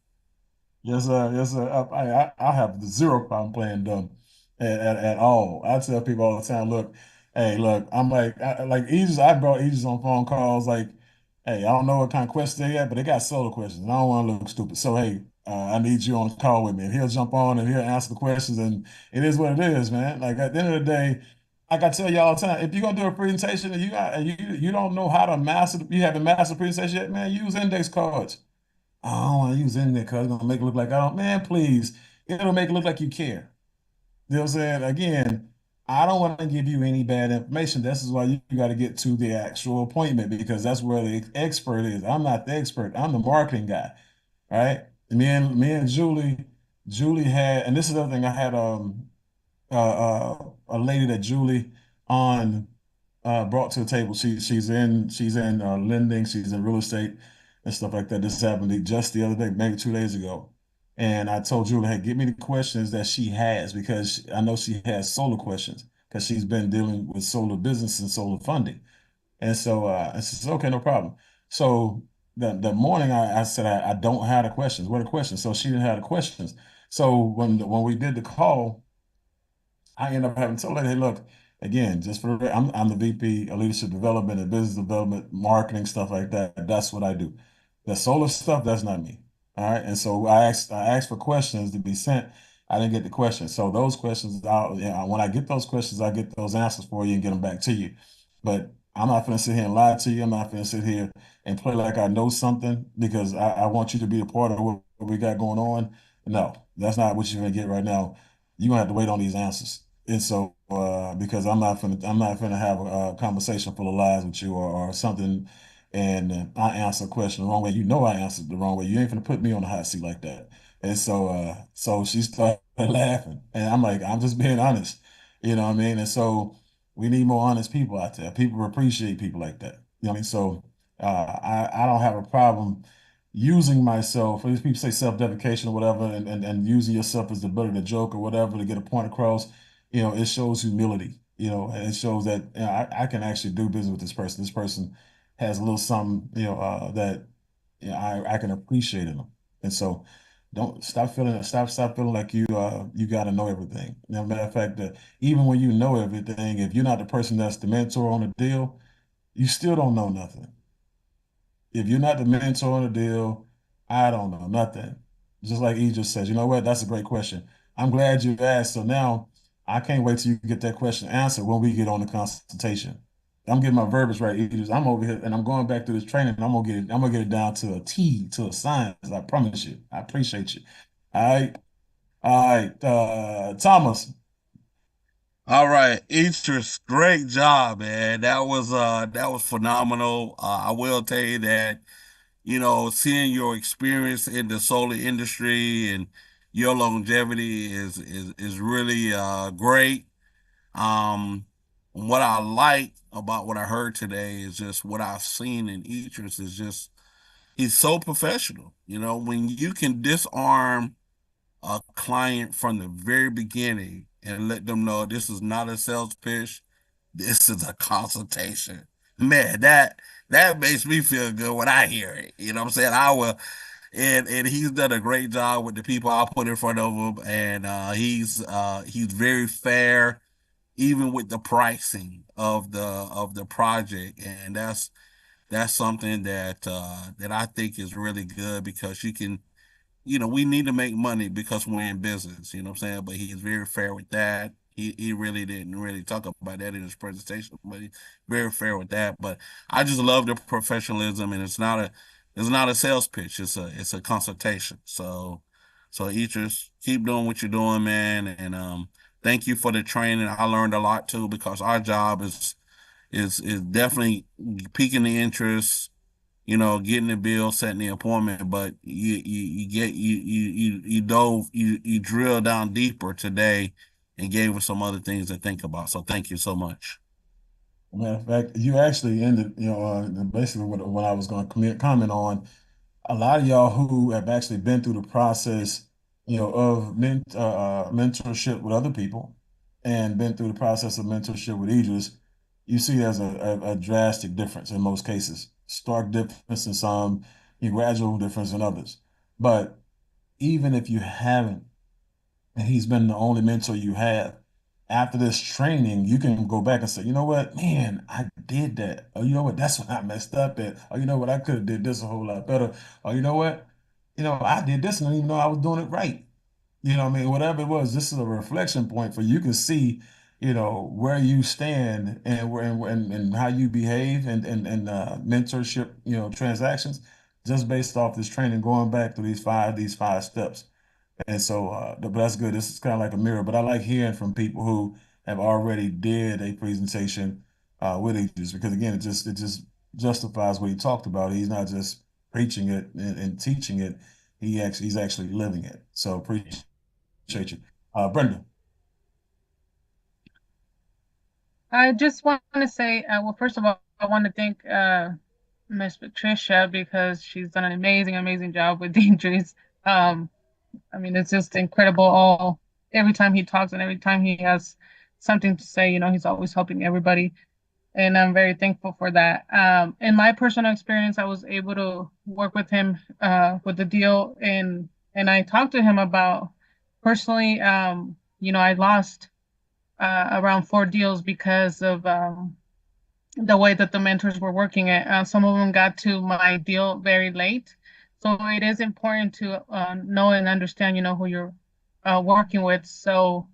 Yes, sir. Yes, sir. I have zero problem playing dumb at all. I tell people all the time, look, hey, look, I'm like Aegis. I brought Aegis on phone calls. Like, hey, I don't know what kind of questions they got, but they got solo questions. And I don't want to look stupid. So, hey, I need you on the call with me. And he'll jump on and he'll answer the questions. And it is what it is, man. Like at the end of the day, like I tell you all the time, if you're gonna do a presentation and you don't know how to master, you haven't mastered the presentation yet, man, use index cards. I don't want to use internet because it's gonna make it look like I don't. Man, please, it'll make it look like you care. You know what I'm saying? Again, I don't want to give you any bad information. This is why you got to get to the actual appointment because that's where the expert is. I'm not the expert. I'm the marketing guy, right? Me and Julie had, and this is the other thing. I had a lady that Julie on brought to the table. She's in lending, she's in real estate and stuff like that. This happened just the other day, maybe 2 days ago. And I told Julie, hey, give me the questions that she has because I know she has solar questions because she's been dealing with solar business and solar funding. And so I said, okay, no problem. So the morning I said I don't have the questions. What are the questions? So she didn't have the questions. So when we did the call, I end up having to tell her, hey, look, again, just for I'm the VP of leadership development and business development, marketing, stuff like that. That's what I do. The solar stuff, that's not me. All right. And so I asked for questions to be sent. I didn't get the questions. So those questions, when I get those questions, I get those answers for you and get them back to you. But I'm not going to sit here and lie to you. I'm not going to sit here and play like I know something because I want you to be a part of what we got going on. No, that's not what you're going to get right now. You're going to have to wait on these answers. And so, because I'm not gonna have a conversation full of lies with you or something, and I answer a question the wrong way. You know I answered the wrong way. You ain't gonna put me on the hot seat like that. And so she started laughing, and I'm like, I'm just being honest. You know what I mean? And so we need more honest people out there. People appreciate people like that. You know what I mean? So I don't have a problem using myself. These people say self-deprecation or whatever, and using yourself as the butt of the joke or whatever to get a point across. It shows humility, and it shows that I can actually do business with this person. This person has a little something, that I can appreciate in them. And so don't stop feeling like you got to know everything. Matter of fact, even when you know everything, if you're not the person that's the mentor on the deal, you still don't know nothing. If you're not the mentor on the deal, I don't know nothing. Just like E just says, you know what? That's a great question. I'm glad you asked. So now I can't wait till you get that question answered when we get on the consultation. I'm getting my verbiage right, Idris. I'm over here and I'm going back through this training and I'm gonna get it down to a T, to a science. I promise you. I appreciate you. All right. All right. Thomas. All right, Idris, great job, man. That was phenomenal. I will tell you that, seeing your experience in the solar industry and your longevity is really great. Um, what I like about what I heard today is just what I've seen in Idris is just he's so professional. When you can disarm a client from the very beginning and let them know this is not a sales pitch, this is a consultation. Man, that makes me feel good when I hear it. You know what I'm saying? and he's done a great job with the people I put in front of him, and he's very fair, even with the pricing of the project, and that's something that I think is really good because you can, we need to make money because we're in business, you know what I'm saying? But he's very fair with that. He really didn't really talk about that in his presentation, but he's very fair with that. But I just love the professionalism, and it's not a sales pitch. It's a consultation. So Idris, keep doing what you're doing, man, and thank you for the training. I learned a lot too because our job is definitely piquing the interest, getting the bill, setting the appointment, but you drill down deeper today and gave us some other things to think about. So thank you so much. Matter of fact, you actually ended, basically what I was going to comment on. A lot of y'all who have actually been through the process, of mentorship with other people, and been through the process of mentorship with Idris, you see there's a drastic difference in most cases, stark difference in some, gradual difference in others. But even if you haven't, and he's been the only mentor you have, after this training, you can go back and say, you know what, man, I did that. Or you know what, that's what I messed up at. Or you know what, I could have did this a whole lot better. Or you know what, I did this and I didn't even know I was doing it right. You know what I mean? Whatever it was, this is a reflection point for you can see, where you stand and and how you behave and mentorship, transactions just based off this training, going back through these five steps. And so, but that's good. This is kind of like a mirror, but I like hearing from people who have already did a presentation with Idris because again, it just justifies what he talked about. He's not just preaching it and teaching it. He's actually living it. So appreciate you, Brenda. I just want to say, well, first of all, I want to thank Miss Patricia because she's done an amazing, amazing job with Idris. Um, I mean, it's just incredible. Every time he talks and every time he has something to say, he's always helping everybody, and I'm very thankful for that. In my personal experience, I was able to work with him with the deal, and I talked to him about personally. I lost around 4 deals because of the way that the mentors were working it. Some of them got to my deal very late. So it is important to know and understand, who you're working with. So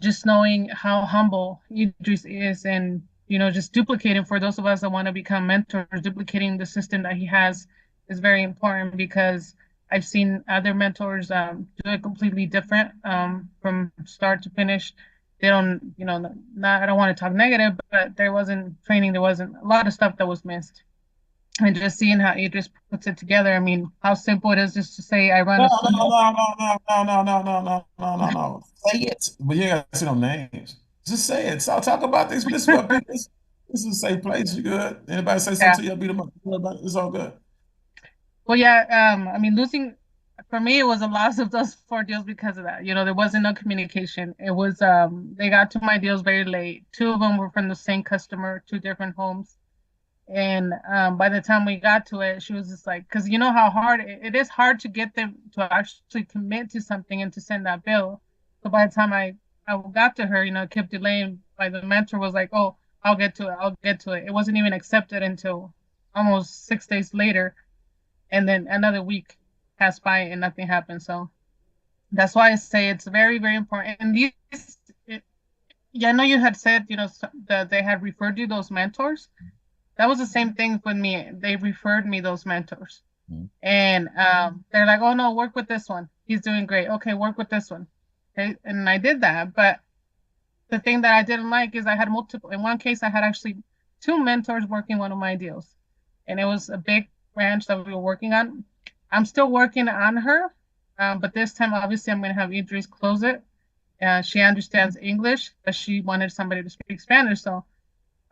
just knowing how humble Idris is and, just duplicating for those of us that want to become mentors, duplicating the system that he has is very important because I've seen other mentors do it completely different from start to finish. They don't, not, I don't want to talk negative, but there wasn't training, there wasn't a lot of stuff that was missed. And just seeing how Idris puts it together, I mean, how simple it is just to say, I run No, a no, school. no. Say it. But you ain't gotta say no names. Just say it. So talk about this. This is what people, this is a safe place. You good? Anybody say Yeah. something to you, beat them up. It's all good. Well, yeah, I mean, losing for me, it was a loss of those 4 deals because of that. There wasn't no communication. It was they got to my deals very late. 2 of them were from the same customer, 2 different homes. And by the time we got to it, she was just like, because you know how hard it is hard to get them to actually commit to something and to send that bill. So by the time I got to her, it kept delaying. By the mentor was like, oh, I'll get to it. I'll get to it. It wasn't even accepted until almost 6 days later. And then another week passed by and nothing happened. So that's why I say it's very, very important. And yeah, I know you had said, that they had referred you those mentors. That was the same thing with me. They referred me those mentors. And they're like, oh no, work with this one. He's doing great. Okay, work with this one. Okay. And I did that. But the thing that I didn't like is I had multiple. In one case, I had actually 2 mentors working one of my deals. And it was a big branch that we were working on. I'm still working on her. But this time, obviously, I'm going to have Idris close it. She understands English, but she wanted somebody to speak Spanish. So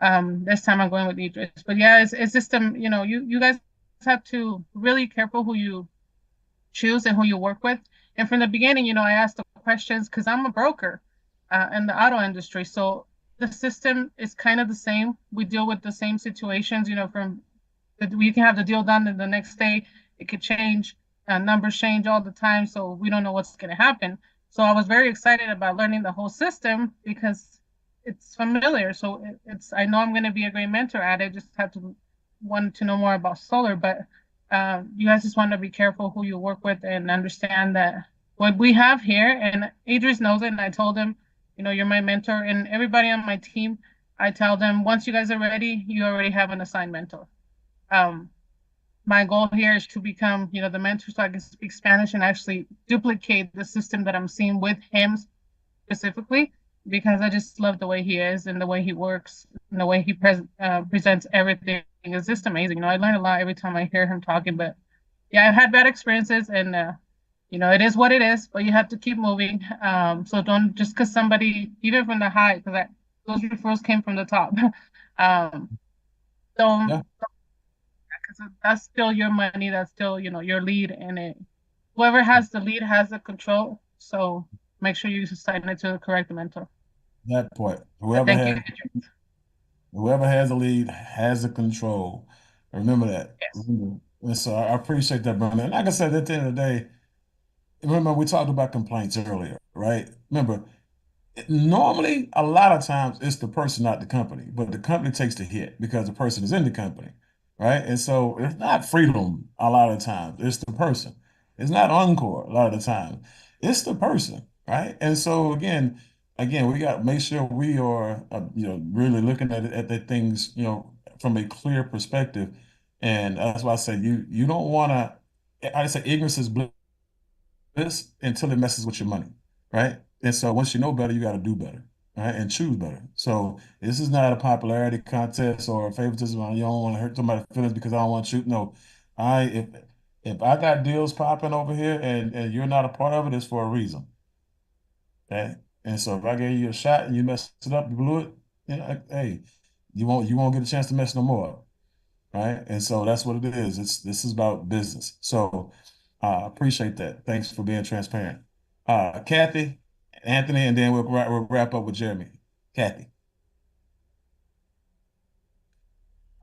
this time I'm going with Idris. But yeah, it's just you guys have to really careful who you choose and who you work with. And from the beginning, I asked the questions because I'm a broker in the auto industry. So the system is kind of the same. We deal with the same situations, from we can have the deal done and the next day it could change. Numbers change all the time, so we don't know what's going to happen. So I was very excited about learning the whole system because it's familiar. So it's I know I'm going to be a great mentor at it. Just have to want to know more about solar, but you guys just want to be careful who you work with and understand that what we have here, and Idris knows it, and I told him, you know, you're my mentor, and everybody on my team, I tell them, once you guys are ready, you already have an assigned mentor. My goal here is to become, you know, the mentor so I can speak Spanish and actually duplicate the system that I'm seeing with him specifically, because I just love the way he is and the way he works and the way he presents everything. It's just amazing. You know, I learn a lot every time I hear him talking, but yeah, I've had bad experiences and, you know, it is what it is, but you have to keep moving. So don't just because somebody, even from the high, because those referrals came from the top. Don't, Yeah. because that's still your money. That's still, you know, your lead, and whoever has the lead has the control. So make sure you assign it to the correct mentor. That point. Thank you. Whoever has the lead has the control. Remember that. Yes. And so I appreciate that, brother. And like I said, at the end of the day, remember we talked about complaints earlier, right? Remember, normally a lot of times it's the person, not the company, but the company takes the hit because the person is in the company, right? And so it's not freedom a lot of times, it's the person. It's not Encore a lot of the time, it's the person, right? And so again, we got to make sure we are, really looking at the things, from a clear perspective. And that's why I say you don't want to. I say ignorance is bliss until it messes with your money, right? And so once you know better, you got to do better, right? And choose better. So this is not a popularity contest or a favoritism. You don't want to hurt somebody's feelings because I don't want to shoot. No, I if I got deals popping over here and you're not a part of it, it's for a reason. Okay. And so if I gave you a shot and you messed it up, you blew it, hey, you won't get a chance to mess no more. Right. And so that's what it is. This is about business. So I appreciate that. Thanks for being transparent. Kathy, Anthony, and then we'll wrap up with Jeremy. Kathy.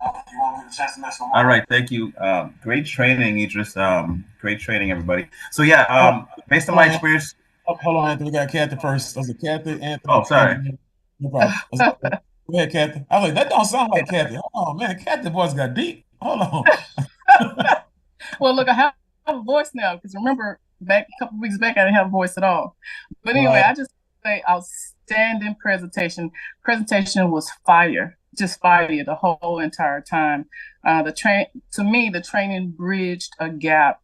You won't get a chance to mess no more. All right, thank you. Great training, Idris. Great training, everybody. So yeah, based on my experience. Hold on, Anthony. We got Kathy first. Was it Kathy, Anthony? Oh, sorry. No problem. Go ahead, Kathy. I was like, that don't sound like Kathy. Oh man, Kathy voice got deep. Hold on. Well, look, I have a voice now because remember, back a couple weeks back, I didn't have a voice at all. But anyway, I just say outstanding presentation. Presentation was fire, just fire the whole entire time. To me, the training bridged a gap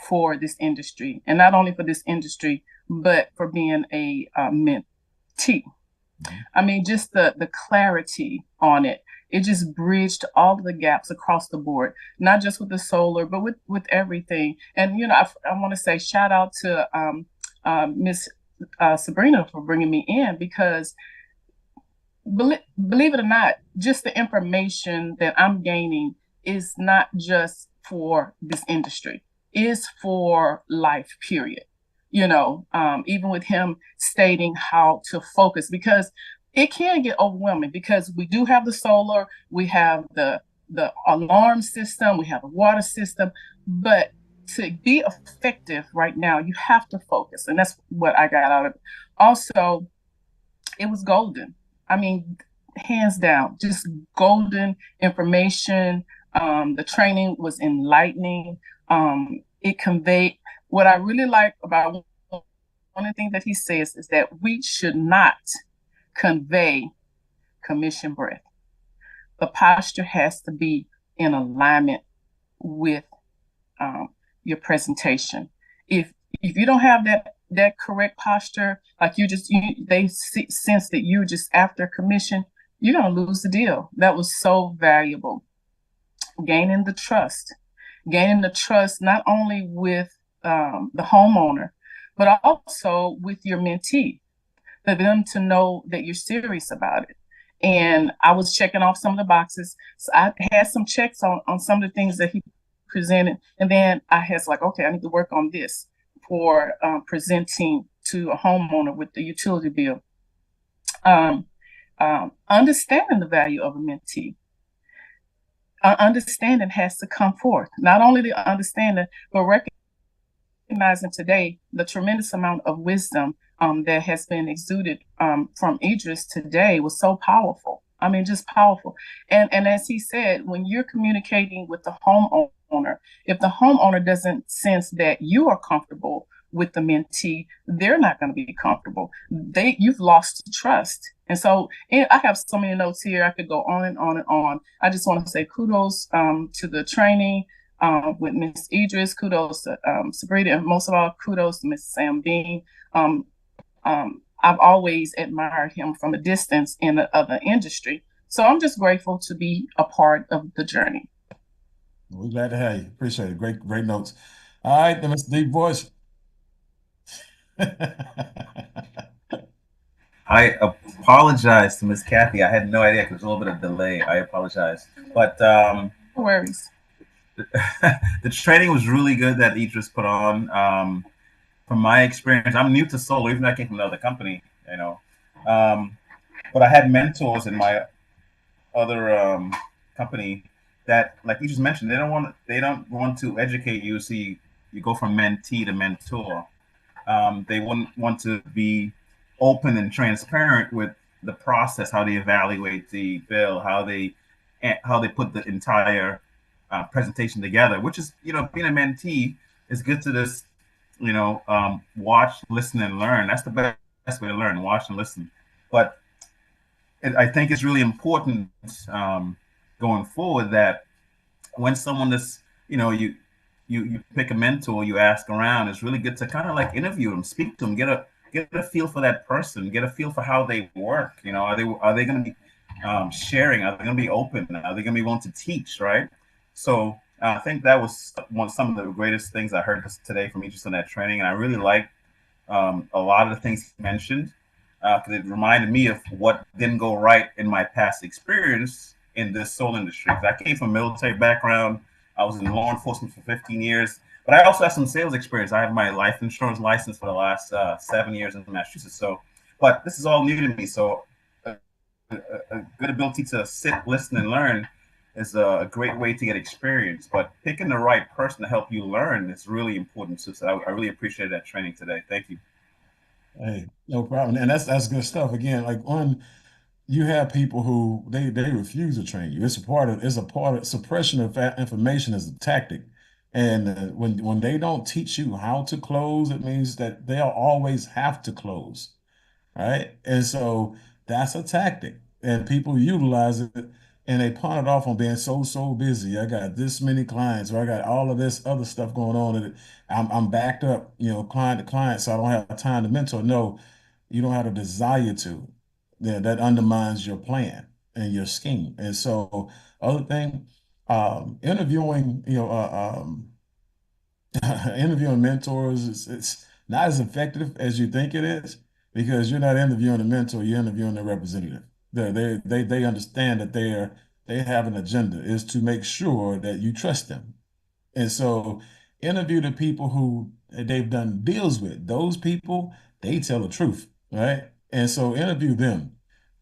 for this industry, and not only for this industry, but for being a mentee. I mean, just the clarity on it. It just bridged all of the gaps across the board, not just with the solar, but with everything. And, I want to say shout out to Miss Sabrina for bringing me in because believe it or not, just the information that I'm gaining is not just for this industry, is for life, period. Even with him stating how to focus, because it can get overwhelming because we do have the solar, we have the alarm system, we have a water system, but to be effective right now, you have to focus. And that's what I got out of it. Also, it was golden. I mean, hands down, just golden information. The training was enlightening. It conveyed what I really like about one of the things that he says is that we should not convey commission breath. The posture has to be in alignment with your presentation. If you don't have that correct posture, like they sense that you're just after commission, you're gonna lose the deal. That was so valuable. Gaining the trust not only with the homeowner, but also with your mentee, for them to know that you're serious about it. And I was checking off some of the boxes. So I had some checks on some of the things that he presented. And then I was like, okay, I need to work on this for presenting to a homeowner with the utility bill. Understanding the value of a mentee. understanding has to come forth. Not only the understanding, but recognizing today the tremendous amount of wisdom that has been exuded from Idris today was so powerful. I mean, just powerful. And as he said, when you're communicating with the homeowner, if the homeowner doesn't sense that you are comfortable with the mentee, they're not going to be comfortable. You've lost trust. And so I have so many notes here. I could go on and on and on. I just want to say kudos to the training with Miss Idris, kudos to Sabrina, and most of all, kudos to Miss Sam Bean. I've always admired him from a distance in the other industry. So I'm just grateful to be a part of the journey. We're glad to have you. Appreciate it. Great notes. All right, then Mr. Deep Voice. I apologize to Miss Kathy. I had no idea because there's a little bit of delay. I apologize. But no worries. The training was really good that Idris put on. From my experience, I'm new to solar, even though I came from another company, you know. But I had mentors in my other company that, like you just mentioned, they don't want to educate you. So you go from mentee to mentor. They wouldn't want to be open and transparent with the process, how they evaluate the bill, how they put the entire presentation together. Which is, being a mentee is good to this, watch, listen, and learn. That's the best way to learn: watch and listen. But I think it's really important going forward that when someone is, you pick a mentor, you ask around. It's really good to kind of like interview them, speak to them, get a feel for that person, get a feel for how they work. Are they going to be sharing? Are they going to be open? Are they going to be willing to teach? Right. So I think that was some of the greatest things I heard today from Idris in that training, and I really liked a lot of the things he mentioned because it reminded me of what didn't go right in my past experience in this solar industry. I came from a military background. I was in law enforcement for 15 years, but I also have some sales experience. I have my life insurance license for the last 7 years in Massachusetts. But this is all new to me. So a good ability to sit, listen, and learn is a great way to get experience. But picking the right person to help you learn is really important too. So I really appreciated that training today. Thank you. Hey, no problem. And that's good stuff. Again, like you have people who they refuse to train you. It's a part of suppression of information is a tactic. And when they don't teach you how to close, it means that they'll always have to close. Right? And so that's a tactic. And people utilize it and they pawn it off on being so busy. I got this many clients, or I got all of this other stuff going on, and I'm backed up, client to client, so I don't have time to mentor. No, you don't have a desire to. Yeah, that undermines your plan and your scheme. And so, other thing, interviewing, interviewing mentors it's not as effective as you think it is because you're not interviewing a mentor, you're interviewing a representative. They understand that they have an agenda is to make sure that you trust them. And so interview the people who they've done deals with. Those people, they tell the truth, right? And so interview them.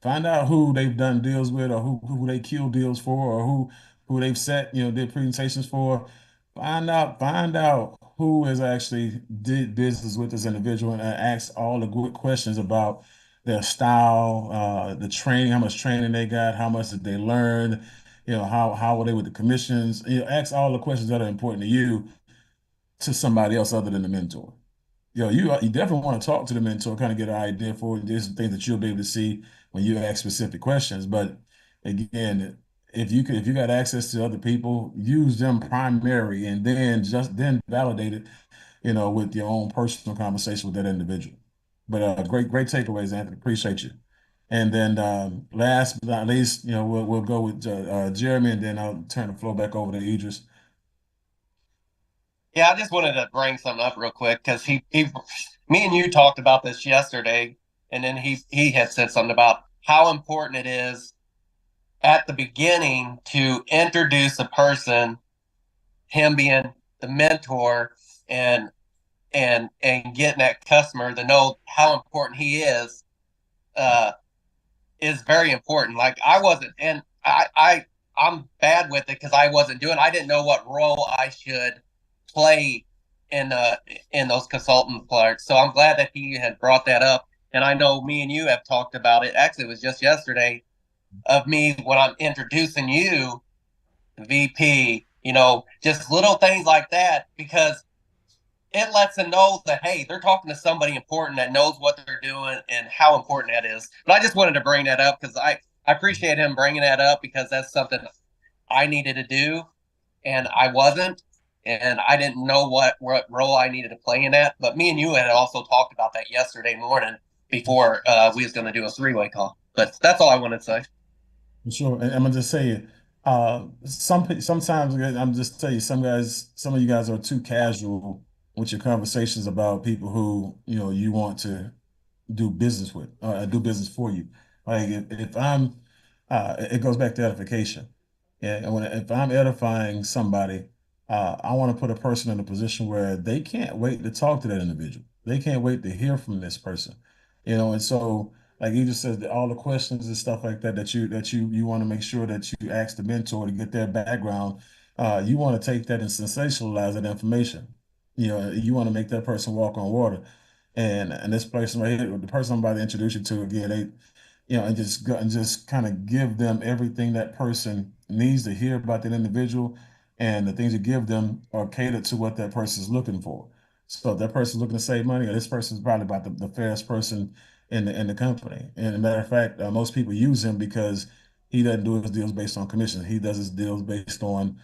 Find out who they've done deals with or who they kill deals for or who they've set, did presentations for. Find out who has actually did business with this individual and ask all the good questions about their style, the training, how much training they got, how much did they learn, how were they with the commissions? Ask all the questions that are important to you to somebody else other than the mentor. You definitely want to talk to the mentor, kind of get an idea for there's some things that you'll be able to see when you ask specific questions. But again, if you got access to other people, use them primary and then validate it, with your own personal conversation with that individual. But great takeaways, Anthony. Appreciate you. And then last but not least, we'll go with Jeremy, and then I'll turn the floor back over to Idris. Yeah, I just wanted to bring something up real quick because me and you talked about this yesterday, and then he had said something about how important it is at the beginning to introduce a person, him being the mentor, and getting that customer to know how important he is very important. Like I wasn't, and I I'm bad with it because I wasn't doing. I didn't know what role I should play in uh in those consultant clerks. So I'm glad that he had brought that up. And I know me and you have talked about it. Actually, it was just yesterday of me when I'm introducing you, VP. Just little things like that because it lets them know that hey, they're talking to somebody important that knows what they're doing and how important that is. But I just wanted to bring that up because I appreciate him bringing that up because that's something I needed to do and I wasn't. And I didn't know what role I needed to play in that. But me and you had also talked about that yesterday morning before we was going to do a three-way call. But that's all I wanted to say. Sure, and I'm gonna just say, sometimes I'm just tell you, some of you guys are too casual with your conversations about people who you want to do business with, do business for you. Like if I'm, it goes back to edification. Yeah, and if I'm edifying somebody, I want to put a person in a position where they can't wait to talk to that individual. They can't wait to hear from this person, and so like you just said, all the questions and stuff like that that you want to make sure that you ask the mentor to get their background. You want to take that and sensationalize that information. You want to make that person walk on water. And this person right here, the person I'm about to introduce you to again, and just go and just kind of give them everything that person needs to hear about that individual, and the things you give them are catered to what that person is looking for. So if that person's looking to save money, or this person's probably about the fairest person in the company. And as a matter of fact, most people use him because he doesn't do his deals based on commission. He does his deals based on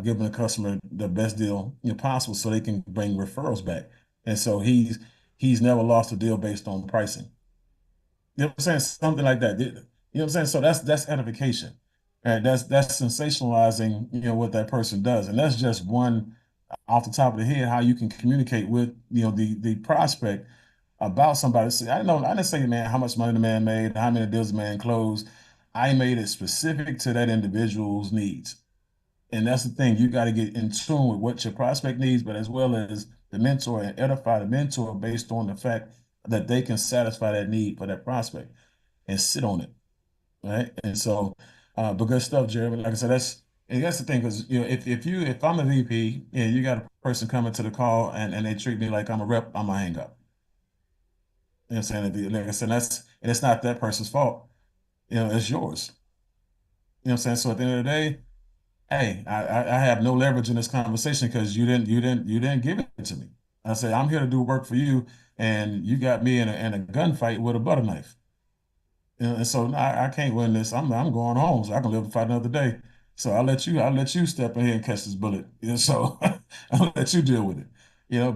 giving the customer the best deal possible, so they can bring referrals back. And so he's never lost a deal based on pricing. You know what I'm saying? Something like that. You know what I'm saying? So that's edification. Right? That's sensationalizing, what that person does. And that's just one off the top of the head, how you can communicate with, the prospect about somebody. See, I didn't say, man, how much money the man made, how many deals the man closed. I made it specific to that individual's needs. And that's the thing. You got to get in tune with what your prospect needs, but as well as the mentor, and edify the mentor based on the fact that they can satisfy that need for that prospect and sit on it. Right. And so, but good stuff, Jeremy. Like I said, that's the thing. Because if I'm a VP and you got a person coming to the call and they treat me like I'm a rep, I'm gonna hang up. You know what I'm saying? Like I said, and it's not that person's fault. It's yours. You know what I'm saying? So at the end of the day, hey, I have no leverage in this conversation because you didn't give it to me. I said, I'm here to do work for you, and you got me in a gunfight with a butter knife. And so I can't win this. I'm going home, so I can live to fight another day. So I'll let you step in here and catch this bullet. So I'll let you deal with it.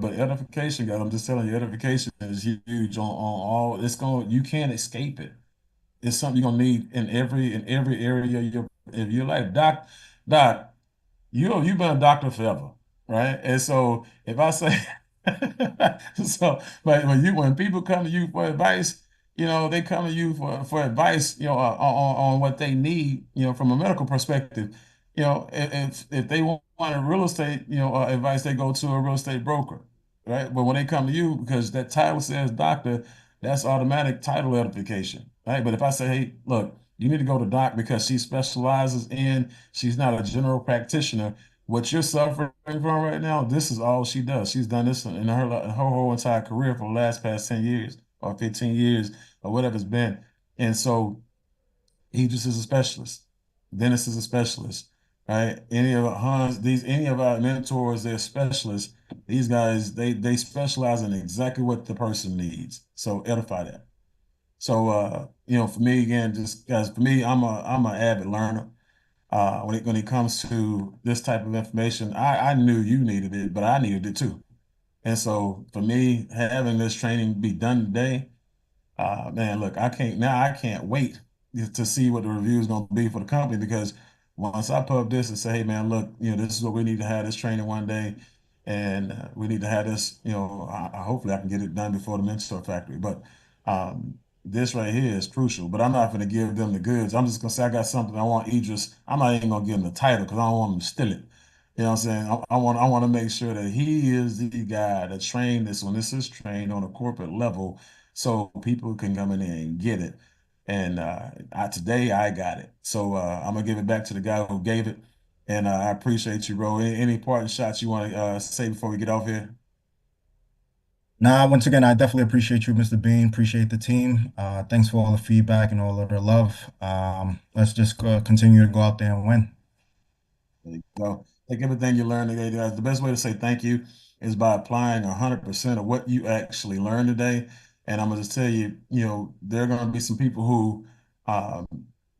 But edification, guys, I'm just telling you, edification is huge on all. You can't escape it. It's something you're gonna need in every area of your life. Doc, you've been a doctor forever, right? And so if I say so, but when people come to you for advice, they come to you for advice, on what they need, from a medical perspective. If they want a real estate, advice, they go to a real estate broker, right? But when they come to you because that title says doctor, that's automatic title edification, right? But if I say, hey, look, you need to go to doc because she specializes in, she's not a general practitioner. What you're suffering from right now, this is all she does. She's done this in her whole entire career for the last past 10 years or 15 years or whatever it's been. And so Idris is a specialist. Dennis is a specialist, right? Any of our mentors, they're specialists. These guys, they specialize in exactly what the person needs. So edify that. So for me again, just guys, for me, I'm an avid learner. When it comes to this type of information, I knew you needed it, but I needed it too. And so for me, having this training be done today, man, look, I can't wait to see what the review is going to be for the company, because once I put up this and say, hey, man, look, this is what we need to have this training one day, and we need to have this, hopefully I can get it done before the Mentor Factory. But this right here is crucial. But I'm not going to give them the goods. I'm just going to say I got something I want Idris. I'm not even going to give him the title because I don't want him to steal it. You know what I'm saying? I want to make sure that he is the guy that trained this when this is trained on a corporate level, so people can come in there and get it. And today I got it. So I'm gonna give it back to the guy who gave it. And I appreciate you, bro. Any parting shots you want to say before we get off here? Nah, once again, I definitely appreciate you, Mr. Bean. Appreciate the team. Thanks for all the feedback and all of the love. Let's just continue to go out there and win. There you go. Take everything you learned today, guys. The best way to say thank you is by applying 100% of what you actually learned today. And I'm going to just tell you, there are going to be some people who, um,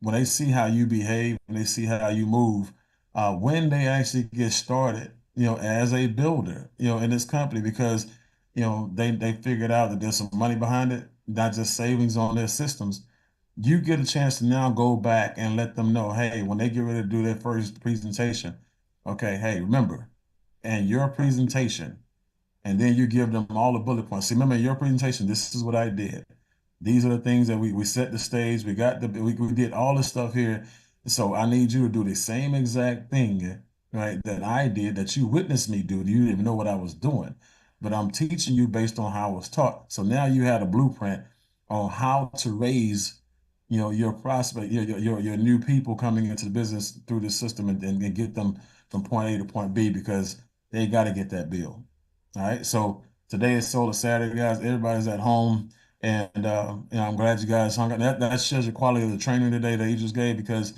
when they see how you behave, when they see how you move, when they actually get started, as a builder, in this company, because, they figured out that there's some money behind it, not just savings on their systems. You get a chance to now go back and let them know, hey, when they get ready to do their first presentation, okay, hey, remember, and your presentation, and then you give them all the bullet points. See, remember, in your presentation, this is what I did. These are the things that we set the stage. We did all this stuff here. So I need you to do the same exact thing, right, that I did, that you witnessed me do. You didn't even know what I was doing, but I'm teaching you based on how I was taught. So now you had a blueprint on how to raise, your prospect, your new people coming into the business through the system, and get them from point A to point B, because they got to get that bill. All right. So today is Solar Saturday, guys. Everybody's at home. And I'm glad you guys hung out. That shows the quality of the training today that you just gave, because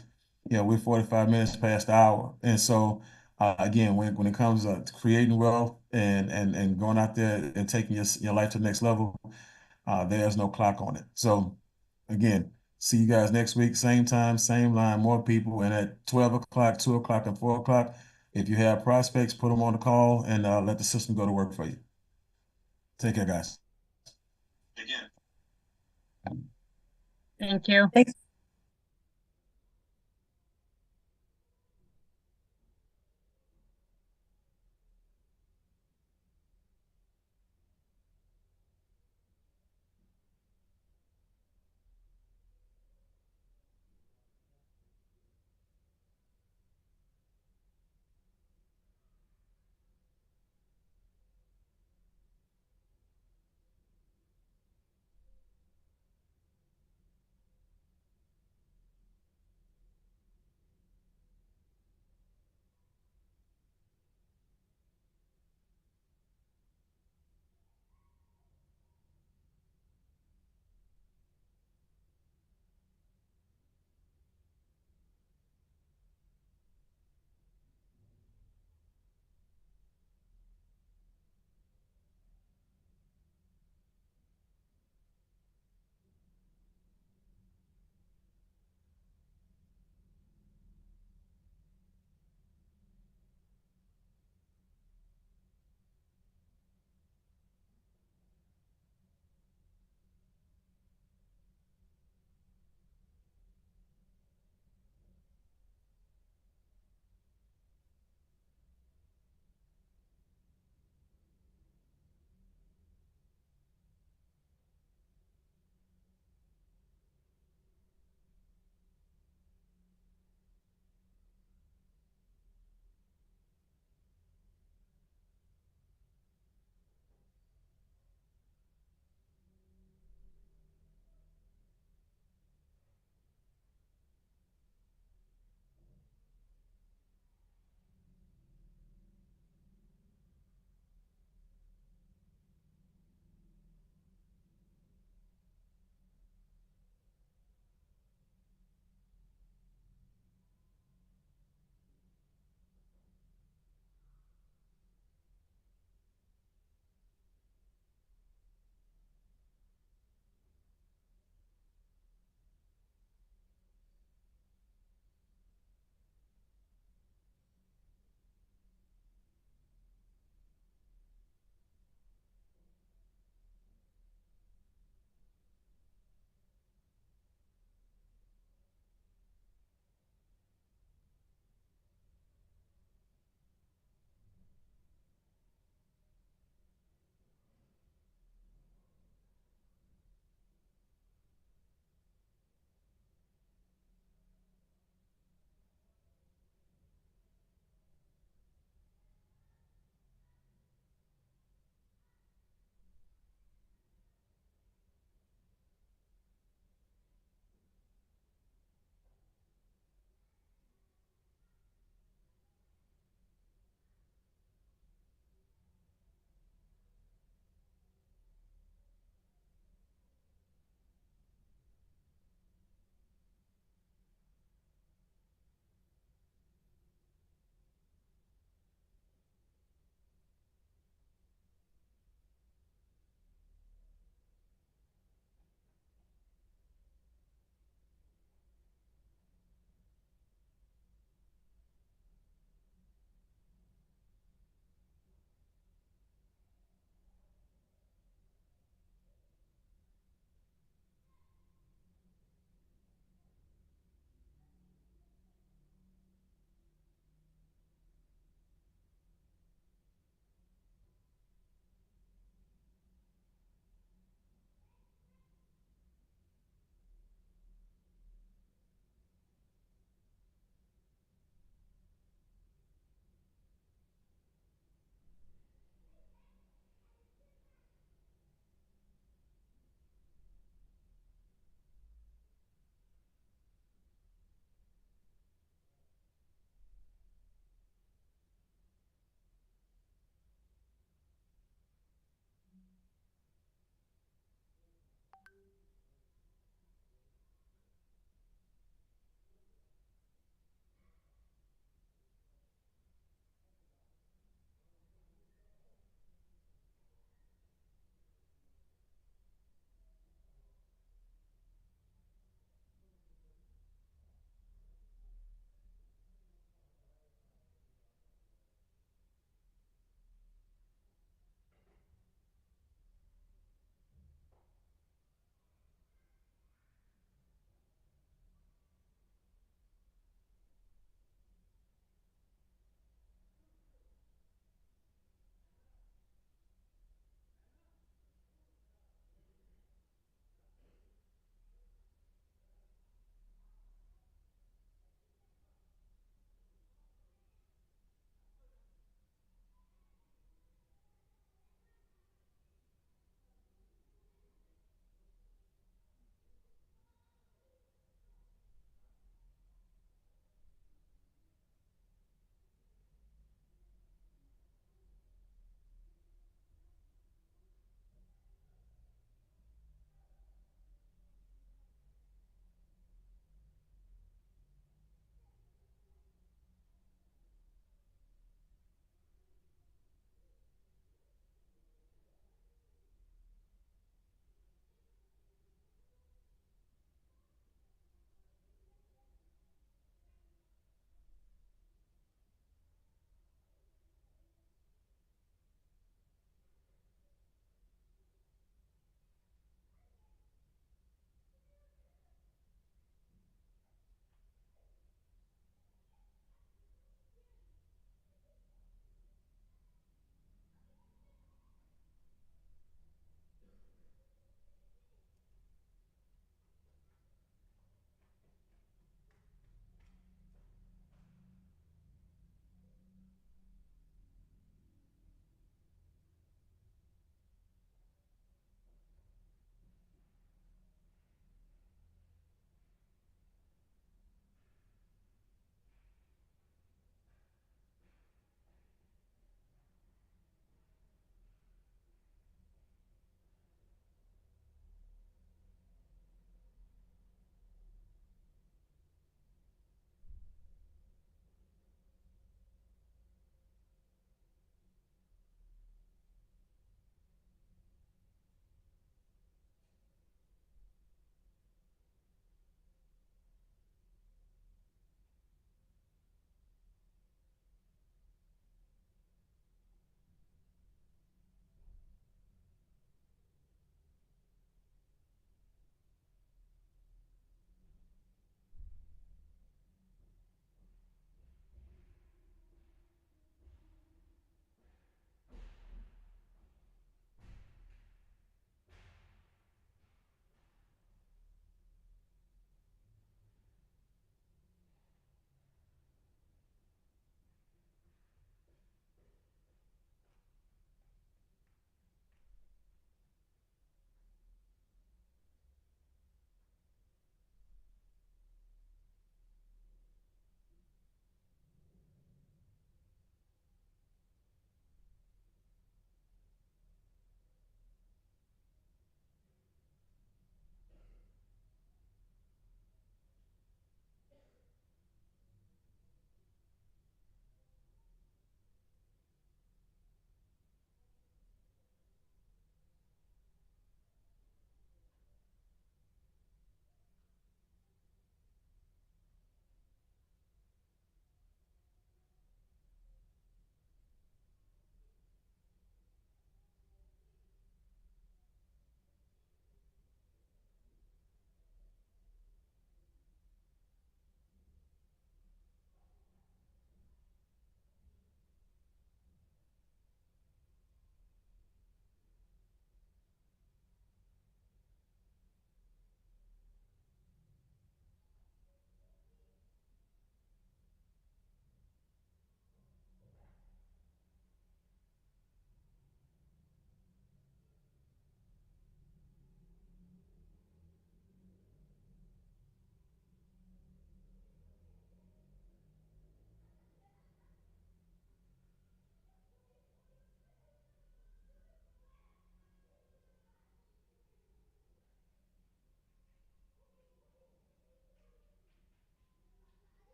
we're 45 minutes past the hour. And so again, when it comes to creating wealth and going out there and taking your life to the next level, there's no clock on it. So again, see you guys next week, same time, same line, more people. And at 12 o'clock, 2 o'clock, and 4 o'clock, if you have prospects, put them on the call, and let the system go to work for you. Take care, guys. Thank you. Thanks.